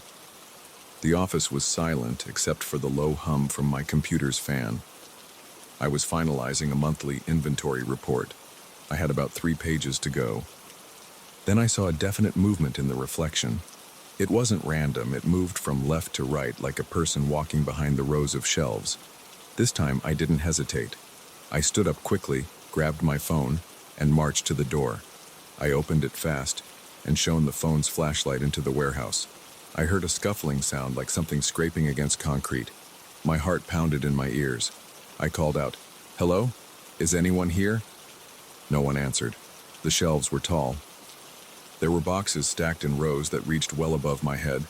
The office was silent except for the low hum from my computer's fan. I was finalizing a monthly inventory report. I had about 3 pages to go. Then I saw a definite movement in the reflection. It wasn't random, it moved from left to right like a person walking behind the rows of shelves. This time I didn't hesitate. I stood up quickly, grabbed my phone, and marched to the door. I opened it fast and shone the phone's flashlight into the warehouse. I heard a scuffling sound like something scraping against concrete. My heart pounded in my ears. I called out, "Hello? Is anyone here?" No one answered. The shelves were tall. There were boxes stacked in rows that reached well above my head.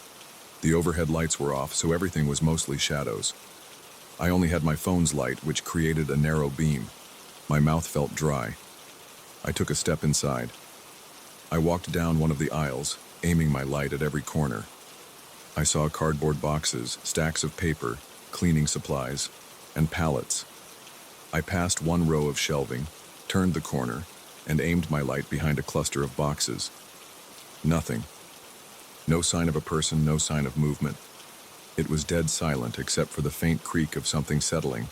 The overhead lights were off, so everything was mostly shadows. I only had my phone's light, which created a narrow beam. My mouth felt dry. I took a step inside. I walked down one of the aisles, aiming my light at every corner. I saw cardboard boxes, stacks of paper, cleaning supplies, and pallets. I passed one row of shelving, turned the corner, and aimed my light behind a cluster of boxes. Nothing. No sign of a person, no sign of movement. It was dead silent except for the faint creak of something settling.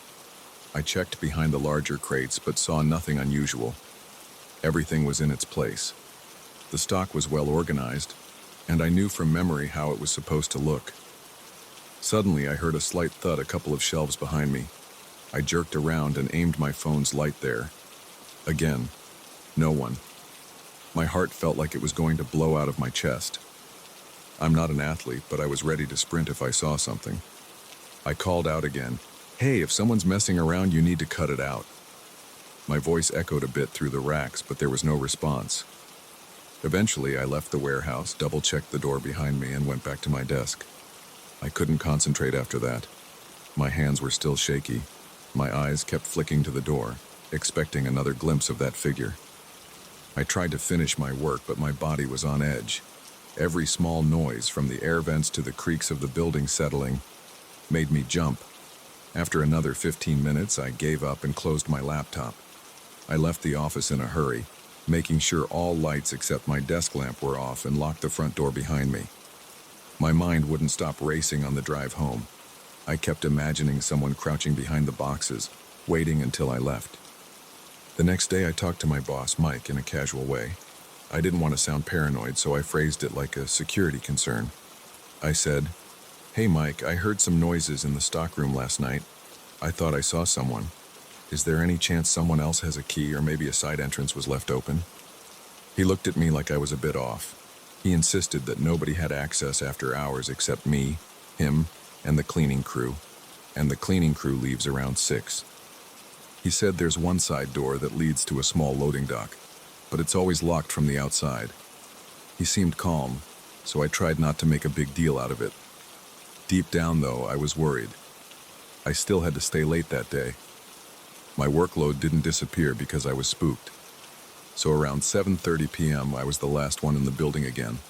I checked behind the larger crates but saw nothing unusual. Everything was in its place. The stock was well organized, and I knew from memory how it was supposed to look. Suddenly, I heard a slight thud a couple of shelves behind me. I jerked around and aimed my phone's light there. Again, no one. My heart felt like it was going to blow out of my chest. I'm not an athlete, but I was ready to sprint if I saw something. I called out again, "Hey, if someone's messing around, you need to cut it out." My voice echoed a bit through the racks, but there was no response. Eventually, I left the warehouse, double-checked the door behind me, and went back to my desk. I couldn't concentrate after that. My hands were still shaky. My eyes kept flicking to the door, expecting another glimpse of that figure. I tried to finish my work, but my body was on edge. Every small noise, from the air vents to the creaks of the building settling, made me jump. After another 15 minutes, I gave up and closed my laptop. I left the office in a hurry, making sure all lights except my desk lamp were off, and locked the front door behind me. My mind wouldn't stop racing on the drive home. I kept imagining someone crouching behind the boxes, waiting until I left. The next day, I talked to my boss, Mike, in a casual way. I didn't want to sound paranoid, so I phrased it like a security concern. I said, "Hey Mike, I heard some noises in the stockroom last night. I thought I saw someone. Is there any chance someone else has a key, or maybe a side entrance was left open?" He looked at me like I was a bit off. He insisted that nobody had access after hours except me, him, and the cleaning crew. And the cleaning crew leaves around 6. He said there's one side door that leads to a small loading dock, but it's always locked from the outside. He seemed calm, so I tried not to make a big deal out of it. Deep down, though, I was worried. I still had to stay late that day. My workload didn't disappear because I was spooked. So around 7:30 p.m., I was the last one in the building again.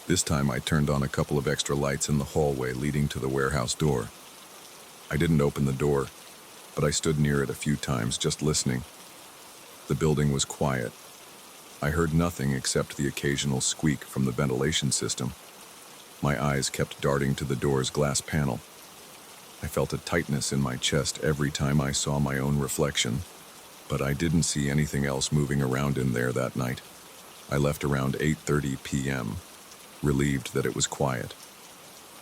This time I turned on a couple of extra lights in the hallway leading to the warehouse door. I didn't open the door, but I stood near it a few times, just listening. The building was quiet. I heard nothing except the occasional squeak from the ventilation system. My eyes kept darting to the door's glass panel. I felt a tightness in my chest every time I saw my own reflection, but I didn't see anything else moving around in there that night. I left around 8:30 p.m., relieved that it was quiet.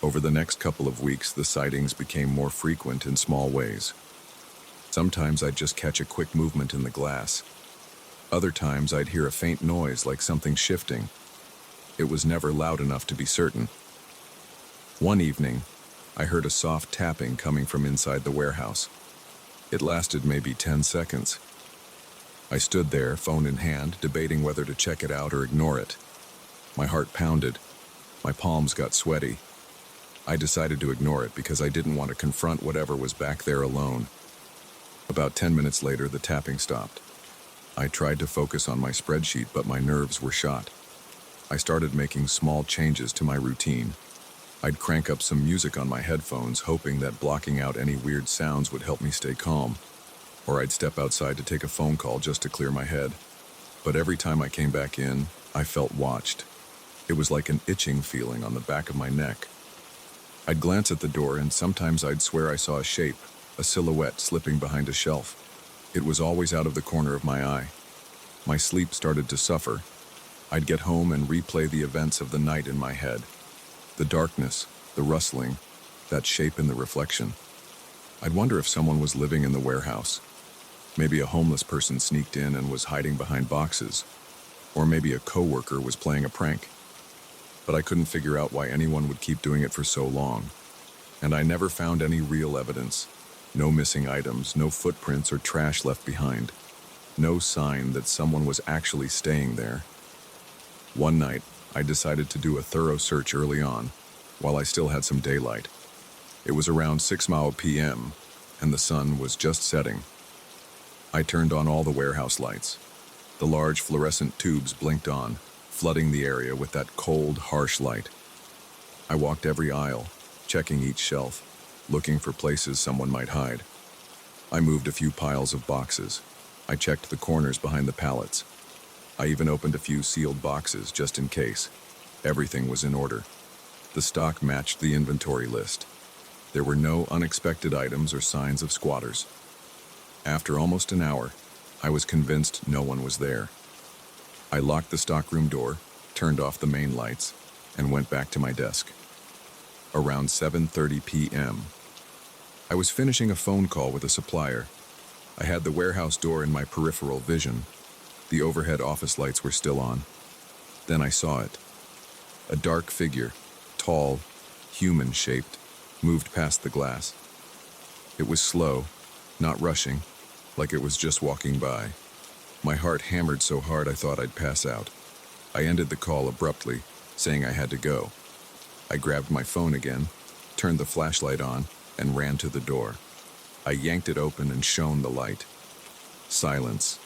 Over the next couple of weeks, the sightings became more frequent in small ways. Sometimes I'd just catch a quick movement in the glass. Other times I'd hear a faint noise like something shifting. It was never loud enough to be certain. One evening, I heard a soft tapping coming from inside the warehouse. It lasted maybe 10 seconds. I stood there, phone in hand, debating whether to check it out or ignore it. My heart pounded. My palms got sweaty. I decided to ignore it because I didn't want to confront whatever was back there alone. About 10 minutes later, the tapping stopped. I tried to focus on my spreadsheet, but my nerves were shot. I started making small changes to my routine. I'd crank up some music on my headphones, hoping that blocking out any weird sounds would help me stay calm. Or I'd step outside to take a phone call just to clear my head. But every time I came back in, I felt watched. It was like an itching feeling on the back of my neck. I'd glance at the door, and sometimes I'd swear I saw a shape, a silhouette slipping behind a shelf. It was always out of the corner of my eye. My sleep started to suffer. I'd get home and replay the events of the night in my head. The darkness, the rustling, that shape in the reflection. I'd wonder if someone was living in the warehouse. Maybe a homeless person sneaked in and was hiding behind boxes. Or maybe a coworker was playing a prank. But I couldn't figure out why anyone would keep doing it for so long. And I never found any real evidence. No missing items, no footprints or trash left behind. No sign that someone was actually staying there. One night, I decided to do a thorough search early on, while I still had some daylight. It was around 6 p.m., and the sun was just setting. I turned on all the warehouse lights. The large fluorescent tubes blinked on, flooding the area with that cold, harsh light. I walked every aisle, checking each shelf, looking for places someone might hide. I moved a few piles of boxes. I checked the corners behind the pallets. I even opened a few sealed boxes just in case. Everything was in order. The stock matched the inventory list. There were no unexpected items or signs of squatters. After almost an hour, I was convinced no one was there. I locked the stockroom door, turned off the main lights, and went back to my desk. Around 7:30 p.m., I was finishing a phone call with a supplier. I had the warehouse door in my peripheral vision. The overhead office lights were still on. Then I saw it. A dark figure, tall, human-shaped, moved past the glass. It was slow, not rushing, like it was just walking by. My heart hammered so hard I thought I'd pass out. I ended the call abruptly, saying I had to go. I grabbed my phone again, turned the flashlight on, and ran to the door. I yanked it open and shone the light. Silence.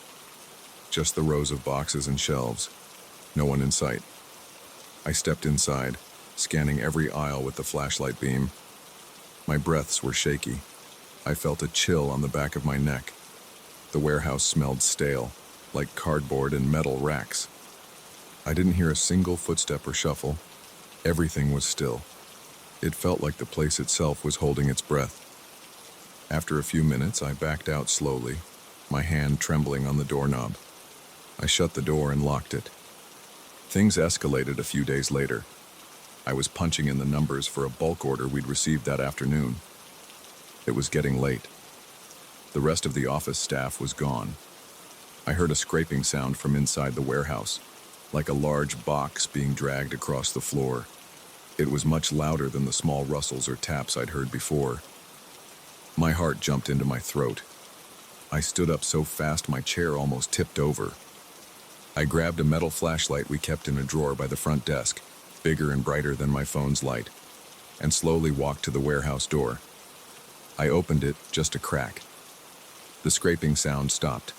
Just the rows of boxes and shelves. No one in sight. I stepped inside, scanning every aisle with the flashlight beam. My breaths were shaky. I felt a chill on the back of my neck. The warehouse smelled stale, like cardboard and metal racks. I didn't hear a single footstep or shuffle. Everything was still. It felt like the place itself was holding its breath. After a few minutes, I backed out slowly, my hand trembling on the doorknob. I shut the door and locked it. Things escalated a few days later. I was punching in the numbers for a bulk order we'd received that afternoon. It was getting late. The rest of the office staff was gone. I heard a scraping sound from inside the warehouse, like a large box being dragged across the floor. It was much louder than the small rustles or taps I'd heard before. My heart jumped into my throat. I stood up so fast my chair almost tipped over. I grabbed a metal flashlight we kept in a drawer by the front desk, bigger and brighter than my phone's light, and slowly walked to the warehouse door. I opened it just a crack. The scraping sound stopped.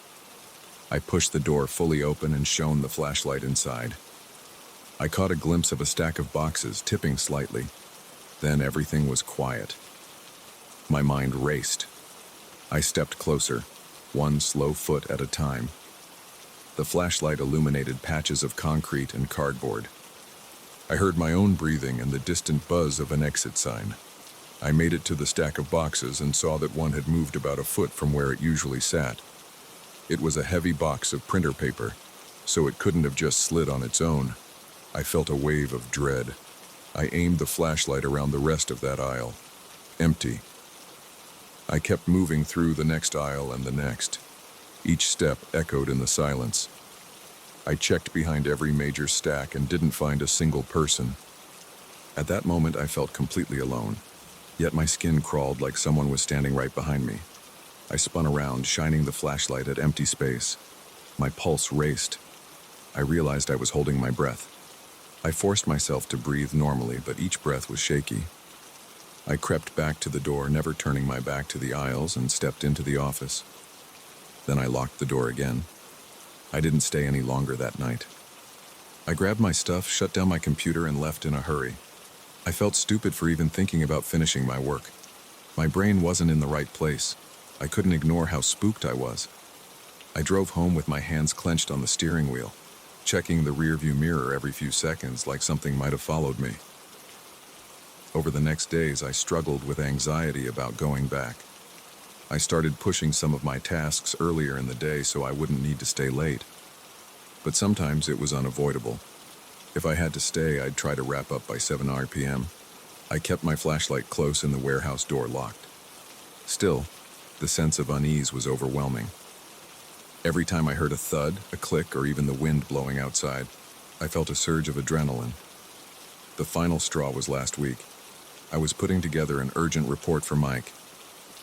I pushed the door fully open and shone the flashlight inside. I caught a glimpse of a stack of boxes tipping slightly. Then everything was quiet. My mind raced. I stepped closer, one slow foot at a time. The flashlight illuminated patches of concrete and cardboard. I heard my own breathing and the distant buzz of an exit sign. I made it to the stack of boxes and saw that one had moved about a foot from where it usually sat. It was a heavy box of printer paper, so it couldn't have just slid on its own. I felt a wave of dread. I aimed the flashlight around the rest of that aisle. Empty. I kept moving through the next aisle and the next. Each step echoed in the silence. I checked behind every major stack and didn't find a single person. At that moment, I felt completely alone. Yet my skin crawled like someone was standing right behind me. I spun around, shining the flashlight at empty space. My pulse raced. I realized I was holding my breath. I forced myself to breathe normally, but each breath was shaky. I crept back to the door, never turning my back to the aisles, and stepped into the office. Then I locked the door again. I didn't stay any longer that night. I grabbed my stuff, shut down my computer, and left in a hurry. I felt stupid for even thinking about finishing my work. My brain wasn't in the right place. I couldn't ignore how spooked I was. I drove home with my hands clenched on the steering wheel, checking the rearview mirror every few seconds like something might have followed me. Over the next days, I struggled with anxiety about going back. I started pushing some of my tasks earlier in the day so I wouldn't need to stay late. But sometimes it was unavoidable. If I had to stay, I'd try to wrap up by 7 p.m. I kept my flashlight close and the warehouse door locked. Still, the sense of unease was overwhelming. Every time I heard a thud, a click, or even the wind blowing outside, I felt a surge of adrenaline. The final straw was last week. I was putting together an urgent report for Mike.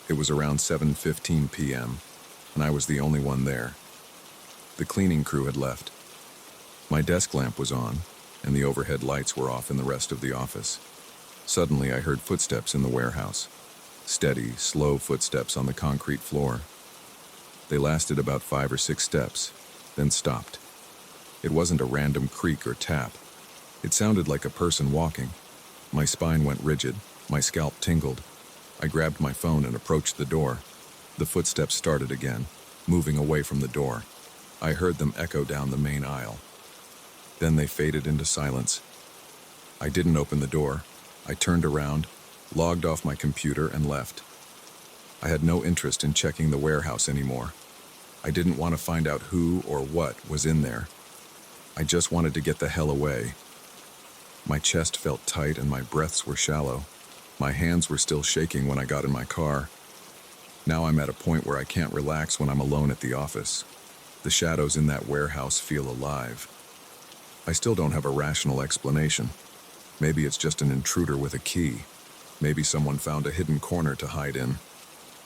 It was around 7:15 p.m., and I was the only one there. The cleaning crew had left. My desk lamp was on, and the overhead lights were off in the rest of the office. Suddenly, I heard footsteps in the warehouse. Steady, slow footsteps on the concrete floor. They lasted about 5 or 6 steps, then stopped. It wasn't a random creak or tap. It sounded like a person walking. My spine went rigid, my scalp tingled. I grabbed my phone and approached the door. The footsteps started again, moving away from the door. I heard them echo down the main aisle. Then they faded into silence. I didn't open the door. I turned around, logged off my computer, and left. I had no interest in checking the warehouse anymore. I didn't want to find out who or what was in there. I just wanted to get the hell away. My chest felt tight and my breaths were shallow. My hands were still shaking when I got in my car. Now I'm at a point where I can't relax when I'm alone at the office. The shadows in that warehouse feel alive. I still don't have a rational explanation. Maybe it's just an intruder with a key. Maybe someone found a hidden corner to hide in.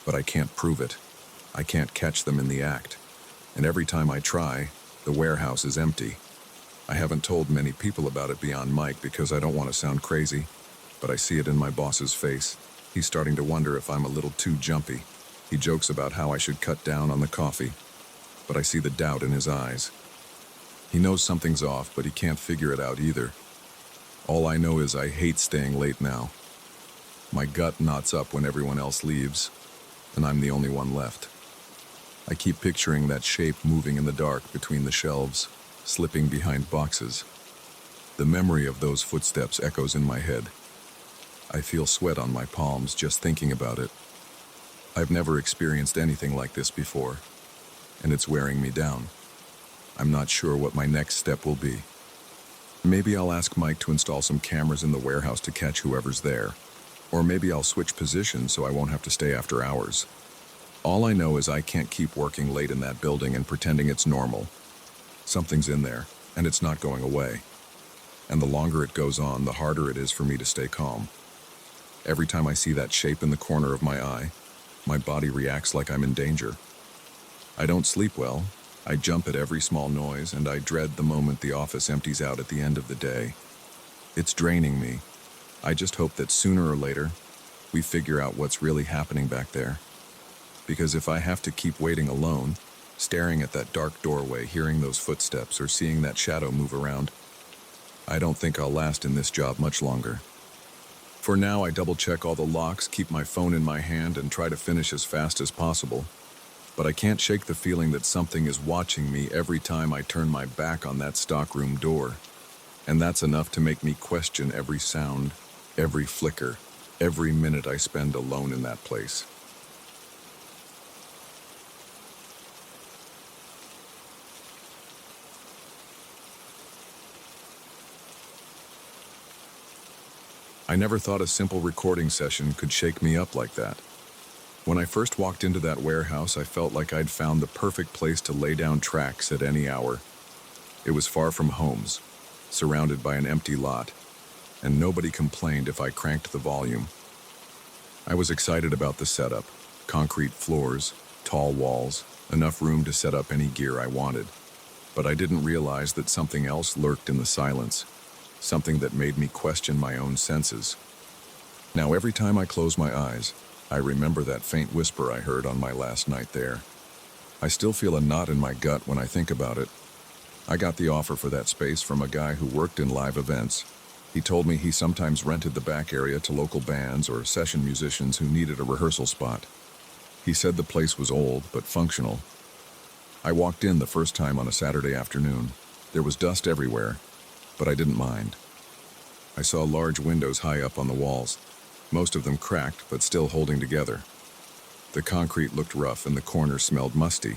But I can't prove it. I can't catch them in the act. And every time I try, the warehouse is empty. I haven't told many people about it beyond Mike because I don't want to sound crazy, but I see it in my boss's face. He's starting to wonder if I'm a little too jumpy. He jokes about how I should cut down on the coffee, but I see the doubt in his eyes. He knows something's off, but he can't figure it out either. All I know is I hate staying late now. My gut knots up when everyone else leaves, and I'm the only one left. I keep picturing that shape moving in the dark between the shelves, slipping behind boxes. The memory of those footsteps echoes in my head. I feel sweat on my palms just thinking about it. I've never experienced anything like this before, and it's wearing me down. I'm not sure what my next step will be. Maybe I'll ask Mike to install some cameras in the warehouse to catch whoever's there. Or maybe I'll switch positions so I won't have to stay after hours. All I know is I can't keep working late in that building and pretending it's normal. Something's in there, and it's not going away. And the longer it goes on, the harder it is for me to stay calm. Every time I see that shape in the corner of my eye, my body reacts like I'm in danger. I don't sleep well. I jump at every small noise, and I dread the moment the office empties out at the end of the day. It's draining me. I just hope that sooner or later, we figure out what's really happening back there. Because if I have to keep waiting alone, staring at that dark doorway, hearing those footsteps, or seeing that shadow move around, I don't think I'll last in this job much longer. For now, I double-check all the locks, keep my phone in my hand, and try to finish as fast as possible. But I can't shake the feeling that something is watching me every time I turn my back on that stockroom door. And that's enough to make me question every sound, every flicker, every minute I spend alone in that place. I never thought a simple recording session could shake me up like that. When I first walked into that warehouse, I felt like I'd found the perfect place to lay down tracks at any hour. It was far from homes, surrounded by an empty lot, and nobody complained if I cranked the volume. I was excited about the setup: concrete floors, tall walls, enough room to set up any gear I wanted. But I didn't realize that something else lurked in the silence, something that made me question my own senses. Now every time I close my eyes, I remember that faint whisper I heard on my last night there. I still feel a knot in my gut when I think about it. I got the offer for that space from a guy who worked in live events. He told me he sometimes rented the back area to local bands or session musicians who needed a rehearsal spot. He said the place was old but functional. I walked in the first time on a Saturday afternoon. There was dust everywhere, but I didn't mind. I saw large windows high up on the walls, most of them cracked but still holding together. The concrete looked rough and the corners smelled musty.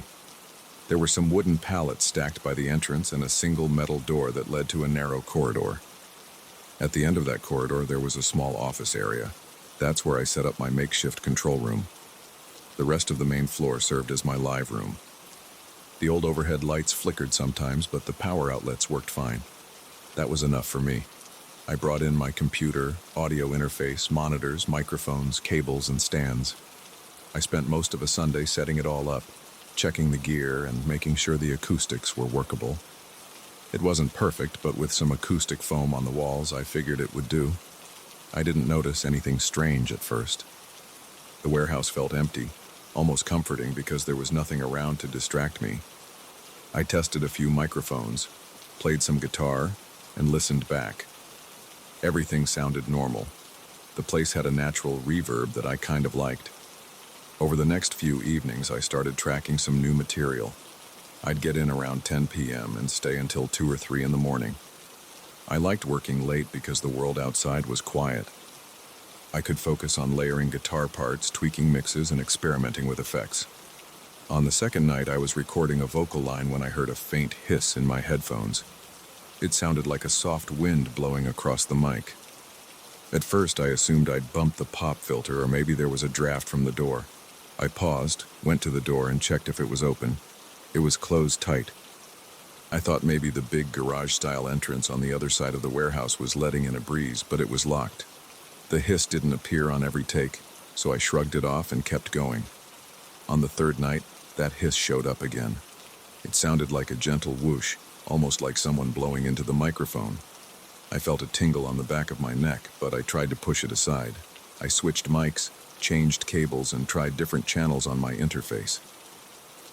There were some wooden pallets stacked by the entrance and a single metal door that led to a narrow corridor. At the end of that corridor, there was a small office area. That's where I set up my makeshift control room. The rest of the main floor served as my live room. The old overhead lights flickered sometimes, but the power outlets worked fine. That was enough for me. I brought in my computer, audio interface, monitors, microphones, cables, and stands. I spent most of a Sunday setting it all up, checking the gear and making sure the acoustics were workable. It wasn't perfect, but with some acoustic foam on the walls, I figured it would do. I didn't notice anything strange at first. The warehouse felt empty, almost comforting because there was nothing around to distract me. I tested a few microphones, played some guitar, and listened back. Everything sounded normal. The place had a natural reverb that I kind of liked. Over the next few evenings, I started tracking some new material. I'd get in around 10 p.m. and stay until 2 or 3 in the morning. I liked working late because the world outside was quiet. I could focus on layering guitar parts, tweaking mixes, and experimenting with effects. On the second night, I was recording a vocal line when I heard a faint hiss in my headphones. It sounded like a soft wind blowing across the mic. At first, I assumed I'd bumped the pop filter or maybe there was a draft from the door. I paused, went to the door, and checked if it was open. It was closed tight. I thought maybe the big garage-style entrance on the other side of the warehouse was letting in a breeze, but it was locked. The hiss didn't appear on every take, so I shrugged it off and kept going. On the third night, that hiss showed up again. It sounded like a gentle whoosh, almost like someone blowing into the microphone. I felt a tingle on the back of my neck, but I tried to push it aside. I switched mics, changed cables, and tried different channels on my interface.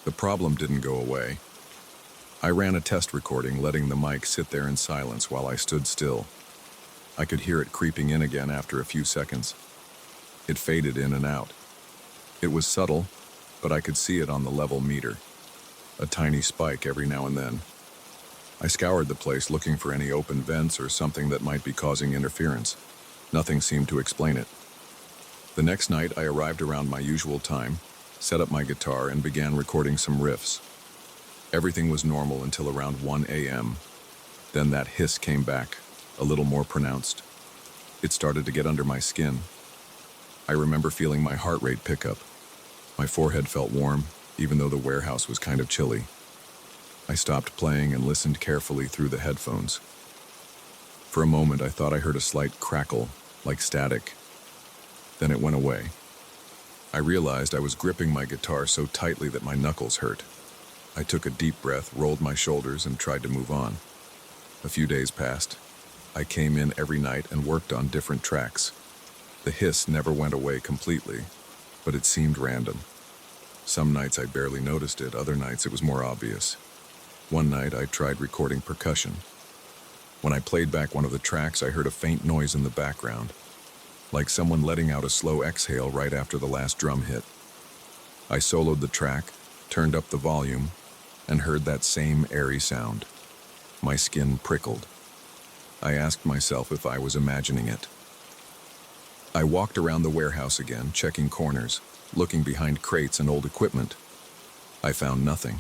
The problem didn't go away. I ran a test recording, letting the mic sit there in silence while I stood still. I could hear it creeping in again after a few seconds. It faded in and out. It was subtle, but I could see it on the level meter. A tiny spike every now and then. I scoured the place looking for any open vents or something that might be causing interference. Nothing seemed to explain it. The next night, I arrived around my usual time, set up my guitar, and began recording some riffs. Everything was normal until around 1 a.m. Then that hiss came back, a little more pronounced. It started to get under my skin. I remember feeling my heart rate pick up. My forehead felt warm, even though the warehouse was kind of chilly. I stopped playing and listened carefully through the headphones. For a moment, I thought I heard a slight crackle, like static. Then it went away. I realized I was gripping my guitar so tightly that my knuckles hurt. I took a deep breath, rolled my shoulders, and tried to move on. A few days passed. I came in every night and worked on different tracks. The hiss never went away completely, but it seemed random. Some nights I barely noticed it, other nights it was more obvious. One night I tried recording percussion. When I played back one of the tracks, I heard a faint noise in the background, like someone letting out a slow exhale right after the last drum hit. I soloed the track, turned up the volume, and heard that same airy sound. My skin prickled. I asked myself if I was imagining it. I walked around the warehouse again, checking corners, looking behind crates and old equipment. I found nothing.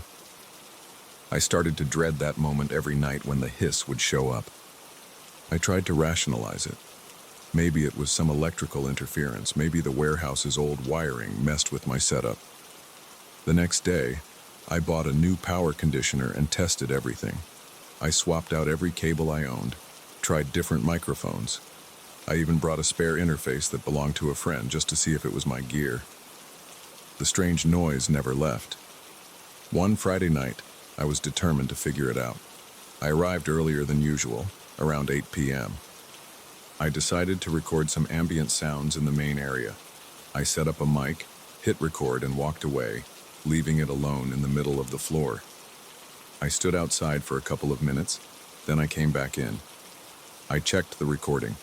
I started to dread that moment every night when the hiss would show up. I tried to rationalize it. Maybe it was some electrical interference. Maybe the warehouse's old wiring messed with my setup. The next day, I bought a new power conditioner and tested everything. I swapped out every cable I owned, tried different microphones. I even brought a spare interface that belonged to a friend just to see if it was my gear. The strange noise never left. One Friday night, I was determined to figure it out. I arrived earlier than usual, around 8 p.m. I decided to record some ambient sounds in the main area. I set up a mic, hit record, and walked away, leaving it alone in the middle of the floor. I stood outside for a couple of minutes, then I came back in. I checked the recording.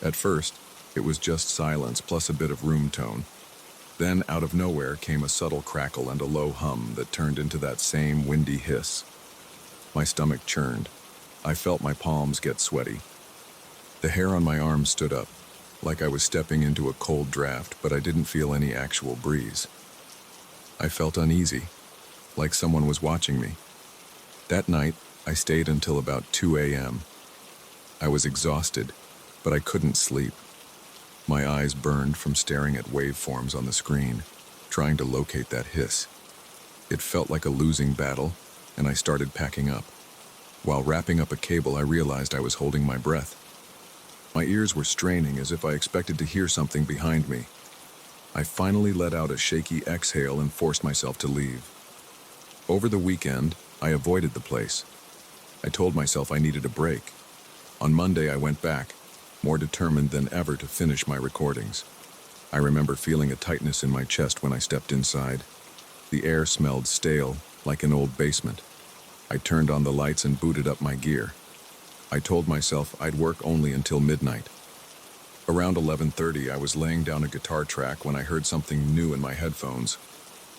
At first, it was just silence plus a bit of room tone. Then, out of nowhere, came a subtle crackle and a low hum that turned into that same windy hiss. My stomach churned. I felt my palms get sweaty. The hair on my arms stood up, like I was stepping into a cold draft, but I didn't feel any actual breeze. I felt uneasy, like someone was watching me. That night, I stayed until about 2 a.m. I was exhausted, but I couldn't sleep. My eyes burned from staring at waveforms on the screen, trying to locate that hiss. It felt like a losing battle, and I started packing up. While wrapping up a cable, I realized I was holding my breath. My ears were straining as if I expected to hear something behind me. I finally let out a shaky exhale and forced myself to leave. Over the weekend, I avoided the place. I told myself I needed a break. On Monday, I went back. more determined than ever to finish my recordings. I remember feeling a tightness in my chest when I stepped inside. The air smelled stale, like an old basement. I turned on the lights and booted up my gear. I told myself I'd work only until midnight. Around 11:30, I was laying down a guitar track when I heard something new in my headphones.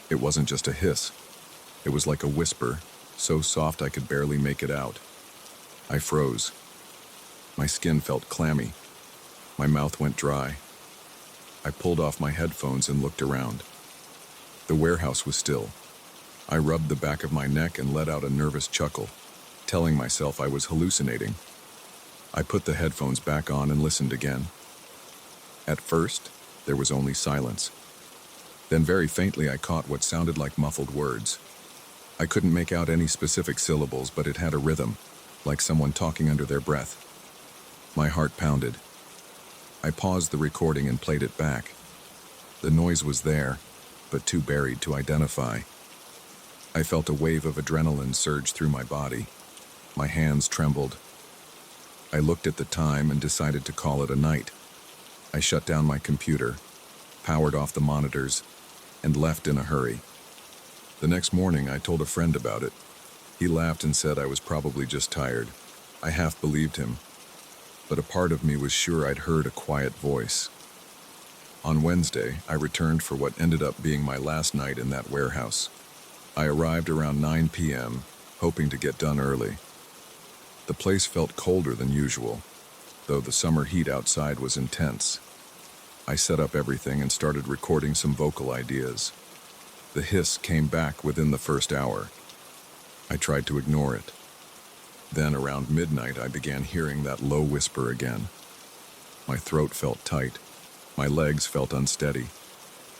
It wasn't just a hiss. It was like a whisper, so soft I could barely make it out. I froze. My skin felt clammy. My mouth went dry. I pulled off my headphones and looked around. The warehouse was still. I rubbed the back of my neck and let out a nervous chuckle, telling myself I was hallucinating. I put the headphones back on and listened again. At first, there was only silence. Then very faintly I caught what sounded like muffled words. I couldn't make out any specific syllables, but it had a rhythm, like someone talking under their breath. My heart pounded. I paused the recording and played it back. The noise was there, but too buried to identify. I felt a wave of adrenaline surge through my body. My hands trembled. I looked at the time and decided to call it a night. I shut down my computer, powered off the monitors, and left in a hurry. The next morning, I told a friend about it. He laughed and said I was probably just tired. I half believed him, but a part of me was sure I'd heard a quiet voice. On Wednesday, I returned for what ended up being my last night in that warehouse. I arrived around 9 p.m., hoping to get done early. The place felt colder than usual, though the summer heat outside was intense. I set up everything and started recording some vocal ideas. The hiss came back within the first hour. I tried to ignore it. Then around midnight, I began hearing that low whisper again. My throat felt tight. My legs felt unsteady.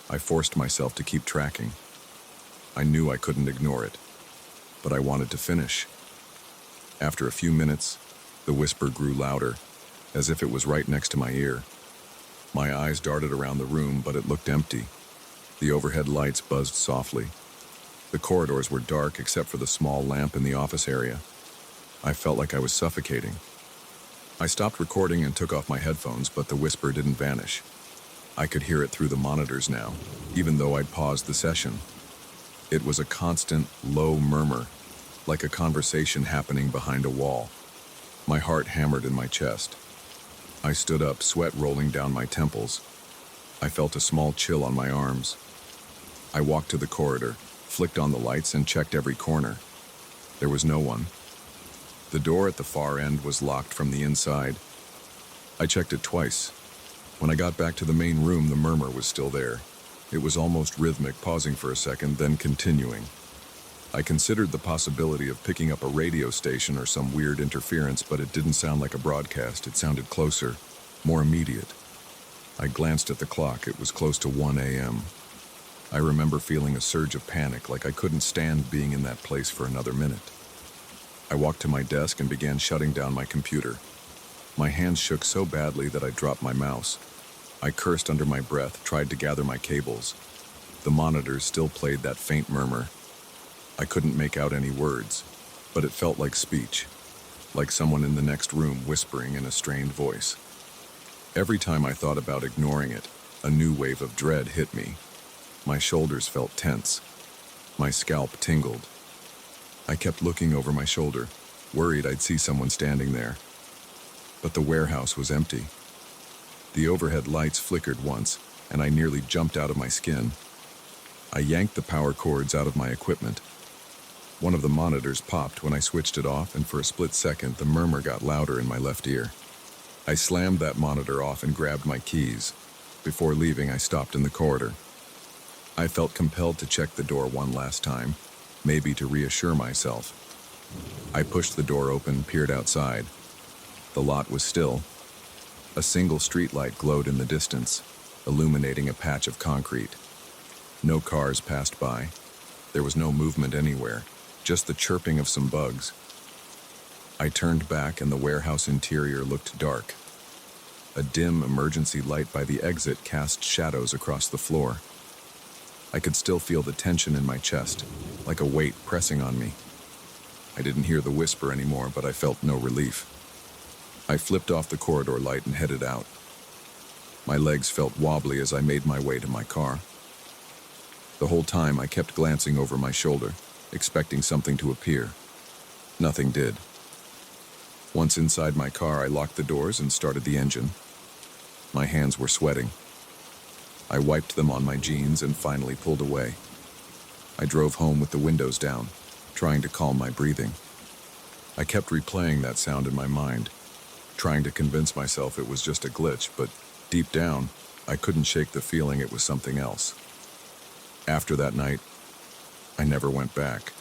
I forced myself to keep tracking. I knew I couldn't ignore it, but I wanted to finish. After a few minutes, the whisper grew louder, as if it was right next to my ear. My eyes darted around the room, but it looked empty. The overhead lights buzzed softly. The corridors were dark except for the small lamp in the office area. I felt like I was suffocating. I stopped recording and took off my headphones, but the whisper didn't vanish. I could hear it through the monitors now, even though I'd paused the session. It was a constant, low murmur, like a conversation happening behind a wall. My heart hammered in my chest. I stood up, sweat rolling down my temples. I felt a small chill on my arms. I walked to the corridor, flicked on the lights, and checked every corner. There was no one. The door at the far end was locked from the inside. I checked it twice. When I got back to the main room, the murmur was still there. It was almost rhythmic, pausing for a second, then continuing. I considered the possibility of picking up a radio station or some weird interference, but it didn't sound like a broadcast. It sounded closer, more immediate. I glanced at the clock. It was close to 1 a.m. I remember feeling a surge of panic, like I couldn't stand being in that place for another minute. I walked to my desk and began shutting down my computer. My hands shook so badly that I dropped my mouse. I cursed under my breath, tried to gather my cables. The monitors still played that faint murmur. I couldn't make out any words, but it felt like speech, like someone in the next room whispering in a strained voice. Every time I thought about ignoring it, a new wave of dread hit me. My shoulders felt tense. My scalp tingled. I kept looking over my shoulder, worried I'd see someone standing there. But the warehouse was empty. The overhead lights flickered once, and I nearly jumped out of my skin. I yanked the power cords out of my equipment. One of the monitors popped when I switched it off, and for a split second, the murmur got louder in my left ear. I slammed that monitor off and grabbed my keys. Before leaving, I stopped in the corridor. I felt compelled to check the door one last time, maybe to reassure myself. I pushed the door open, peered outside. The lot was still. A single streetlight glowed in the distance, illuminating a patch of concrete. No cars passed by. There was no movement anywhere, just the chirping of some bugs. I turned back and the warehouse interior looked dark. A dim emergency light by the exit cast shadows across the floor. I could still feel the tension in my chest, like a weight pressing on me. I didn't hear the whisper anymore, but I felt no relief. I flipped off the corridor light and headed out. My legs felt wobbly as I made my way to my car. The whole time I kept glancing over my shoulder, expecting something to appear. Nothing did. Once inside my car, I locked the doors and started the engine. My hands were sweating. I wiped them on my jeans and finally pulled away. I drove home with the windows down, trying to calm my breathing. I kept replaying that sound in my mind, trying to convince myself it was just a glitch, but deep down, I couldn't shake the feeling it was something else. After that night, I never went back.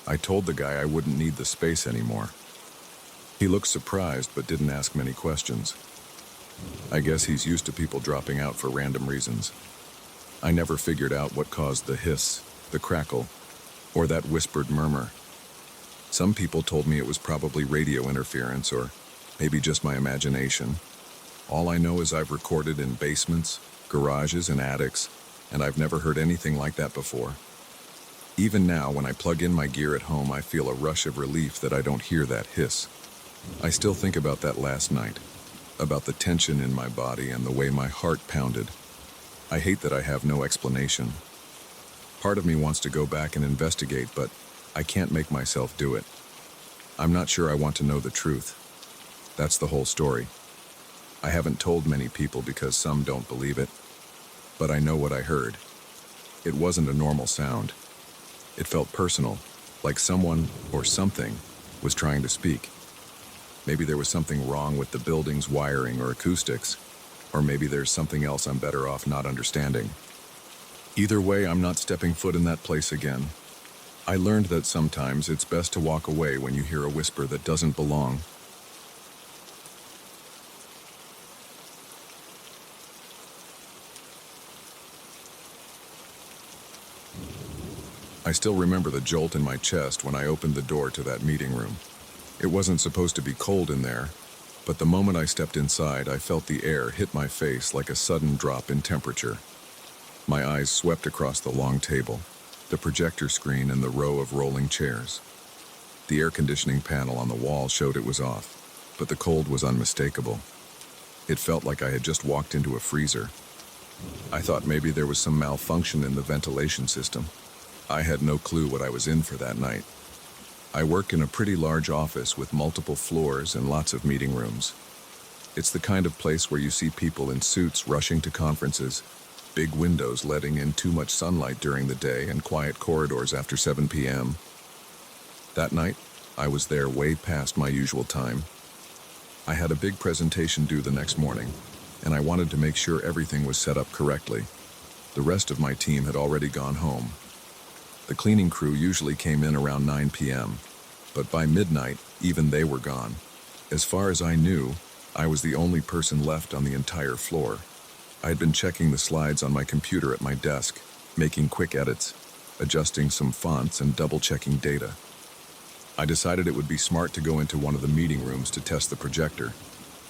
I told the guy I wouldn't need the space anymore. He looked surprised but didn't ask many questions. I guess he's used to people dropping out for random reasons. I never figured out what caused the hiss, the crackle, or that whispered murmur. Some people told me it was probably radio interference or maybe just my imagination. All I know is I've recorded in basements, garages, and attics, and I've never heard anything like that before. Even now, when I plug in my gear at home, I feel a rush of relief that I don't hear that hiss. I still think about that last night, about the tension in my body and the way my heart pounded. I hate that I have no explanation. Part of me wants to go back and investigate, but I can't make myself do it. I'm not sure I want to know the truth. That's the whole story. I haven't told many people because some don't believe it, but I know what I heard. It wasn't a normal sound. It felt personal, like someone or something was trying to speak. Maybe there was something wrong with the building's wiring or acoustics, or maybe there's something else I'm better off not understanding. Either way, I'm not stepping foot in that place again. I learned that sometimes it's best to walk away when you hear a whisper that doesn't belong. I still remember the jolt in my chest when I opened the door to that meeting room. It wasn't supposed to be cold in there, but the moment I stepped inside, I felt the air hit my face like a sudden drop in temperature. My eyes swept across the long table, the projector screen, and the row of rolling chairs. The air conditioning panel on the wall showed it was off, but the cold was unmistakable. It felt like I had just walked into a freezer. I thought maybe there was some malfunction in the ventilation system. I had no clue what I was in for that night. I work in a pretty large office with multiple floors and lots of meeting rooms. It's the kind of place where you see people in suits rushing to conferences, big windows letting in too much sunlight during the day, and quiet corridors after 7 p.m. That night, I was there way past my usual time. I had a big presentation due the next morning, and I wanted to make sure everything was set up correctly. The rest of my team had already gone home. The cleaning crew usually came in around 9 p.m., but by midnight, even they were gone. As far as I knew, I was the only person left on the entire floor. I had been checking the slides on my computer at my desk, making quick edits, adjusting some fonts, and double-checking data. I decided it would be smart to go into one of the meeting rooms to test the projector.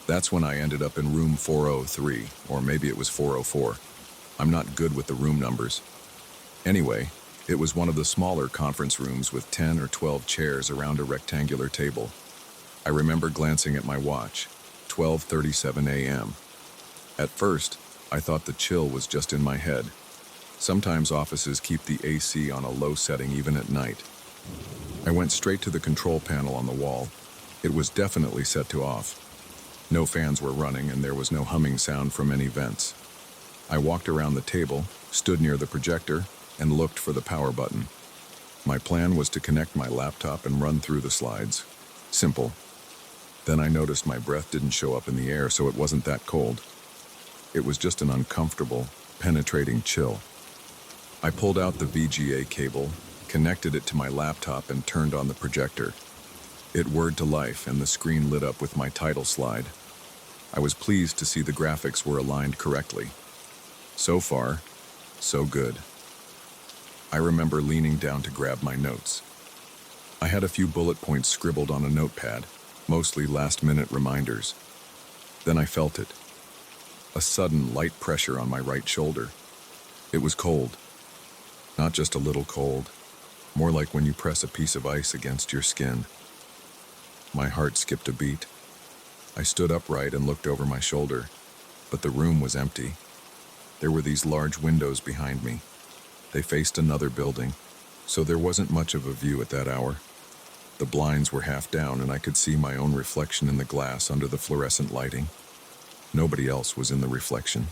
That's when I ended up in room 403, or maybe it was 404. I'm not good with the room numbers. Anyway, it was one of the smaller conference rooms with 10 or 12 chairs around a rectangular table. I remember glancing at my watch, 12:37 a.m. At first, I thought the chill was just in my head. Sometimes offices keep the AC on a low setting even at night. I went straight to the control panel on the wall. It was definitely set to off. No fans were running and there was no humming sound from any vents. I walked around the table, stood near the projector, and looked for the power button. My plan was to connect my laptop and run through the slides. Simple. Then I noticed my breath didn't show up in the air, so it wasn't that cold. It was just an uncomfortable, penetrating chill. I pulled out the VGA cable, connected it to my laptop, and turned on the projector. It whirred to life, and the screen lit up with my title slide. I was pleased to see the graphics were aligned correctly. So far, so good. I remember leaning down to grab my notes. I had a few bullet points scribbled on a notepad, mostly last-minute reminders. Then I felt it. A sudden light pressure on my right shoulder. It was cold. Not just a little cold, more like when you press a piece of ice against your skin. My heart skipped a beat. I stood upright and looked over my shoulder, but the room was empty. There were these large windows behind me. They faced another building, so there wasn't much of a view at that hour. The blinds were half down and I could see my own reflection in the glass under the fluorescent lighting. Nobody else was in the reflection.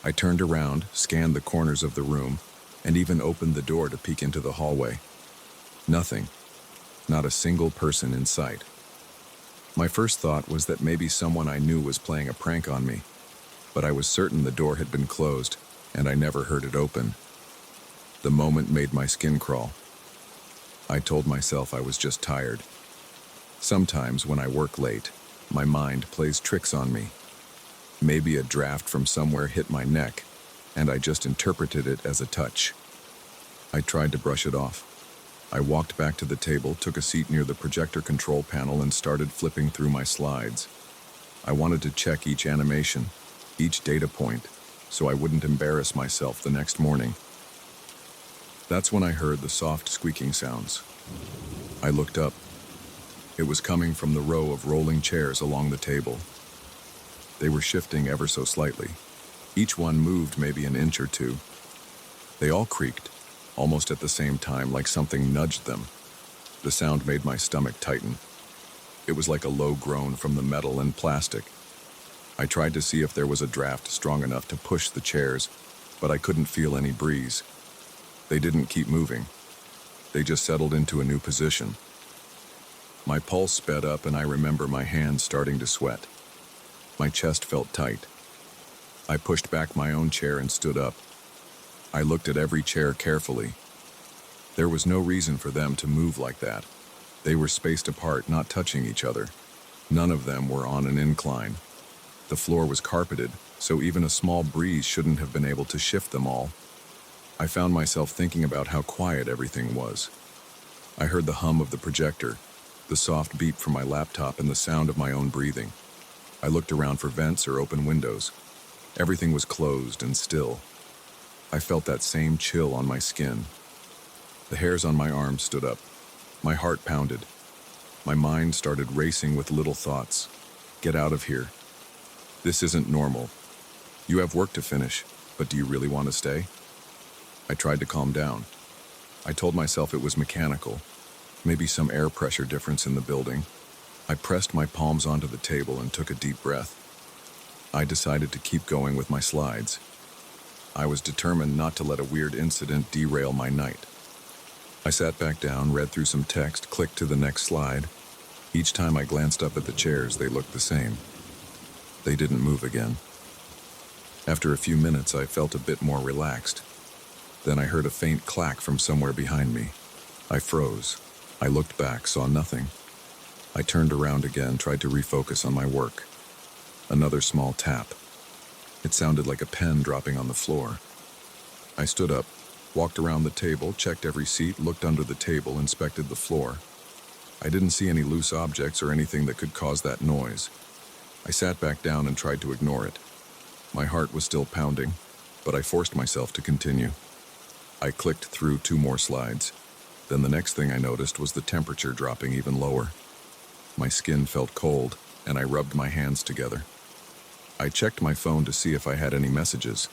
I turned around, scanned the corners of the room, and even opened the door to peek into the hallway. Nothing. Not a single person in sight. My first thought was that maybe someone I knew was playing a prank on me, but I was certain the door had been closed, and I never heard it open. The moment made my skin crawl. I told myself I was just tired. Sometimes when I work late, my mind plays tricks on me. Maybe a draft from somewhere hit my neck, and I just interpreted it as a touch. I tried to brush it off. I walked back to the table, took a seat near the projector control panel, and started flipping through my slides. I wanted to check each animation, each data point, so I wouldn't embarrass myself the next morning. That's when I heard the soft squeaking sounds. I looked up. It was coming from the row of rolling chairs along the table. They were shifting ever so slightly. Each one moved maybe an inch or two. They all creaked, almost at the same time, like something nudged them. The sound made my stomach tighten. It was like a low groan from the metal and plastic. I tried to see if there was a draft strong enough to push the chairs, but I couldn't feel any breeze. They didn't keep moving. They just settled into a new position. My pulse sped up and I remember my hands starting to sweat. My chest felt tight. I pushed back my own chair and stood up. I looked at every chair carefully. There was no reason for them to move like that. They were spaced apart, not touching each other. None of them were on an incline. The floor was carpeted, so even a small breeze shouldn't have been able to shift them all. I found myself thinking about how quiet everything was. I heard the hum of the projector, the soft beep from my laptop, and the sound of my own breathing. I looked around for vents or open windows. Everything was closed and still. I felt that same chill on my skin. The hairs on my arms stood up. My heart pounded. My mind started racing with little thoughts. Get out of here. This isn't normal. You have work to finish, but do you really want to stay? I tried to calm down. I told myself it was mechanical, maybe some air pressure difference in the building. I pressed my palms onto the table and took a deep breath. I decided to keep going with my slides. I was determined not to let a weird incident derail my night. I sat back down, read through some text, clicked to the next slide. Each time I glanced up at the chairs, they looked the same. They didn't move again. After a few minutes, I felt a bit more relaxed. Then I heard a faint clack from somewhere behind me. I froze. I looked back, saw nothing. I turned around again, tried to refocus on my work. Another small tap. It sounded like a pen dropping on the floor. I stood up, walked around the table, checked every seat, looked under the table, inspected the floor. I didn't see any loose objects or anything that could cause that noise. I sat back down and tried to ignore it. My heart was still pounding, but I forced myself to continue. I clicked through 2 more slides. Then the next thing I noticed was the temperature dropping even lower. My skin felt cold, and I rubbed my hands together. I checked my phone to see if I had any messages.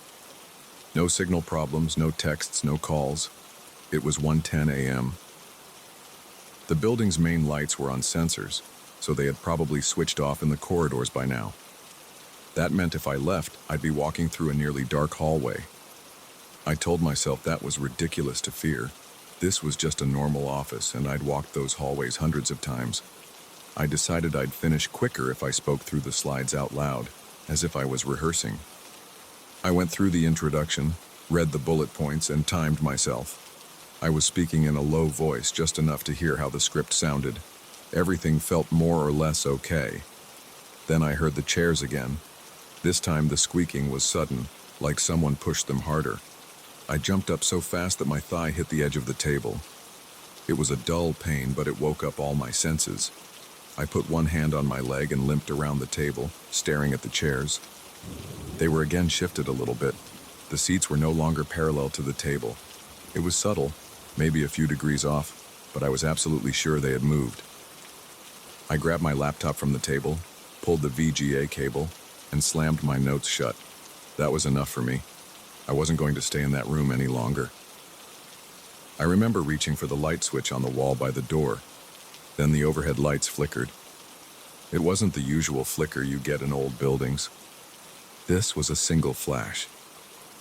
No signal problems, no texts, no calls. It was 1:10 a.m. The building's main lights were on sensors, so they had probably switched off in the corridors by now. That meant if I left, I'd be walking through a nearly dark hallway. I told myself that was ridiculous to fear. This was just a normal office, and I'd walked those hallways hundreds of times. I decided I'd finish quicker if I spoke through the slides out loud, as if I was rehearsing. I went through the introduction, read the bullet points, and timed myself. I was speaking in a low voice, just enough to hear how the script sounded. Everything felt more or less okay. Then I heard the chairs again. This time the squeaking was sudden, like someone pushed them harder. I jumped up so fast that my thigh hit the edge of the table. It was a dull pain, but it woke up all my senses. I put one hand on my leg and limped around the table, staring at the chairs. They were again shifted a little bit. The seats were no longer parallel to the table. It was subtle, maybe a few degrees off, but I was absolutely sure they had moved. I grabbed my laptop from the table, pulled the VGA cable, and slammed my notes shut. That was enough for me. I wasn't going to stay in that room any longer. I remember reaching for the light switch on the wall by the door. Then the overhead lights flickered. It wasn't the usual flicker you get in old buildings. This was a single flash.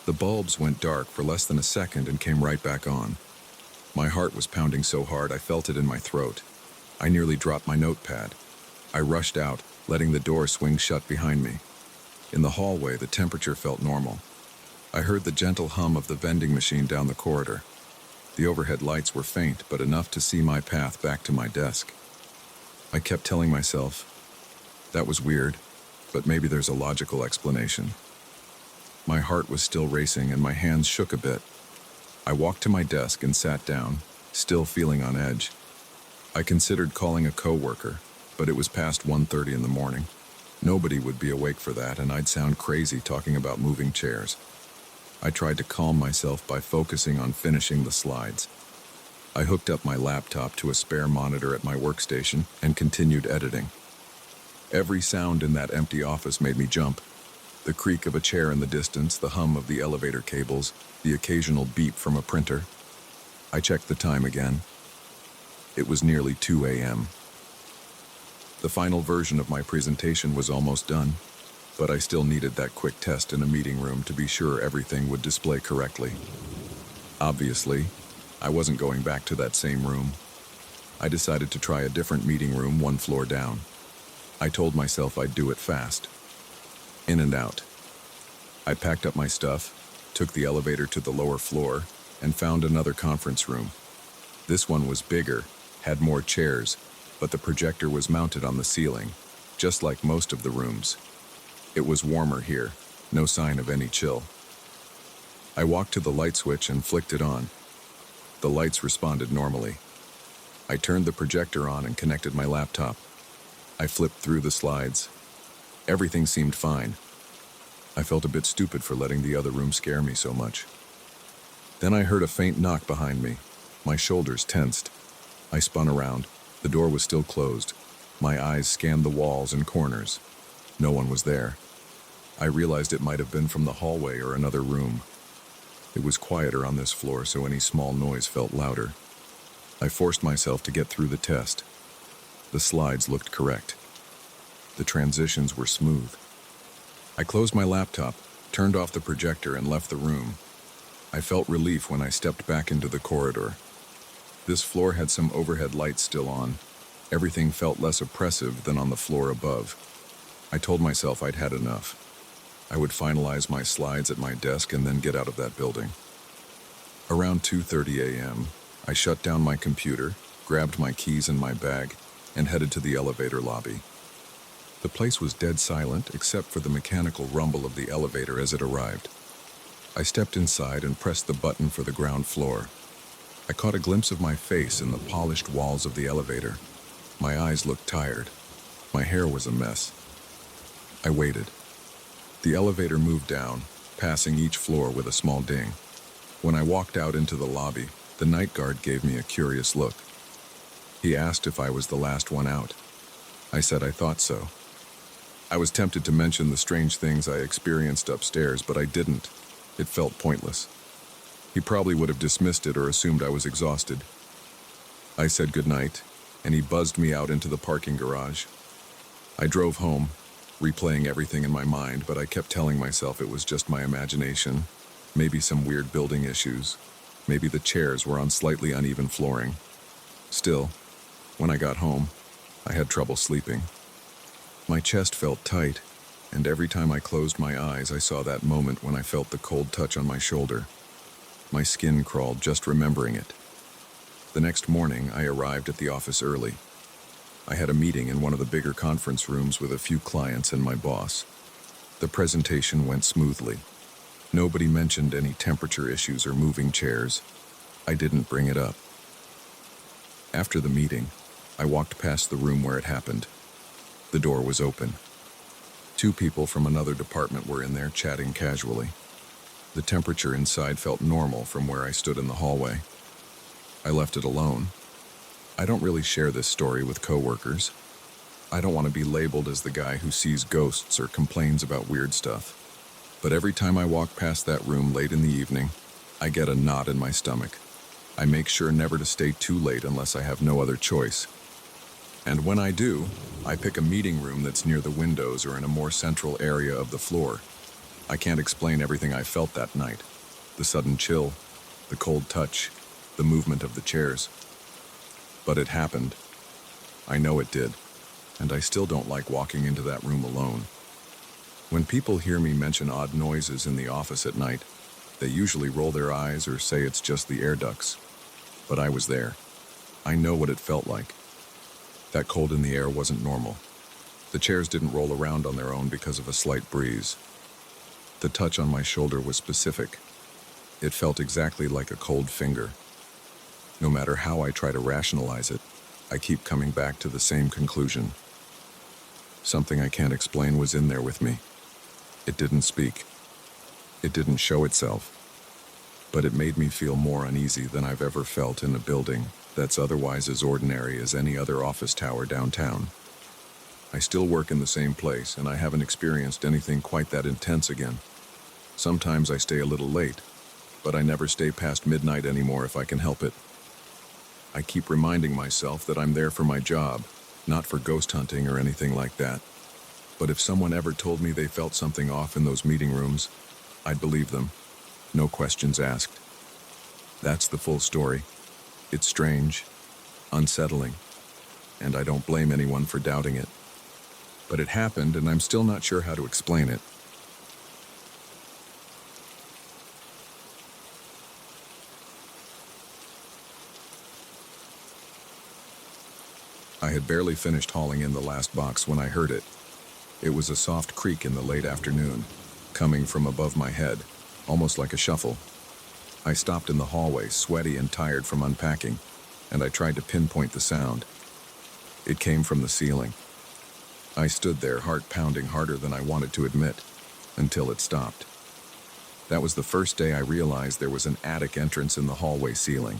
The bulbs went dark for less than a second and came right back on. My heart was pounding so hard I felt it in my throat. I nearly dropped my notepad. I rushed out, letting the door swing shut behind me. In the hallway, the temperature felt normal. I heard the gentle hum of the vending machine down the corridor. The overhead lights were faint, but enough to see my path back to my desk. I kept telling myself, that was weird, but maybe there's a logical explanation. My heart was still racing and my hands shook a bit. I walked to my desk and sat down, still feeling on edge. I considered calling a coworker, but it was past 1:30 in the morning. Nobody would be awake for that, and I'd sound crazy talking about moving chairs. I tried to calm myself by focusing on finishing the slides. I hooked up my laptop to a spare monitor at my workstation and continued editing. Every sound in that empty office made me jump. The creak of a chair in the distance, the hum of the elevator cables, the occasional beep from a printer. I checked the time again. It was nearly 2 a.m. The final version of my presentation was almost done, but I still needed that quick test in a meeting room to be sure everything would display correctly. Obviously, I wasn't going back to that same room. I decided to try a different meeting room 1 floor down. I told myself I'd do it fast. In and out. I packed up my stuff, took the elevator to the lower floor, and found another conference room. This one was bigger, had more chairs, but the projector was mounted on the ceiling, just like most of the rooms. It was warmer here, no sign of any chill. I walked to the light switch and flicked it on. The lights responded normally. I turned the projector on and connected my laptop. I flipped through the slides. Everything seemed fine. I felt a bit stupid for letting the other room scare me so much. Then I heard a faint knock behind me. My shoulders tensed. I spun around. The door was still closed. My eyes scanned the walls and corners. No one was there. I realized it might have been from the hallway or another room. It was quieter on this floor, so any small noise felt louder. I forced myself to get through the test. The slides looked correct. The transitions were smooth. I closed my laptop, turned off the projector, and left the room. I felt relief when I stepped back into the corridor. This floor had some overhead lights still on. Everything felt less oppressive than on the floor above. I told myself I'd had enough. I would finalize my slides at my desk and then get out of that building. Around 2:30 a.m., I shut down my computer, grabbed my keys and my bag, and headed to the elevator lobby. The place was dead silent except for the mechanical rumble of the elevator as it arrived. I stepped inside and pressed the button for the ground floor. I caught a glimpse of my face in the polished walls of the elevator. My eyes looked tired. My hair was a mess. I waited. The elevator moved down, passing each floor with a small ding. When I walked out into the lobby, the night guard gave me a curious look. He asked if I was the last one out. I said I thought so. I was tempted to mention the strange things I experienced upstairs, but I didn't. It felt pointless. He probably would have dismissed it or assumed I was exhausted. I said goodnight, and he buzzed me out into the parking garage. I drove home, replaying everything in my mind, but I kept telling myself it was just my imagination, maybe some weird building issues, maybe the chairs were on slightly uneven flooring. Still, when I got home, I had trouble sleeping. My chest felt tight, and every time I closed my eyes, I saw that moment when I felt the cold touch on my shoulder. My skin crawled just remembering it. The next morning, I arrived at the office early. I had a meeting in one of the bigger conference rooms with a few clients and my boss. The presentation went smoothly. Nobody mentioned any temperature issues or moving chairs. I didn't bring it up. After the meeting, I walked past the room where it happened. The door was open. 2 people from another department were in there chatting casually. The temperature inside felt normal from where I stood in the hallway. I left it alone. I don't really share this story with coworkers. I don't want to be labeled as the guy who sees ghosts or complains about weird stuff. But every time I walk past that room late in the evening, I get a knot in my stomach. I make sure never to stay too late unless I have no other choice. And when I do, I pick a meeting room that's near the windows or in a more central area of the floor. I can't explain everything I felt that night. The sudden chill, the cold touch, the movement of the chairs. But it happened. I know it did. And I still don't like walking into that room alone. When people hear me mention odd noises in the office at night, they usually roll their eyes or say it's just the air ducts. But I was there. I know what it felt like. That cold in the air wasn't normal. The chairs didn't roll around on their own because of a slight breeze. The touch on my shoulder was specific. It felt exactly like a cold finger. No matter how I try to rationalize it, I keep coming back to the same conclusion. Something I can't explain was in there with me. It didn't speak. It didn't show itself. But it made me feel more uneasy than I've ever felt in a building that's otherwise as ordinary as any other office tower downtown. I still work in the same place, and I haven't experienced anything quite that intense again. Sometimes I stay a little late, but I never stay past midnight anymore if I can help it. I keep reminding myself that I'm there for my job, not for ghost hunting or anything like that. But if someone ever told me they felt something off in those meeting rooms, I'd believe them. No questions asked. That's the full story. It's strange, unsettling, and I don't blame anyone for doubting it. But it happened, and I'm still not sure how to explain it. I had barely finished hauling in the last box when I heard it. It was a soft creak in the late afternoon, coming from above my head, almost like a shuffle. I stopped in the hallway, sweaty and tired from unpacking, and I tried to pinpoint the sound. It came from the ceiling. I stood there, heart pounding harder than I wanted to admit, until it stopped. That was the first day I realized there was an attic entrance in the hallway ceiling,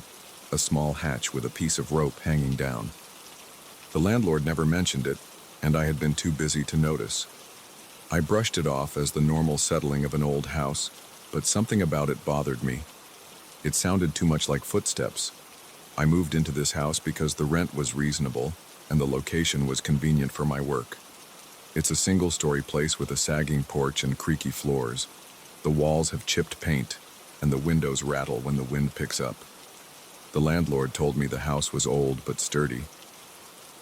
a small hatch with a piece of rope hanging down. The landlord never mentioned it, and I had been too busy to notice. I brushed it off as the normal settling of an old house, but something about it bothered me. It sounded too much like footsteps. I moved into this house because the rent was reasonable and the location was convenient for my work. It's a single-story place with a sagging porch and creaky floors. The walls have chipped paint, and the windows rattle when the wind picks up. The landlord told me the house was old but sturdy.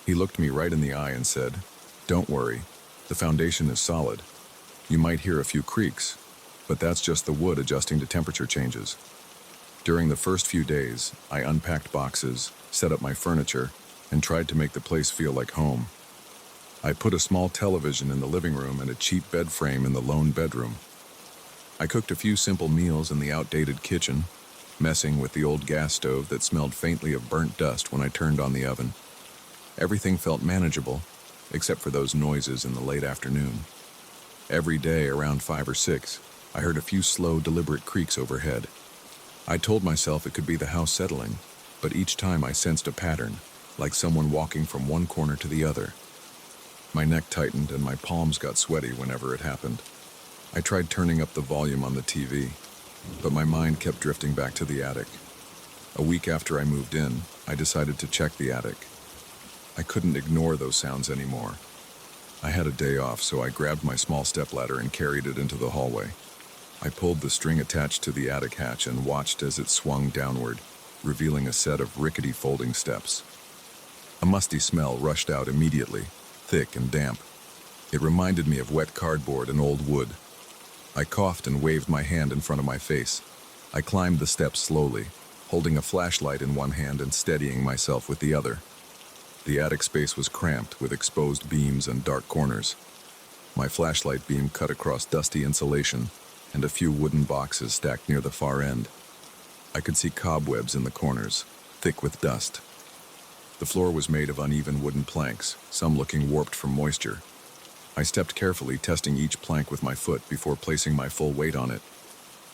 He looked me right in the eye and said, "Don't worry, the foundation is solid. You might hear a few creaks, but that's just the wood adjusting to temperature changes." During the first few days, I unpacked boxes, set up my furniture, and tried to make the place feel like home. I put a small television in the living room and a cheap bed frame in the lone bedroom. I cooked a few simple meals in the outdated kitchen, messing with the old gas stove that smelled faintly of burnt dust when I turned on the oven. Everything felt manageable, except for those noises in the late afternoon. Every day around 5 or 6, I heard a few slow, deliberate creaks overhead. I told myself it could be the house settling, but each time I sensed a pattern, like someone walking from one corner to the other. My neck tightened and my palms got sweaty whenever it happened. I tried turning up the volume on the TV, but my mind kept drifting back to the attic. A week after I moved in, I decided to check the attic. I couldn't ignore those sounds anymore. I had a day off, so I grabbed my small stepladder and carried it into the hallway. I pulled the string attached to the attic hatch and watched as it swung downward, revealing a set of rickety folding steps. A musty smell rushed out immediately, thick and damp. It reminded me of wet cardboard and old wood. I coughed and waved my hand in front of my face. I climbed the steps slowly, holding a flashlight in one hand and steadying myself with the other. The attic space was cramped with exposed beams and dark corners. My flashlight beam cut across dusty insulation and a few wooden boxes stacked near the far end. I could see cobwebs in the corners, thick with dust. The floor was made of uneven wooden planks, some looking warped from moisture. I stepped carefully, testing each plank with my foot before placing my full weight on it.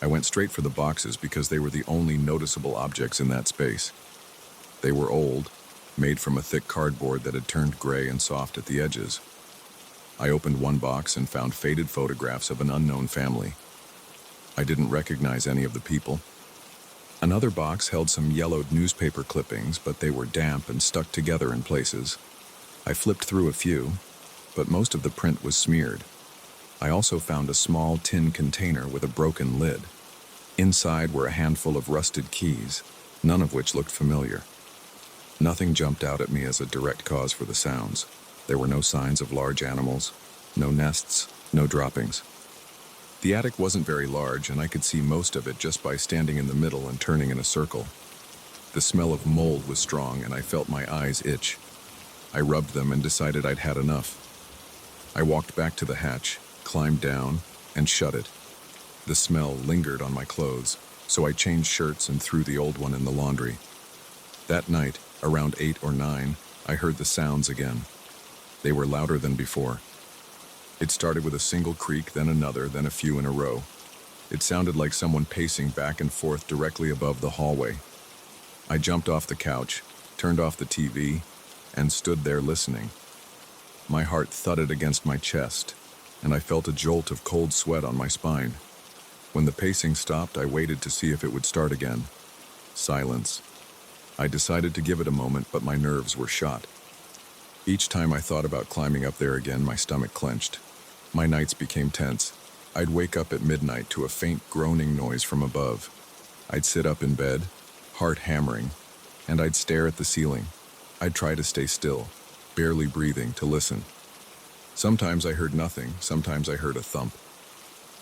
I went straight for the boxes because they were the only noticeable objects in that space. They were old, made from a thick cardboard that had turned gray and soft at the edges. I opened one box and found faded photographs of an unknown family. I didn't recognize any of the people. Another box held some yellowed newspaper clippings, but they were damp and stuck together in places. I flipped through a few, but most of the print was smeared. I also found a small tin container with a broken lid. Inside were a handful of rusted keys, none of which looked familiar. Nothing jumped out at me as a direct cause for the sounds. There were no signs of large animals, no nests, no droppings. The attic wasn't very large, and I could see most of it just by standing in the middle and turning in a circle. The smell of mold was strong, and I felt my eyes itch. I rubbed them and decided I'd had enough. I walked back to the hatch, climbed down, and shut it. The smell lingered on my clothes, so I changed shirts and threw the old one in the laundry. That night, around 8 or 9, I heard the sounds again. They were louder than before. It started with a single creak, then another, then a few in a row. It sounded like someone pacing back and forth directly above the hallway. I jumped off the couch, turned off the TV, and stood there listening. My heart thudded against my chest, and I felt a jolt of cold sweat on my spine. When the pacing stopped, I waited to see if it would start again. Silence. I decided to give it a moment, but my nerves were shot. Each time I thought about climbing up there again, my stomach clenched. My nights became tense. I'd wake up at midnight to a faint groaning noise from above. I'd sit up in bed, heart hammering, and I'd stare at the ceiling. I'd try to stay still, barely breathing, to listen. Sometimes I heard nothing, sometimes I heard a thump.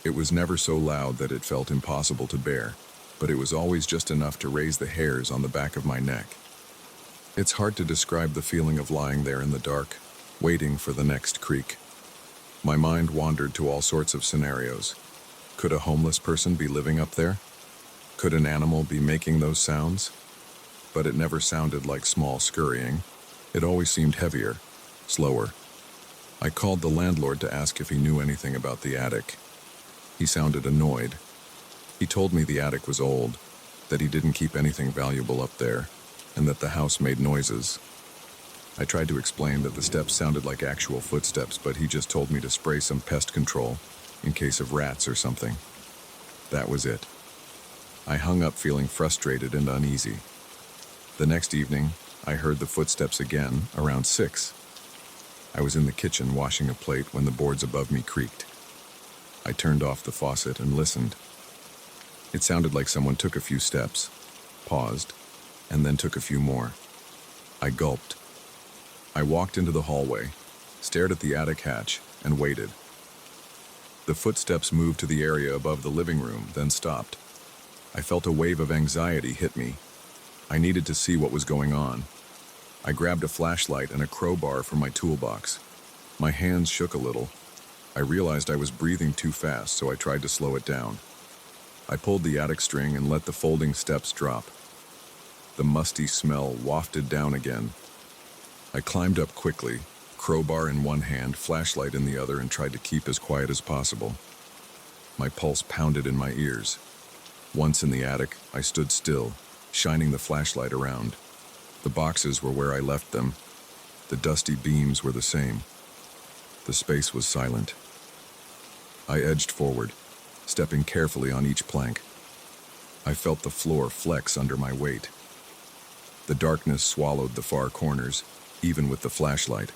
It was never so loud that it felt impossible to bear, but it was always just enough to raise the hairs on the back of my neck. It's hard to describe the feeling of lying there in the dark, waiting for the next creak. My mind wandered to all sorts of scenarios. Could a homeless person be living up there? Could an animal be making those sounds? But it never sounded like small scurrying. It always seemed heavier, slower. I called the landlord to ask if he knew anything about the attic. He sounded annoyed. He told me the attic was old, that he didn't keep anything valuable up there, and that the house made noises. I tried to explain that the steps sounded like actual footsteps, but he just told me to spray some pest control in case of rats or something. That was it. I hung up feeling frustrated and uneasy. The next evening, I heard the footsteps again around 6. I was in the kitchen washing a plate when the boards above me creaked. I turned off the faucet and listened. It sounded like someone took a few steps, paused, and then took a few more. I gulped. I walked into the hallway, stared at the attic hatch, and waited. The footsteps moved to the area above the living room, then stopped. I felt a wave of anxiety hit me. I needed to see what was going on. I grabbed a flashlight and a crowbar from my toolbox. My hands shook a little. I realized I was breathing too fast, so I tried to slow it down. I pulled the attic string and let the folding steps drop. The musty smell wafted down again. I climbed up quickly, crowbar in one hand, flashlight in the other, and tried to keep as quiet as possible. My pulse pounded in my ears. Once in the attic, I stood still, shining the flashlight around. The boxes were where I left them. The dusty beams were the same. The space was silent. I edged forward, stepping carefully on each plank. I felt the floor flex under my weight. The darkness swallowed the far corners, even with the flashlight.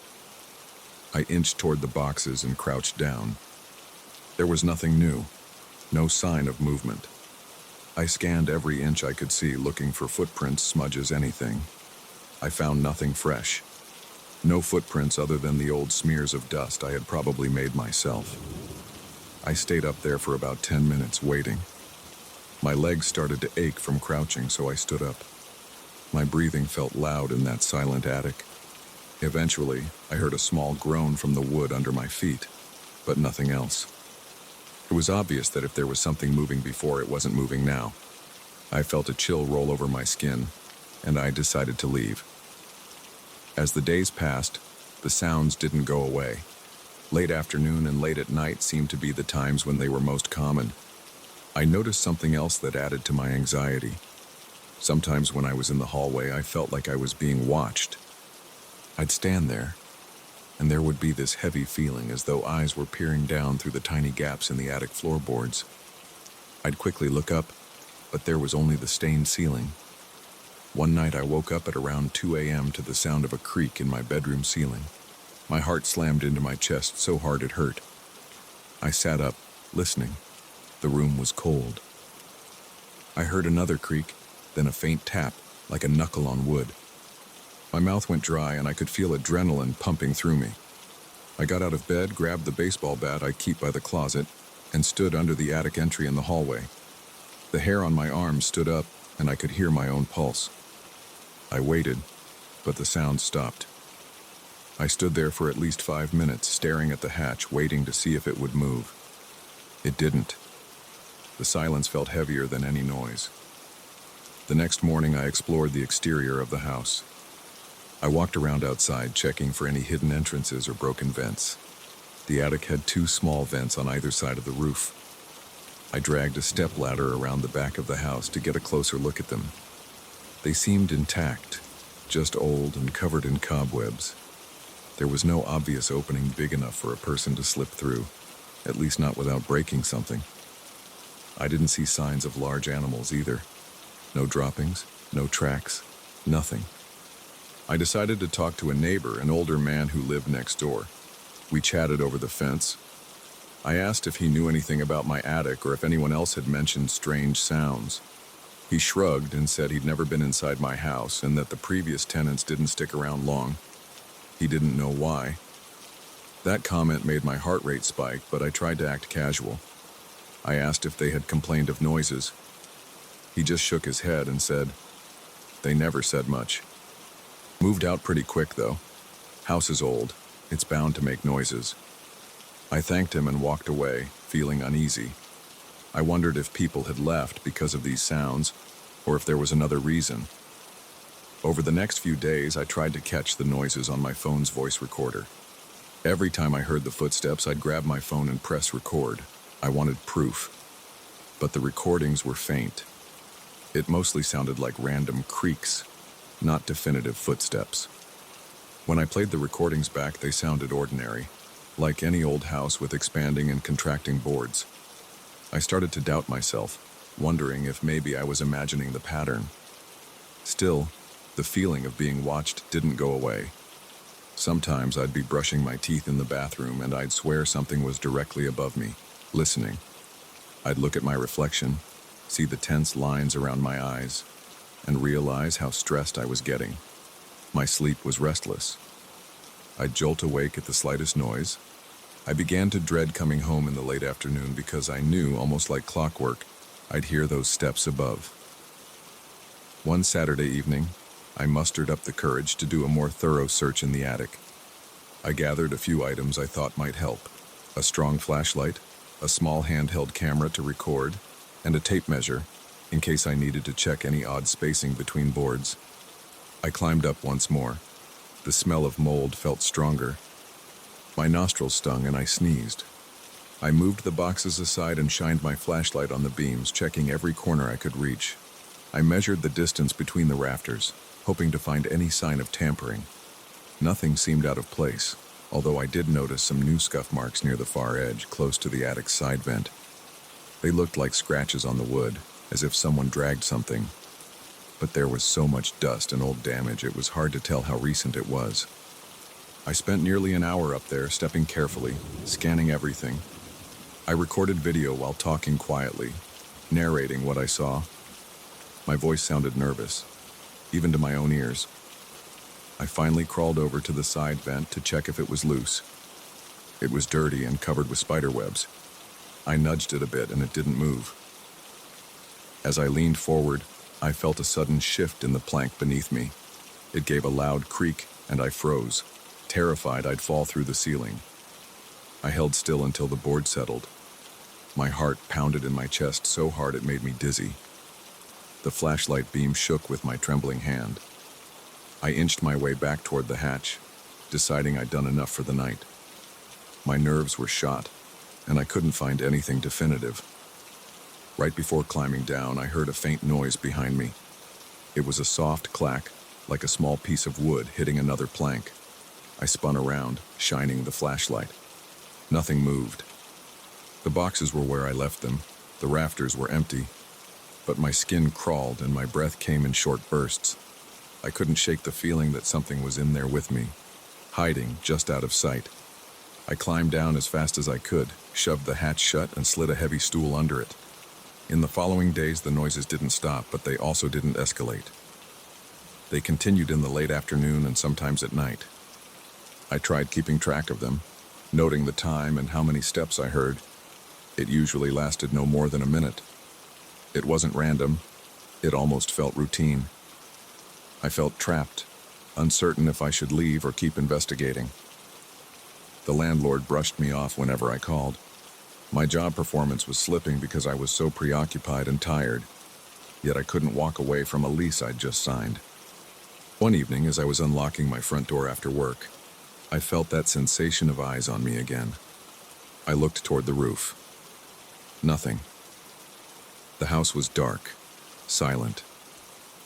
I inched toward the boxes and crouched down. There was nothing new, no sign of movement. I scanned every inch I could see, looking for footprints, smudges, anything. I found nothing fresh. No footprints other than the old smears of dust I had probably made myself. I stayed up there for about 10 minutes, waiting. My legs started to ache from crouching, so I stood up. My breathing felt loud in that silent attic. Eventually, I heard a small groan from the wood under my feet, but nothing else. It was obvious that if there was something moving before, it wasn't moving now. I felt a chill roll over my skin, and I decided to leave. As the days passed, the sounds didn't go away. Late afternoon and late at night seemed to be the times when they were most common. I noticed something else that added to my anxiety. Sometimes when I was in the hallway, I felt like I was being watched, I'd stand there, and there would be this heavy feeling as though eyes were peering down through the tiny gaps in the attic floorboards. I'd quickly look up, but there was only the stained ceiling. One night I woke up at around 2 a.m. to the sound of a creak in my bedroom ceiling. My heart slammed into my chest so hard it hurt. I sat up, listening. The room was cold. I heard another creak, then a faint tap, like a knuckle on wood. My mouth went dry and I could feel adrenaline pumping through me. I got out of bed, grabbed the baseball bat I keep by the closet, and stood under the attic entry in the hallway. The hair on my arms stood up, and I could hear my own pulse. I waited, but the sound stopped. I stood there for at least 5 minutes, staring at the hatch, waiting to see if it would move. It didn't. The silence felt heavier than any noise. The next morning, I explored the exterior of the house. I walked around outside, checking for any hidden entrances or broken vents. The attic had 2 small vents on either side of the roof. I dragged a stepladder around the back of the house to get a closer look at them. They seemed intact, just old and covered in cobwebs. There was no obvious opening big enough for a person to slip through, at least not without breaking something. I didn't see signs of large animals either. No droppings, no tracks, nothing. I decided to talk to a neighbor, an older man who lived next door. We chatted over the fence. I asked if he knew anything about my attic or if anyone else had mentioned strange sounds. He shrugged and said he'd never been inside my house and that the previous tenants didn't stick around long. He didn't know why. That comment made my heart rate spike, but I tried to act casual. I asked if they had complained of noises. He just shook his head and said, "They never said much." Moved out pretty quick, though. House is old. It's bound to make noises. I thanked him and walked away, feeling uneasy. I wondered if people had left because of these sounds, or if there was another reason. Over the next few days, I tried to catch the noises on my phone's voice recorder. Every time I heard the footsteps, I'd grab my phone and press record. I wanted proof. But the recordings were faint. It mostly sounded like random creaks, not definitive footsteps. When I played the recordings back, they sounded ordinary, like any old house with expanding and contracting boards. I started to doubt myself, wondering if maybe I was imagining the pattern. Still, the feeling of being watched didn't go away. Sometimes I'd be brushing my teeth in the bathroom and I'd swear something was directly above me, listening. I'd look at my reflection, see the tense lines around my eyes, and realize how stressed I was getting. My sleep was restless. I'd jolt awake at the slightest noise. I began to dread coming home in the late afternoon because I knew, almost like clockwork, I'd hear those steps above. One Saturday evening, I mustered up the courage to do a more thorough search in the attic. I gathered a few items I thought might help: a strong flashlight, a small handheld camera to record, and a tape measure, in case I needed to check any odd spacing between boards. I climbed up once more. The smell of mold felt stronger. My nostrils stung and I sneezed. I moved the boxes aside and shined my flashlight on the beams, checking every corner I could reach. I measured the distance between the rafters, hoping to find any sign of tampering. Nothing seemed out of place, although I did notice some new scuff marks near the far edge, close to the attic's side vent. They looked like scratches on the wood, as if someone dragged something. But there was so much dust and old damage, it was hard to tell how recent it was. I spent nearly an hour up there, stepping carefully, scanning everything. I recorded video while talking quietly, narrating what I saw. My voice sounded nervous, even to my own ears. I finally crawled over to the side vent to check if it was loose. It was dirty and covered with spider webs. I nudged it a bit and it didn't move. As I leaned forward, I felt a sudden shift in the plank beneath me. It gave a loud creak and I froze, terrified I'd fall through the ceiling. I held still until the board settled. My heart pounded in my chest so hard it made me dizzy. The flashlight beam shook with my trembling hand. I inched my way back toward the hatch, deciding I'd done enough for the night. My nerves were shot, and I couldn't find anything definitive. Right before climbing down, I heard a faint noise behind me. It was a soft clack, like a small piece of wood hitting another plank. I spun around, shining the flashlight. Nothing moved. The boxes were where I left them. The rafters were empty. But my skin crawled and my breath came in short bursts. I couldn't shake the feeling that something was in there with me, hiding just out of sight. I climbed down as fast as I could, shoved the hatch shut, and slid a heavy stool under it. In the following days, the noises didn't stop, but they also didn't escalate. They continued in the late afternoon and sometimes at night. I tried keeping track of them, noting the time and how many steps I heard. It usually lasted no more than a minute. It wasn't random. It almost felt routine. I felt trapped, uncertain if I should leave or keep investigating. The landlord brushed me off whenever I called. My job performance was slipping because I was so preoccupied and tired, yet I couldn't walk away from a lease I'd just signed. One evening, as I was unlocking my front door after work, I felt that sensation of eyes on me again. I looked toward the roof. Nothing. The house was dark, silent.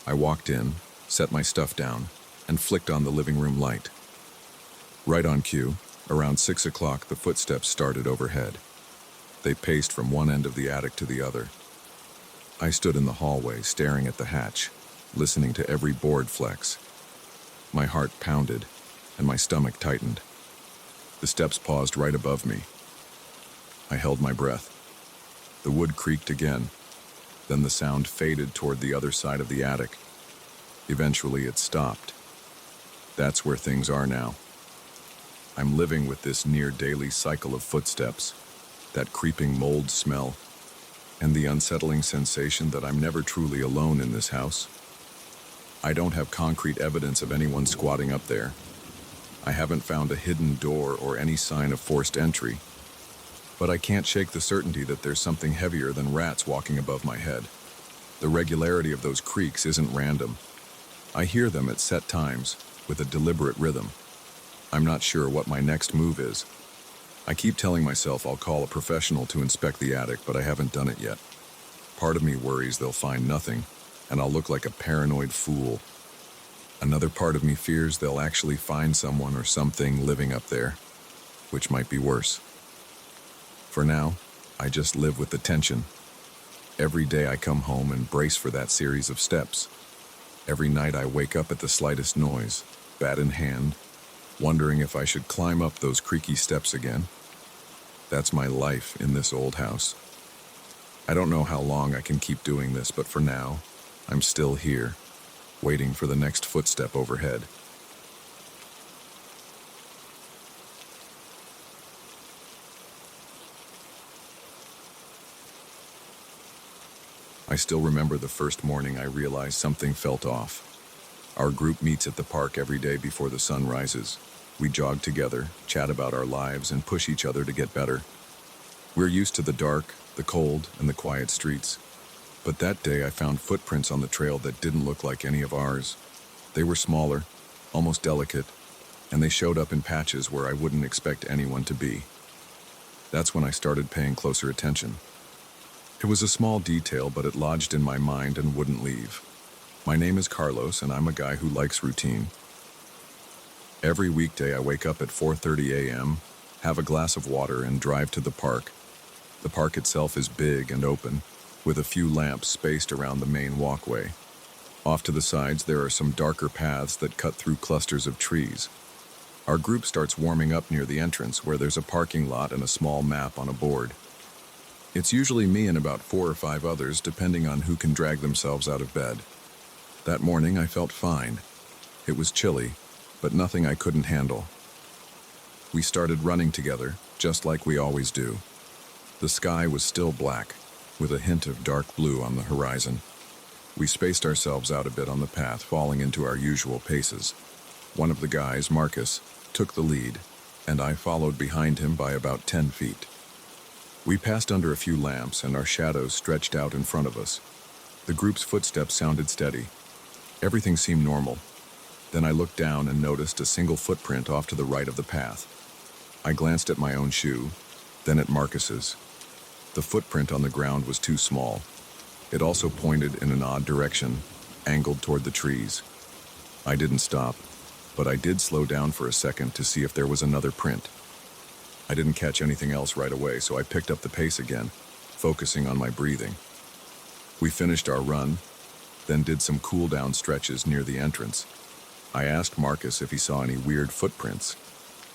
I walked in, set my stuff down, and flicked on the living room light. Right on cue, around 6 o'clock, the footsteps started overhead. They paced from one end of the attic to the other. I stood in the hallway, staring at the hatch, listening to every board flex. My heart pounded, and my stomach tightened. The steps paused right above me. I held my breath. The wood creaked again. Then the sound faded toward the other side of the attic. Eventually, it stopped. That's where things are now. I'm living with this near-daily cycle of footsteps, that creeping mold smell, and the unsettling sensation that I'm never truly alone in this house. I don't have concrete evidence of anyone squatting up there. I haven't found a hidden door or any sign of forced entry, but I can't shake the certainty that there's something heavier than rats walking above my head. The regularity of those creaks isn't random. I hear them at set times, with a deliberate rhythm. I'm not sure what my next move is. I keep telling myself I'll call a professional to inspect the attic, but I haven't done it yet. Part of me worries they'll find nothing, and I'll look like a paranoid fool. Another part of me fears they'll actually find someone or something living up there, which might be worse. For now, I just live with the tension. Every day I come home and brace for that series of steps. Every night I wake up at the slightest noise, bat in hand, wondering if I should climb up those creaky steps again. That's my life in this old house. I don't know how long I can keep doing this, but for now, I'm still here, waiting for the next footstep overhead. I still remember the first morning I realized something felt off. Our group meets at the park every day before the sun rises. We jog together, chat about our lives, and push each other to get better. We're used to the dark, the cold, and the quiet streets. But that day I found footprints on the trail that didn't look like any of ours. They were smaller, almost delicate, and they showed up in patches where I wouldn't expect anyone to be. That's when I started paying closer attention. It was a small detail, but it lodged in my mind and wouldn't leave. My name is Carlos, and I'm a guy who likes routine. Every weekday I wake up at 4:30 a.m., have a glass of water, and drive to the park. The park itself is big and open, with a few lamps spaced around the main walkway. Off to the sides, there are some darker paths that cut through clusters of trees. Our group starts warming up near the entrance, where there's a parking lot and a small map on a board. It's usually me and about 4 or 5 others, depending on who can drag themselves out of bed. That morning, I felt fine. It was chilly, but nothing I couldn't handle. We started running together, just like we always do. The sky was still black, with a hint of dark blue on the horizon. We spaced ourselves out a bit on the path, falling into our usual paces. One of the guys, Marcus, took the lead, and I followed behind him by about 10 feet. We passed under a few lamps, and our shadows stretched out in front of us. The group's footsteps sounded steady. Everything seemed normal. Then I looked down and noticed a single footprint off to the right of the path. I glanced at my own shoe, then at Marcus's. The footprint on the ground was too small. It also pointed in an odd direction, angled toward the trees. I didn't stop. but I did slow down for a second to see if there was another print. I didn't catch anything else right away, so I picked up the pace again, focusing on my breathing. We finished our run, then did some cool-down stretches near the entrance. I asked Marcus if he saw any weird footprints.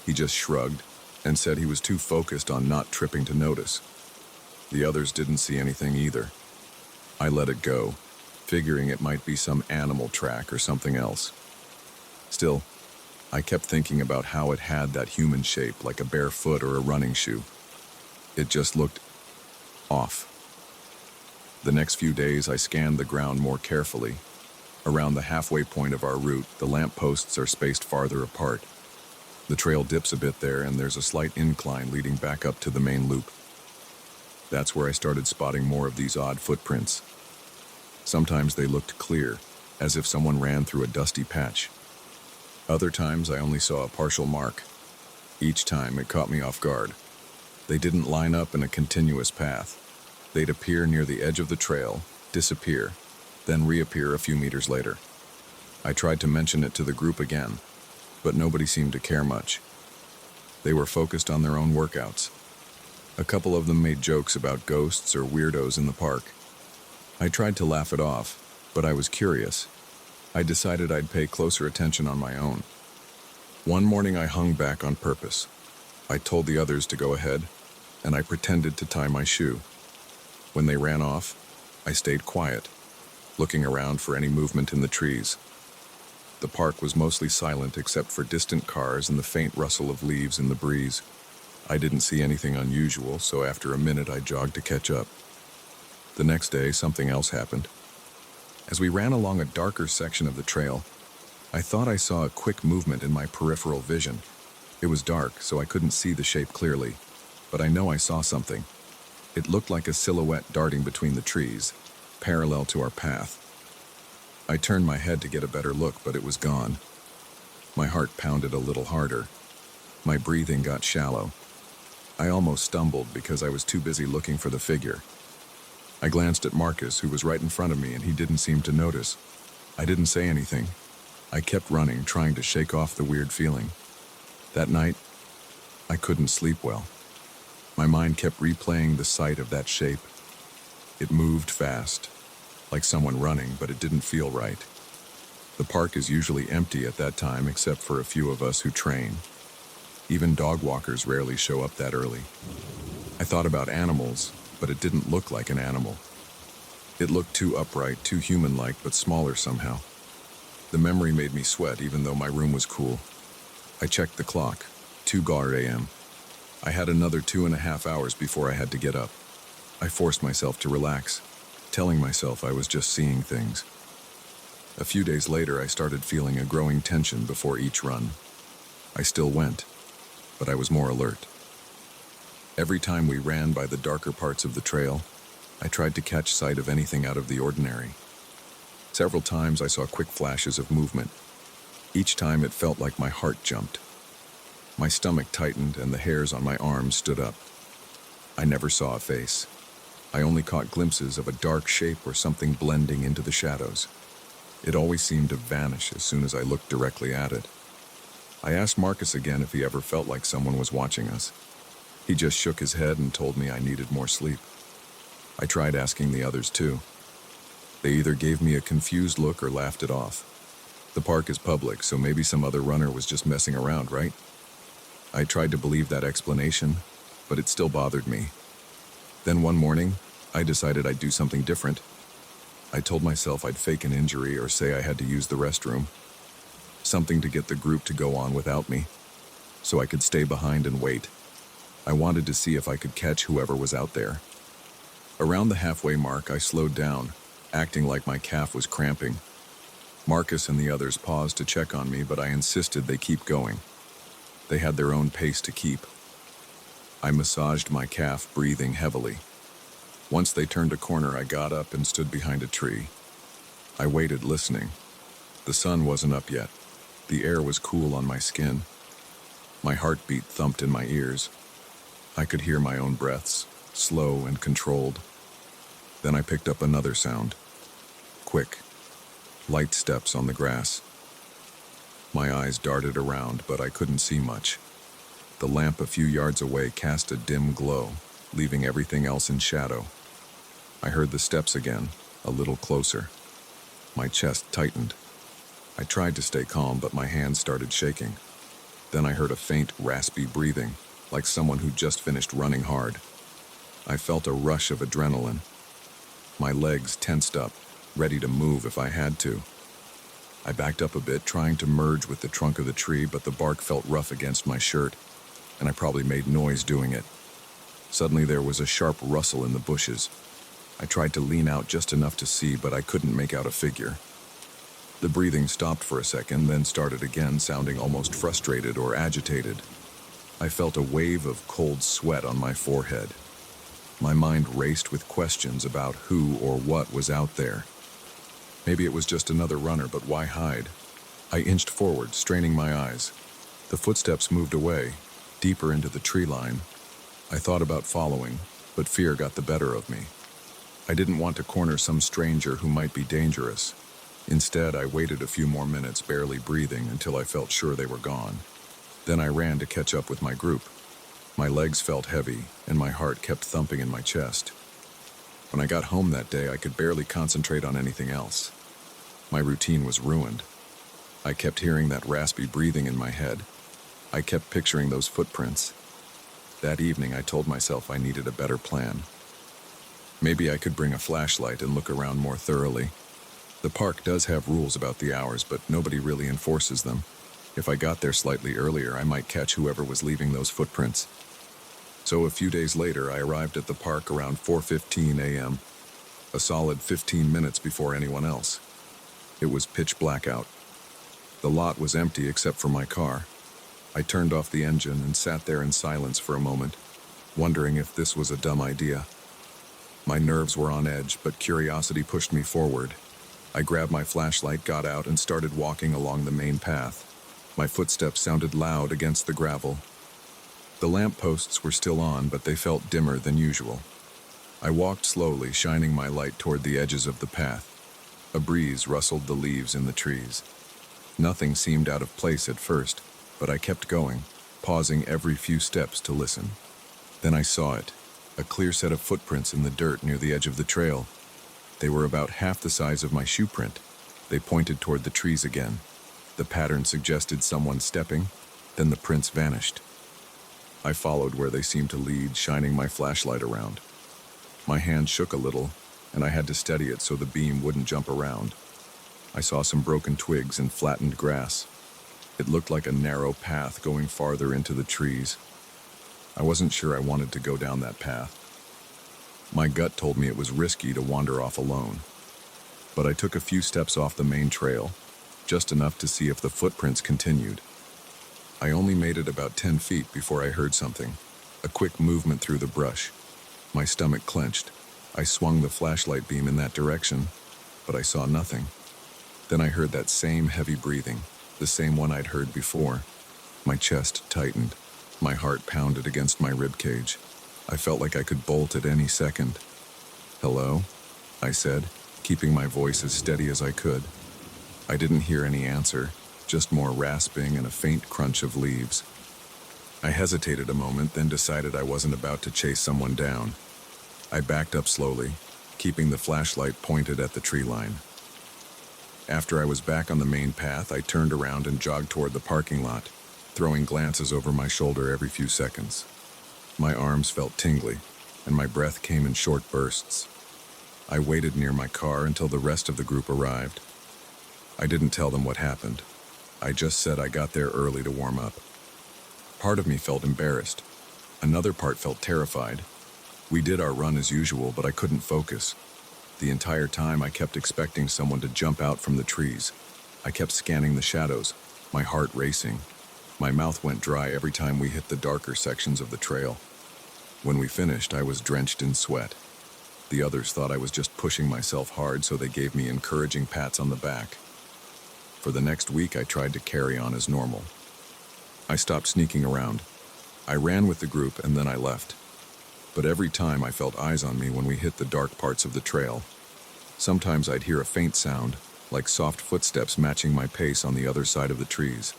He just shrugged and said he was too focused on not tripping to notice. The others didn't see anything either. I let it go, figuring it might be some animal track or something else. Still, I kept thinking about how it had that human shape, like a bare foot or a running shoe. It just looked off. The next few days, I scanned the ground more carefully. Around the halfway point of our route, the lampposts are spaced farther apart. The trail dips a bit there, and there's a slight incline leading back up to the main loop. That's where I started spotting more of these odd footprints. Sometimes they looked clear, as if someone ran through a dusty patch. Other times I only saw a partial mark. Each time it caught me off guard. They didn't line up in a continuous path. They'd appear near the edge of the trail, disappear, then reappear a few meters later. I tried to mention it to the group again, but nobody seemed to care much. They were focused on their own workouts. A couple of them made jokes about ghosts or weirdos in the park. I tried to laugh it off, but I was curious. I decided I'd pay closer attention on my own. One morning I hung back on purpose. I told the others to go ahead, and I pretended to tie my shoe. When they ran off, I stayed quiet, looking around for any movement in the trees. The park was mostly silent except for distant cars and the faint rustle of leaves in the breeze. I didn't see anything unusual, so after a minute I jogged to catch up. The next day, something else happened. As we ran along a darker section of the trail, I thought I saw a quick movement in my peripheral vision. It was dark, so I couldn't see the shape clearly, but I know I saw something. It looked like a silhouette darting between the trees, parallel to our path. I turned my head to get a better look, but it was gone. My heart pounded a little harder. My breathing got shallow. I almost stumbled because I was too busy looking for the figure. I glanced at Marcus, who was right in front of me, and he didn't seem to notice. I didn't say anything. I kept running, trying to shake off the weird feeling. That night, I couldn't sleep well. My mind kept replaying the sight of that shape. It moved fast, like someone running, but it didn't feel right. The park is usually empty at that time, except for a few of us who train. Even dog walkers rarely show up that early. I thought about animals, but it didn't look like an animal. It looked too upright, too human-like, but smaller somehow. The memory made me sweat, even though my room was cool. I checked the clock, 2 a.m. I had another 2.5 hours before I had to get up. I forced myself to relax, telling myself I was just seeing things. A few days later, I started feeling a growing tension before each run. I still went, but I was more alert. Every time we ran by the darker parts of the trail, I tried to catch sight of anything out of the ordinary. Several times I saw quick flashes of movement. Each time it felt like my heart jumped. My stomach tightened and the hairs on my arms stood up. I never saw a face. I only caught glimpses of a dark shape or something blending into the shadows. It always seemed to vanish as soon as I looked directly at it. I asked Marcus again if he ever felt like someone was watching us. He just shook his head and told me I needed more sleep. I tried asking the others too. They either gave me a confused look or laughed it off. The park is public, so maybe some other runner was just messing around, right? I tried to believe that explanation, but it still bothered me. Then one morning, I decided I'd do something different. I told myself I'd fake an injury or say I had to use the restroom. Something to get the group to go on without me, so I could stay behind and wait. I wanted to see if I could catch whoever was out there. Around the halfway mark, I slowed down, acting like my calf was cramping. Marcus and the others paused to check on me, but I insisted they keep going. They had their own pace to keep. I massaged my calf, breathing heavily. Once they turned a corner, I got up and stood behind a tree. I waited, listening. The sun wasn't up yet. The air was cool on my skin. My heartbeat thumped in my ears. I could hear my own breaths, slow and controlled. Then I picked up another sound. Quick, light steps on the grass. My eyes darted around, but I couldn't see much. The lamp a few yards away cast a dim glow, leaving everything else in shadow. I heard the steps again, a little closer. My chest tightened. I tried to stay calm, but my hands started shaking. Then I heard a faint, raspy breathing, like someone who'd just finished running hard. I felt a rush of adrenaline. My legs tensed up, ready to move if I had to. I backed up a bit, trying to merge with the trunk of the tree, but the bark felt rough against my shirt, and I probably made noise doing it. Suddenly there was a sharp rustle in the bushes. I tried to lean out just enough to see, but I couldn't make out a figure. The breathing stopped for a second, then started again, sounding almost frustrated or agitated. I felt a wave of cold sweat on my forehead. My mind raced with questions about who or what was out there. Maybe it was just another runner, but why hide? I inched forward, straining my eyes. The footsteps moved away, deeper into the tree line. I thought about following, but fear got the better of me. I didn't want to corner some stranger who might be dangerous. Instead, I waited a few more minutes, barely breathing, until I felt sure they were gone. Then I ran to catch up with my group. My legs felt heavy, and my heart kept thumping in my chest. When I got home that day, I could barely concentrate on anything else. My routine was ruined. I kept hearing that raspy breathing in my head. I kept picturing those footprints. That evening, I told myself I needed a better plan. Maybe I could bring a flashlight and look around more thoroughly. The park does have rules about the hours, but nobody really enforces them. If I got there slightly earlier, I might catch whoever was leaving those footprints. So a few days later, I arrived at the park around 4:15 a.m., a solid 15 minutes before anyone else. It was pitch black out. The lot was empty except for my car. I turned off the engine and sat there in silence for a moment, wondering if this was a dumb idea. My nerves were on edge, but curiosity pushed me forward. I grabbed my flashlight, got out, and started walking along the main path. My footsteps sounded loud against the gravel. The lamp posts were still on, but they felt dimmer than usual. I walked slowly, shining my light toward the edges of the path. A breeze rustled the leaves in the trees. Nothing seemed out of place at first, but I kept going, pausing every few steps to listen. Then I saw it, a clear set of footprints in the dirt near the edge of the trail. They were about half the size of my shoe print. They pointed toward the trees again. The pattern suggested someone stepping, then the prints vanished. I followed where they seemed to lead, shining my flashlight around. My hand shook a little, and I had to steady it so the beam wouldn't jump around. I saw some broken twigs and flattened grass. It looked like a narrow path going farther into the trees. I wasn't sure I wanted to go down that path. My gut told me it was risky to wander off alone. But I took a few steps off the main trail, just enough to see if the footprints continued. I only made it about 10 feet before I heard something, a quick movement through the brush. My stomach clenched. I swung the flashlight beam in that direction, but I saw nothing. Then I heard that same heavy breathing, the same one I'd heard before. My chest tightened. My heart pounded against my ribcage. I felt like I could bolt at any second. "Hello?" I said, keeping my voice as steady as I could. I didn't hear any answer, just more rasping and a faint crunch of leaves. I hesitated a moment, then decided I wasn't about to chase someone down. I backed up slowly, keeping the flashlight pointed at the tree line. After I was back on the main path, I turned around and jogged toward the parking lot, throwing glances over my shoulder every few seconds. My arms felt tingly, and my breath came in short bursts. I waited near my car until the rest of the group arrived. I didn't tell them what happened. I just said I got there early to warm up. Part of me felt embarrassed. Another part felt terrified. We did our run as usual, but I couldn't focus. The entire time I kept expecting someone to jump out from the trees. I kept scanning the shadows, my heart racing. My mouth went dry every time we hit the darker sections of the trail. When we finished, I was drenched in sweat. The others thought I was just pushing myself hard, so they gave me encouraging pats on the back. For the next week, I tried to carry on as normal. I stopped sneaking around. I ran with the group and then I left. But every time I felt eyes on me when we hit the dark parts of the trail. Sometimes I'd hear a faint sound, like soft footsteps matching my pace on the other side of the trees.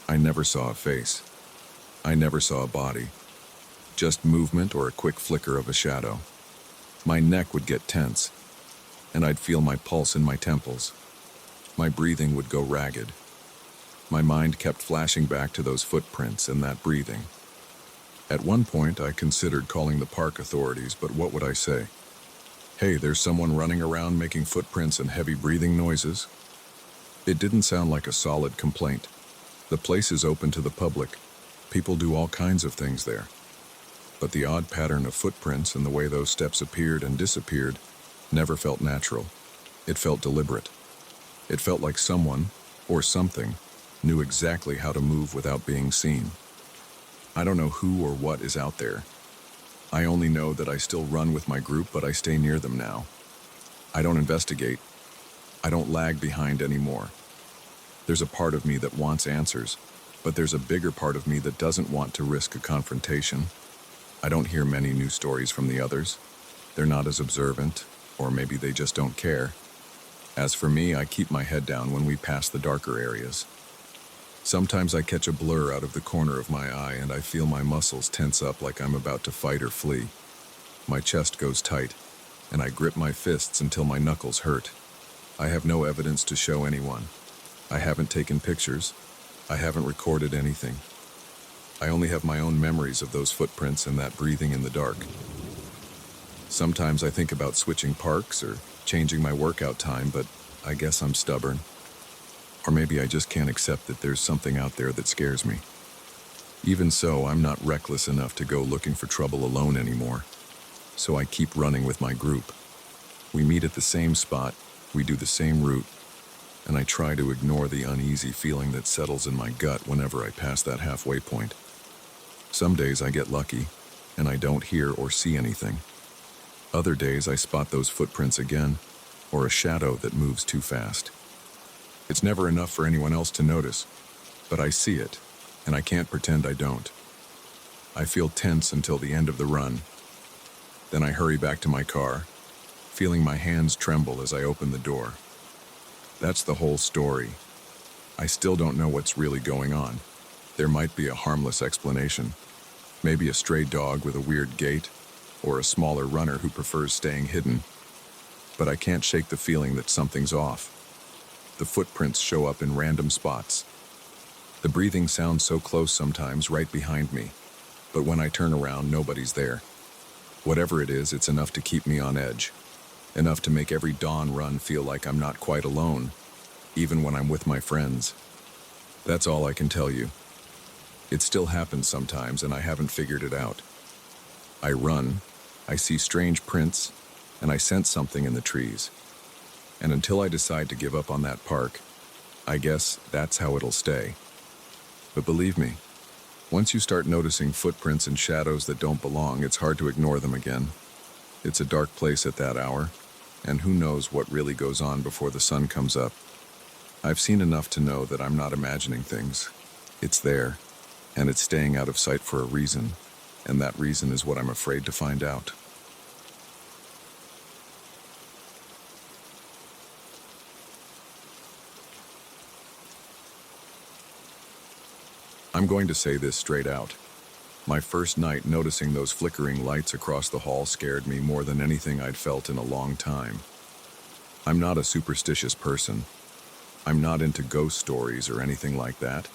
I never saw a face. I never saw a body. Just movement or a quick flicker of a shadow. My neck would get tense, and I'd feel my pulse in my temples. My breathing would go ragged. My mind kept flashing back to those footprints and that breathing. At one point, I considered calling the park authorities, but what would I say? Hey, there's someone running around making footprints and heavy breathing noises. It didn't sound like a solid complaint. The place is open to the public. People do all kinds of things there. But the odd pattern of footprints and the way those steps appeared and disappeared never felt natural. It felt deliberate. It felt like someone, or something, knew exactly how to move without being seen. I don't know who or what is out there. I only know that I still run with my group, but I stay near them now. I don't investigate. I don't lag behind anymore. There's a part of me that wants answers, but there's a bigger part of me that doesn't want to risk a confrontation. I don't hear many new stories from the others. They're not as observant, or maybe they just don't care. As for me, I keep my head down when we pass the darker areas. Sometimes I catch a blur out of the corner of my eye and I feel my muscles tense up like I'm about to fight or flee. My chest goes tight, and I grip my fists until my knuckles hurt. I have no evidence to show anyone. I haven't taken pictures. I haven't recorded anything. I only have my own memories of those footprints and that breathing in the dark. Sometimes I think about switching parks or changing my workout time, but I guess I'm stubborn. Or maybe I just can't accept that there's something out there that scares me. Even so, I'm not reckless enough to go looking for trouble alone anymore. So I keep running with my group. We meet at the same spot, we do the same route, and I try to ignore the uneasy feeling that settles in my gut whenever I pass that halfway point. Some days I get lucky, and I don't hear or see anything. Other days I spot those footprints again, or a shadow that moves too fast. It's never enough for anyone else to notice, but I see it, and I can't pretend I don't. I feel tense until the end of the run. Then I hurry back to my car, feeling my hands tremble as I open the door. That's the whole story. I still don't know what's really going on. There might be a harmless explanation. Maybe a stray dog with a weird gait, or a smaller runner who prefers staying hidden. But I can't shake the feeling that something's off. The footprints show up in random spots. The breathing sounds so close sometimes, right behind me. But when I turn around, nobody's there. Whatever it is, it's enough to keep me on edge. Enough to make every dawn run feel like I'm not quite alone, even when I'm with my friends. That's all I can tell you. It still happens sometimes, and I haven't figured it out. I run, I see strange prints, and I sense something in the trees. And until I decide to give up on that park, I guess that's how it'll stay. But believe me, once you start noticing footprints and shadows that don't belong, it's hard to ignore them again. It's a dark place at that hour, and who knows what really goes on before the sun comes up. I've seen enough to know that I'm not imagining things. It's there, and it's staying out of sight for a reason, and that reason is what I'm afraid to find out. I'm going to say this straight out. My first night noticing those flickering lights across the hall scared me more than anything I'd felt in a long time. I'm not a superstitious person. I'm not into ghost stories or anything like that.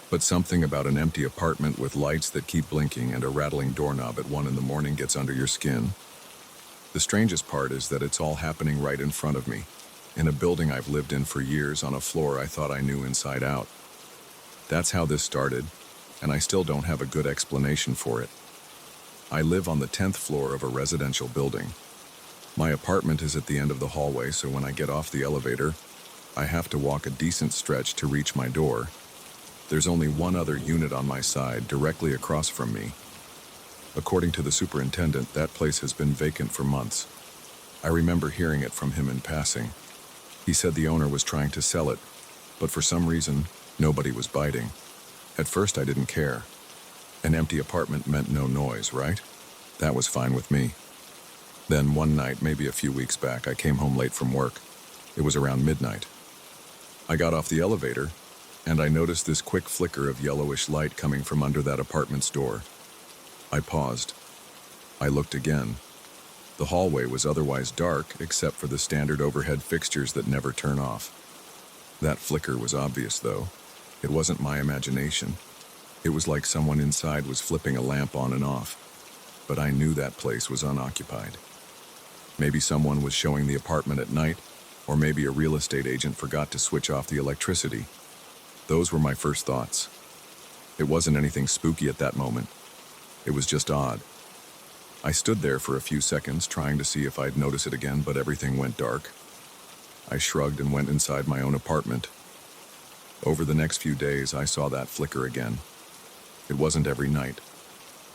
But something about an empty apartment with lights that keep blinking and a rattling doorknob at 1 a.m. gets under your skin. The strangest part is that it's all happening right in front of me, in a building I've lived in for years on a floor I thought I knew inside out. That's how this started, and I still don't have a good explanation for it. I live on the 10th floor of a residential building. My apartment is at the end of the hallway, so when I get off the elevator, I have to walk a decent stretch to reach my door. There's only one other unit on my side, directly across from me. According to the superintendent, that place has been vacant for months. I remember hearing it from him in passing. He said the owner was trying to sell it, but for some reason, nobody was biting. At first, I didn't care. An empty apartment meant no noise, right? That was fine with me. Then one night, maybe a few weeks back, I came home late from work. It was around midnight. I got off the elevator, and I noticed this quick flicker of yellowish light coming from under that apartment's door. I paused. I looked again. The hallway was otherwise dark, except for the standard overhead fixtures that never turn off. That flicker was obvious, though. It wasn't my imagination. It was like someone inside was flipping a lamp on and off. But I knew that place was unoccupied. Maybe someone was showing the apartment at night, or maybe a real estate agent forgot to switch off the electricity. Those were my first thoughts. It wasn't anything spooky at that moment. It was just odd. I stood there for a few seconds trying to see if I'd notice it again, but everything went dark. I shrugged and went inside my own apartment. Over the next few days, I saw that flicker again. It wasn't every night.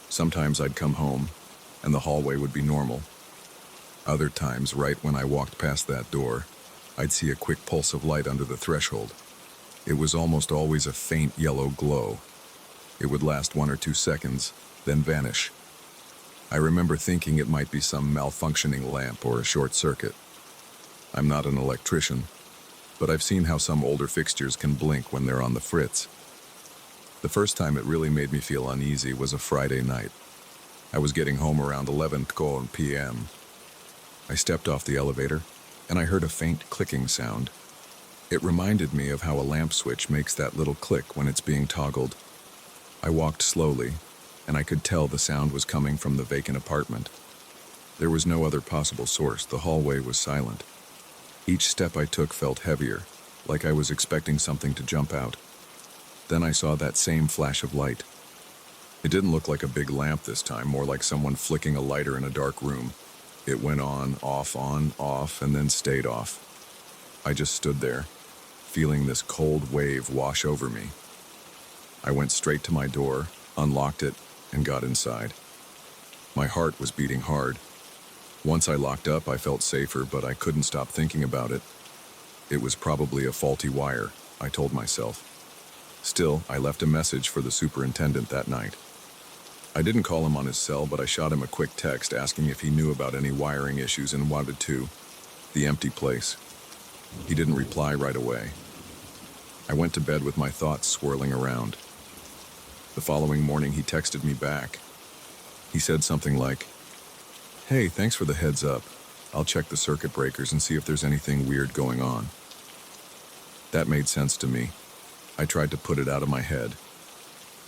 Sometimes I'd come home, and the hallway would be normal. Other times, right when I walked past that door, I'd see a quick pulse of light under the threshold. It was almost always a faint yellow glow. It would last 1 or 2 seconds, then vanish. I remember thinking it might be some malfunctioning lamp or a short circuit. I'm not an electrician, but I've seen how some older fixtures can blink when they're on the fritz. The first time it really made me feel uneasy was a Friday night. I was getting home around 11 p.m. I stepped off the elevator, and I heard a faint clicking sound. It reminded me of how a lamp switch makes that little click when it's being toggled. I walked slowly, and I could tell the sound was coming from the vacant apartment. There was no other possible source. The hallway was silent. Each step I took felt heavier, like I was expecting something to jump out. Then I saw that same flash of light. It didn't look like a big lamp this time, more like someone flicking a lighter in a dark room. It went on, off, and then stayed off. I just stood there, feeling this cold wave wash over me. I went straight to my door, unlocked it, and got inside. My heart was beating hard. Once I locked up, I felt safer, but I couldn't stop thinking about it. It was probably a faulty wire, I told myself. Still, I left a message for the superintendent that night. I didn't call him on his cell, but I shot him a quick text asking if he knew about any wiring issues and wanted to. The empty place. He didn't reply right away. I went to bed with my thoughts swirling around. The following morning, he texted me back. He said something like, "Hey, thanks for the heads up. I'll check the circuit breakers and see if there's anything weird going on." That made sense to me. I tried to put it out of my head.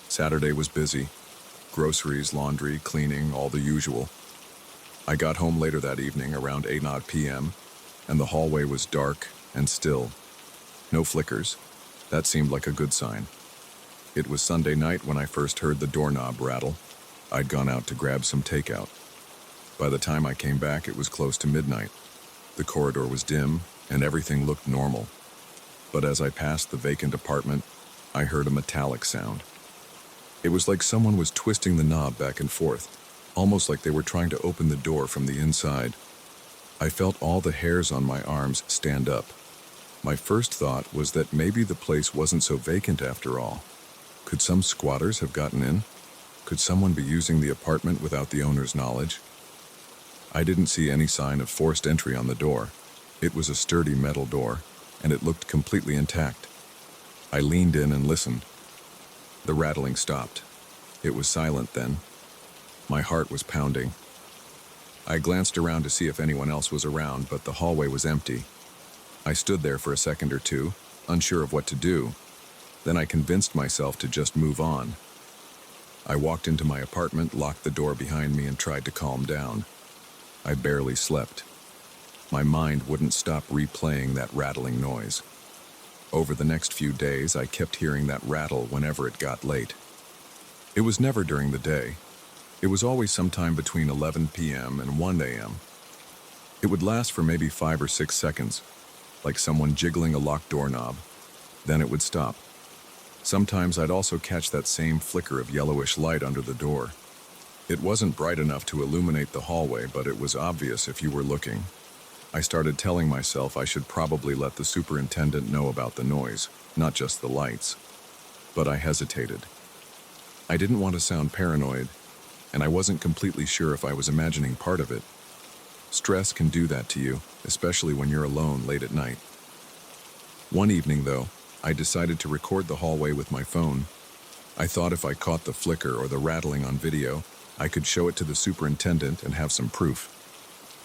Saturday was busy. Groceries, laundry, cleaning, all the usual. I got home later that evening, around 8 p.m., and the hallway was dark and still. No flickers. That seemed like a good sign. It was Sunday night when I first heard the doorknob rattle. I'd gone out to grab some takeout. By the time I came back, it was close to midnight. The corridor was dim, and everything looked normal. But as I passed the vacant apartment, I heard a metallic sound. It was like someone was twisting the knob back and forth, almost like they were trying to open the door from the inside. I felt all the hairs on my arms stand up. My first thought was that maybe the place wasn't so vacant after all. Could some squatters have gotten in? Could someone be using the apartment without the owner's knowledge? I didn't see any sign of forced entry on the door. It was a sturdy metal door, and it looked completely intact. I leaned in and listened. The rattling stopped. It was silent then. My heart was pounding. I glanced around to see if anyone else was around, but the hallway was empty. I stood there for a second or two, unsure of what to do. Then I convinced myself to just move on. I walked into my apartment, locked the door behind me, and tried to calm down. I barely slept. My mind wouldn't stop replaying that rattling noise. Over the next few days, I kept hearing that rattle whenever it got late. It was never during the day. It was always sometime between 11 p.m. and 1 a.m. It would last for maybe 5 or 6 seconds, like someone jiggling a locked doorknob. Then it would stop. Sometimes I'd also catch that same flicker of yellowish light under the door. It wasn't bright enough to illuminate the hallway, but it was obvious if you were looking. I started telling myself I should probably let the superintendent know about the noise, not just the lights. But I hesitated. I didn't want to sound paranoid, and I wasn't completely sure if I was imagining part of it. Stress can do that to you, especially when you're alone late at night. One evening, though, I decided to record the hallway with my phone. I thought if I caught the flicker or the rattling on video, I could show it to the superintendent and have some proof.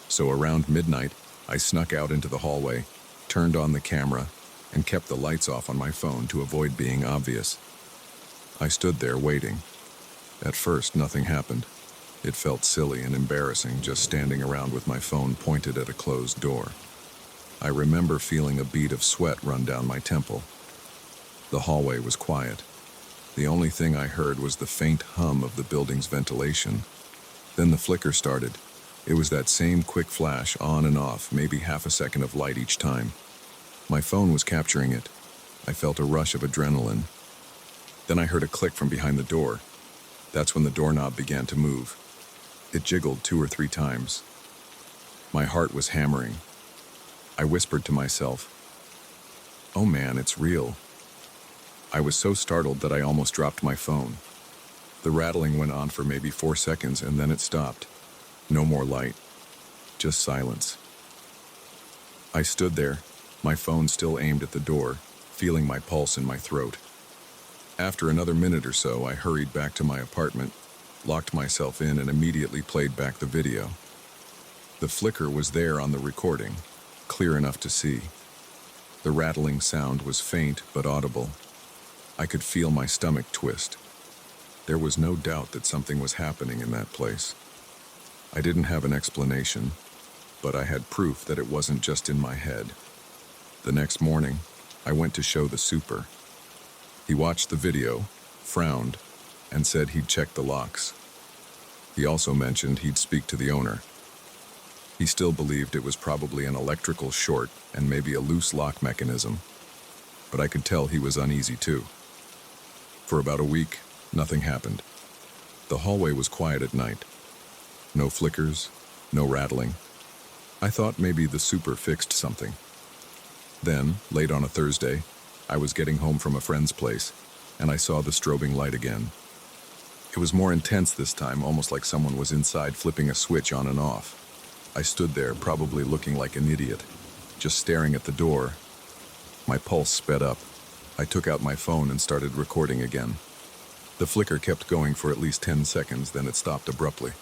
So around midnight, I snuck out into the hallway, turned on the camera, and kept the lights off on my phone to avoid being obvious. I stood there waiting. At first, nothing happened. It felt silly and embarrassing just standing around with my phone pointed at a closed door. I remember feeling a bead of sweat run down my temple. The hallway was quiet. The only thing I heard was the faint hum of the building's ventilation. Then the flicker started. It was that same quick flash on and off, maybe half a second of light each time. My phone was capturing it. I felt a rush of adrenaline. Then I heard a click from behind the door. That's when the doorknob began to move. It jiggled 2 or 3 times. My heart was hammering. I whispered to myself, "Oh man, it's real." I was so startled that I almost dropped my phone. The rattling went on for maybe 4 seconds and then it stopped. No more light, just silence. I stood there, my phone still aimed at the door, feeling my pulse in my throat. After another minute or so, I hurried back to my apartment, locked myself in, and immediately played back the video. The flicker was there on the recording, clear enough to see. The rattling sound was faint but audible. I could feel my stomach twist. There was no doubt that something was happening in that place. I didn't have an explanation, but I had proof that it wasn't just in my head. The next morning, I went to show the super. He watched the video, frowned, and said he'd check the locks. He also mentioned he'd speak to the owner. He still believed it was probably an electrical short and maybe a loose lock mechanism, but I could tell he was uneasy too. For about a week, nothing happened. The hallway was quiet at night. No flickers, no rattling. I thought maybe the super fixed something. Then, late on a Thursday, I was getting home from a friend's place, and I saw the strobing light again. It was more intense this time, almost like someone was inside flipping a switch on and off. I stood there, probably looking like an idiot, just staring at the door. My pulse sped up. I took out my phone and started recording again. The flicker kept going for at least 10 seconds, then it stopped abruptly.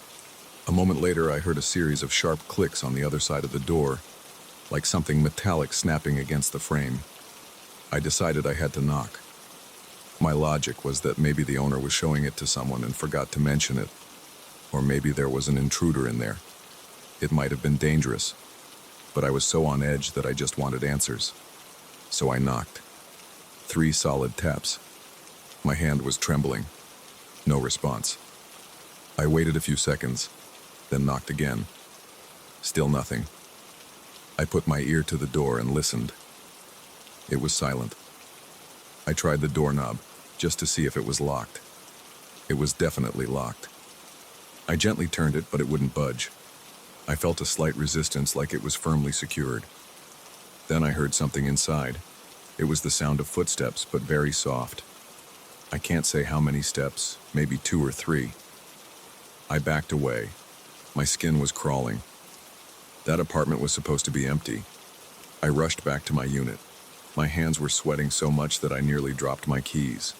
A moment later, I heard a series of sharp clicks on the other side of the door, like something metallic snapping against the frame. I decided I had to knock. My logic was that maybe the owner was showing it to someone and forgot to mention it, or maybe there was an intruder in there. It might have been dangerous, but I was so on edge that I just wanted answers. So I knocked. 3 solid taps. My hand was trembling. No response. I waited a few seconds, then knocked again. Still nothing. I put my ear to the door and listened. It was silent. I tried the doorknob, just to see if it was locked. It was definitely locked. I gently turned it, but it wouldn't budge. I felt a slight resistance, like it was firmly secured. Then I heard something inside. It was the sound of footsteps, but very soft. I can't say how many steps, maybe 2 or 3. I backed away. My skin was crawling. That apartment was supposed to be empty. I rushed back to my unit. My hands were sweating so much that I nearly dropped my keys.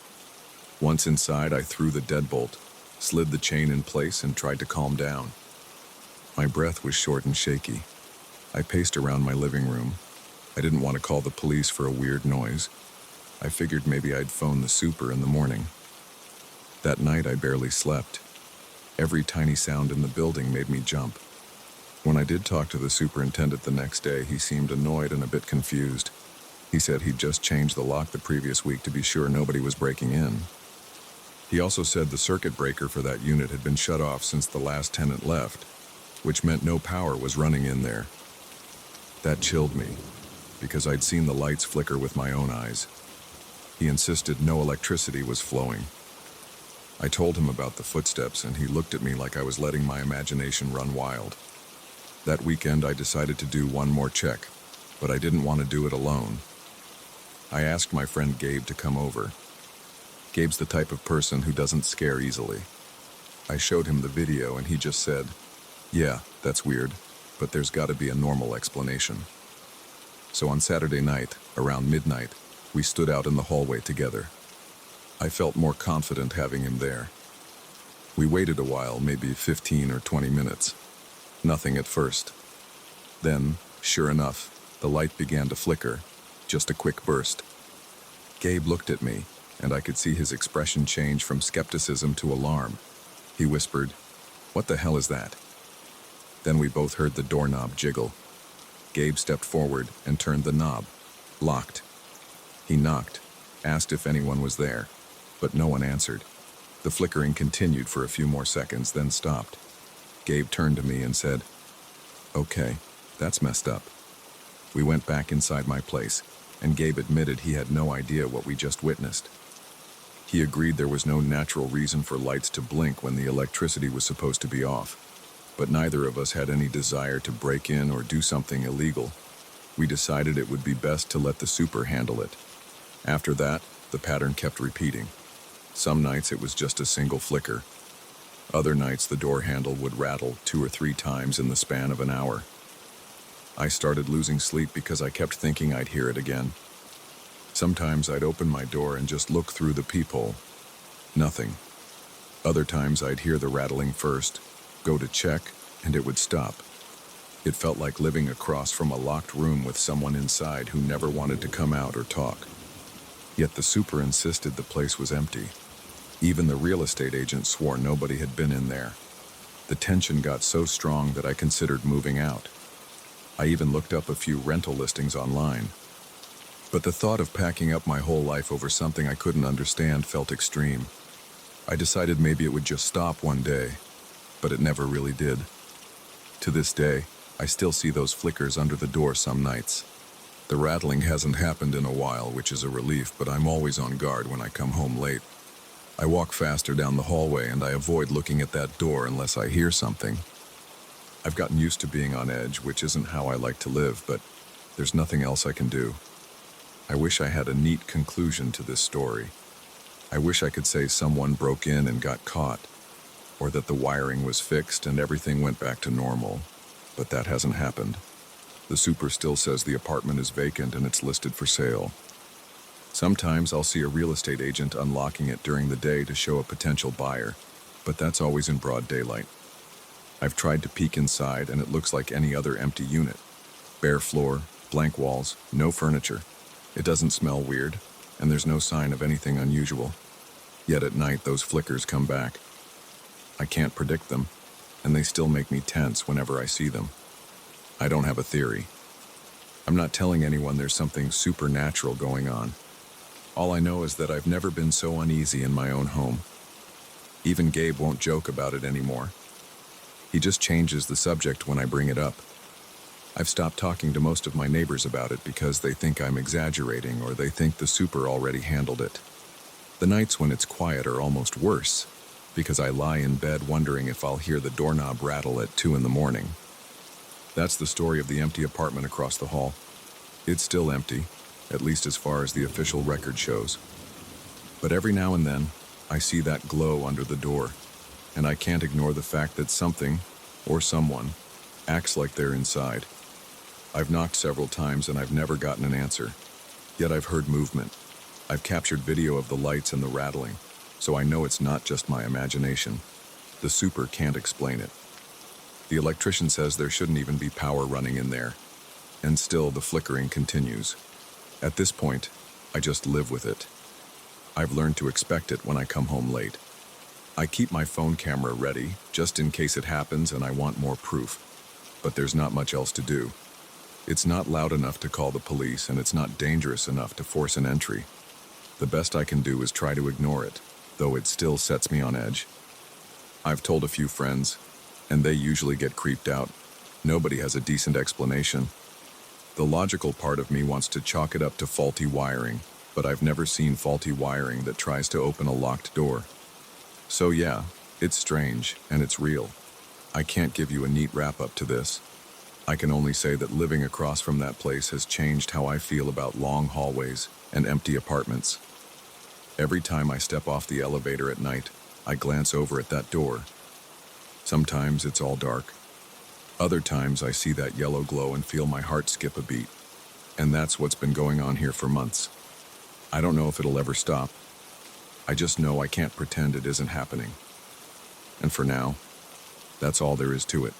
Once inside, I threw the deadbolt, slid the chain in place, and tried to calm down. My breath was short and shaky. I paced around my living room. I didn't want to call the police for a weird noise. I figured maybe I'd phone the super in the morning. That night, I barely slept. Every tiny sound in the building made me jump. When I did talk to the superintendent the next day, he seemed annoyed and a bit confused. He said he'd just changed the lock the previous week to be sure nobody was breaking in. He also said the circuit breaker for that unit had been shut off since the last tenant left, which meant no power was running in there. That chilled me, because I'd seen the lights flicker with my own eyes. He insisted no electricity was flowing. I told him about the footsteps, and he looked at me like I was letting my imagination run wild. That weekend, I decided to do one more check, but I didn't want to do it alone. I asked my friend Gabe to come over. Gabe's the type of person who doesn't scare easily. I showed him the video, and he just said, "Yeah, that's weird." but there's gotta be a normal explanation. So on Saturday night, around midnight, we stood out in the hallway together. I felt more confident having him there. We waited a while, maybe 15 or 20 minutes. Nothing at first. Then, sure enough, the light began to flicker, just a quick burst. Gabe looked at me, and I could see his expression change from skepticism to alarm. He whispered, "What the hell is that?" Then we both heard the doorknob jiggle. Gabe stepped forward and turned the knob. Locked. He knocked, asked if anyone was there, but no one answered. The flickering continued for a few more seconds, then stopped. Gabe turned to me and said, "Okay, that's messed up." We went back inside my place, and Gabe admitted he had no idea what we just witnessed. He agreed there was no natural reason for lights to blink when the electricity was supposed to be off, but neither of us had any desire to break in or do something illegal. We decided it would be best to let the super handle it. After that, the pattern kept repeating. Some nights it was just a single flicker. Other nights the door handle would rattle 2 or 3 times in the span of an hour. I started losing sleep because I kept thinking I'd hear it again. Sometimes I'd open my door and just look through the peephole. Nothing. Other times I'd hear the rattling first, go to check, and it would stop. It felt like living across from a locked room with someone inside who never wanted to come out or talk. Yet the super insisted the place was empty. Even the real estate agent swore nobody had been in there. The tension got so strong that I considered moving out. I even looked up a few rental listings online. But the thought of packing up my whole life over something I couldn't understand felt extreme. I decided maybe it would just stop one day, but it never really did. To this day, I still see those flickers under the door some nights. The rattling hasn't happened in a while, which is a relief, but I'm always on guard when I come home late. I walk faster down the hallway and I avoid looking at that door unless I hear something. I've gotten used to being on edge, which isn't how I like to live, but there's nothing else I can do. I wish I had a neat conclusion to this story. I wish I could say someone broke in and got caught, or that the wiring was fixed and everything went back to normal, but that hasn't happened. The super still says the apartment is vacant and it's listed for sale. Sometimes I'll see a real estate agent unlocking it during the day to show a potential buyer, but that's always in broad daylight. I've tried to peek inside and it looks like any other empty unit. Bare floor, blank walls, no furniture. It doesn't smell weird, and there's no sign of anything unusual. Yet at night those flickers come back. I can't predict them, and they still make me tense whenever I see them. I don't have a theory. I'm not telling anyone there's something supernatural going on. All I know is that I've never been so uneasy in my own home. Even Gabe won't joke about it anymore. He just changes the subject when I bring it up. I've stopped talking to most of my neighbors about it because they think I'm exaggerating or they think the super already handled it. The nights when it's quiet are almost worse, because I lie in bed wondering if I'll hear the doorknob rattle at 2 in the morning. That's the story of the empty apartment across the hall. It's still empty, at least as far as the official record shows. But every now and then, I see that glow under the door, and I can't ignore the fact that something, or someone, acts like they're inside. I've knocked several times and I've never gotten an answer. Yet I've heard movement. I've captured video of the lights and the rattling, so I know it's not just my imagination. The super can't explain it. The electrician says there shouldn't even be power running in there, and still the flickering continues. At this point, I just live with it. I've learned to expect it when I come home late. I keep my phone camera ready, just in case it happens and I want more proof. But there's not much else to do. It's not loud enough to call the police, and it's not dangerous enough to force an entry. The best I can do is try to ignore it, though it still sets me on edge. I've told a few friends, and they usually get creeped out. Nobody has a decent explanation. The logical part of me wants to chalk it up to faulty wiring, but I've never seen faulty wiring that tries to open a locked door. So yeah, it's strange, and it's real. I can't give you a neat wrap-up to this. I can only say that living across from that place has changed how I feel about long hallways and empty apartments. Every time I step off the elevator at night, I glance over at that door. Sometimes it's all dark. Other times I see that yellow glow and feel my heart skip a beat. And that's what's been going on here for months. I don't know if it'll ever stop. I just know I can't pretend it isn't happening. And for now, that's all there is to it.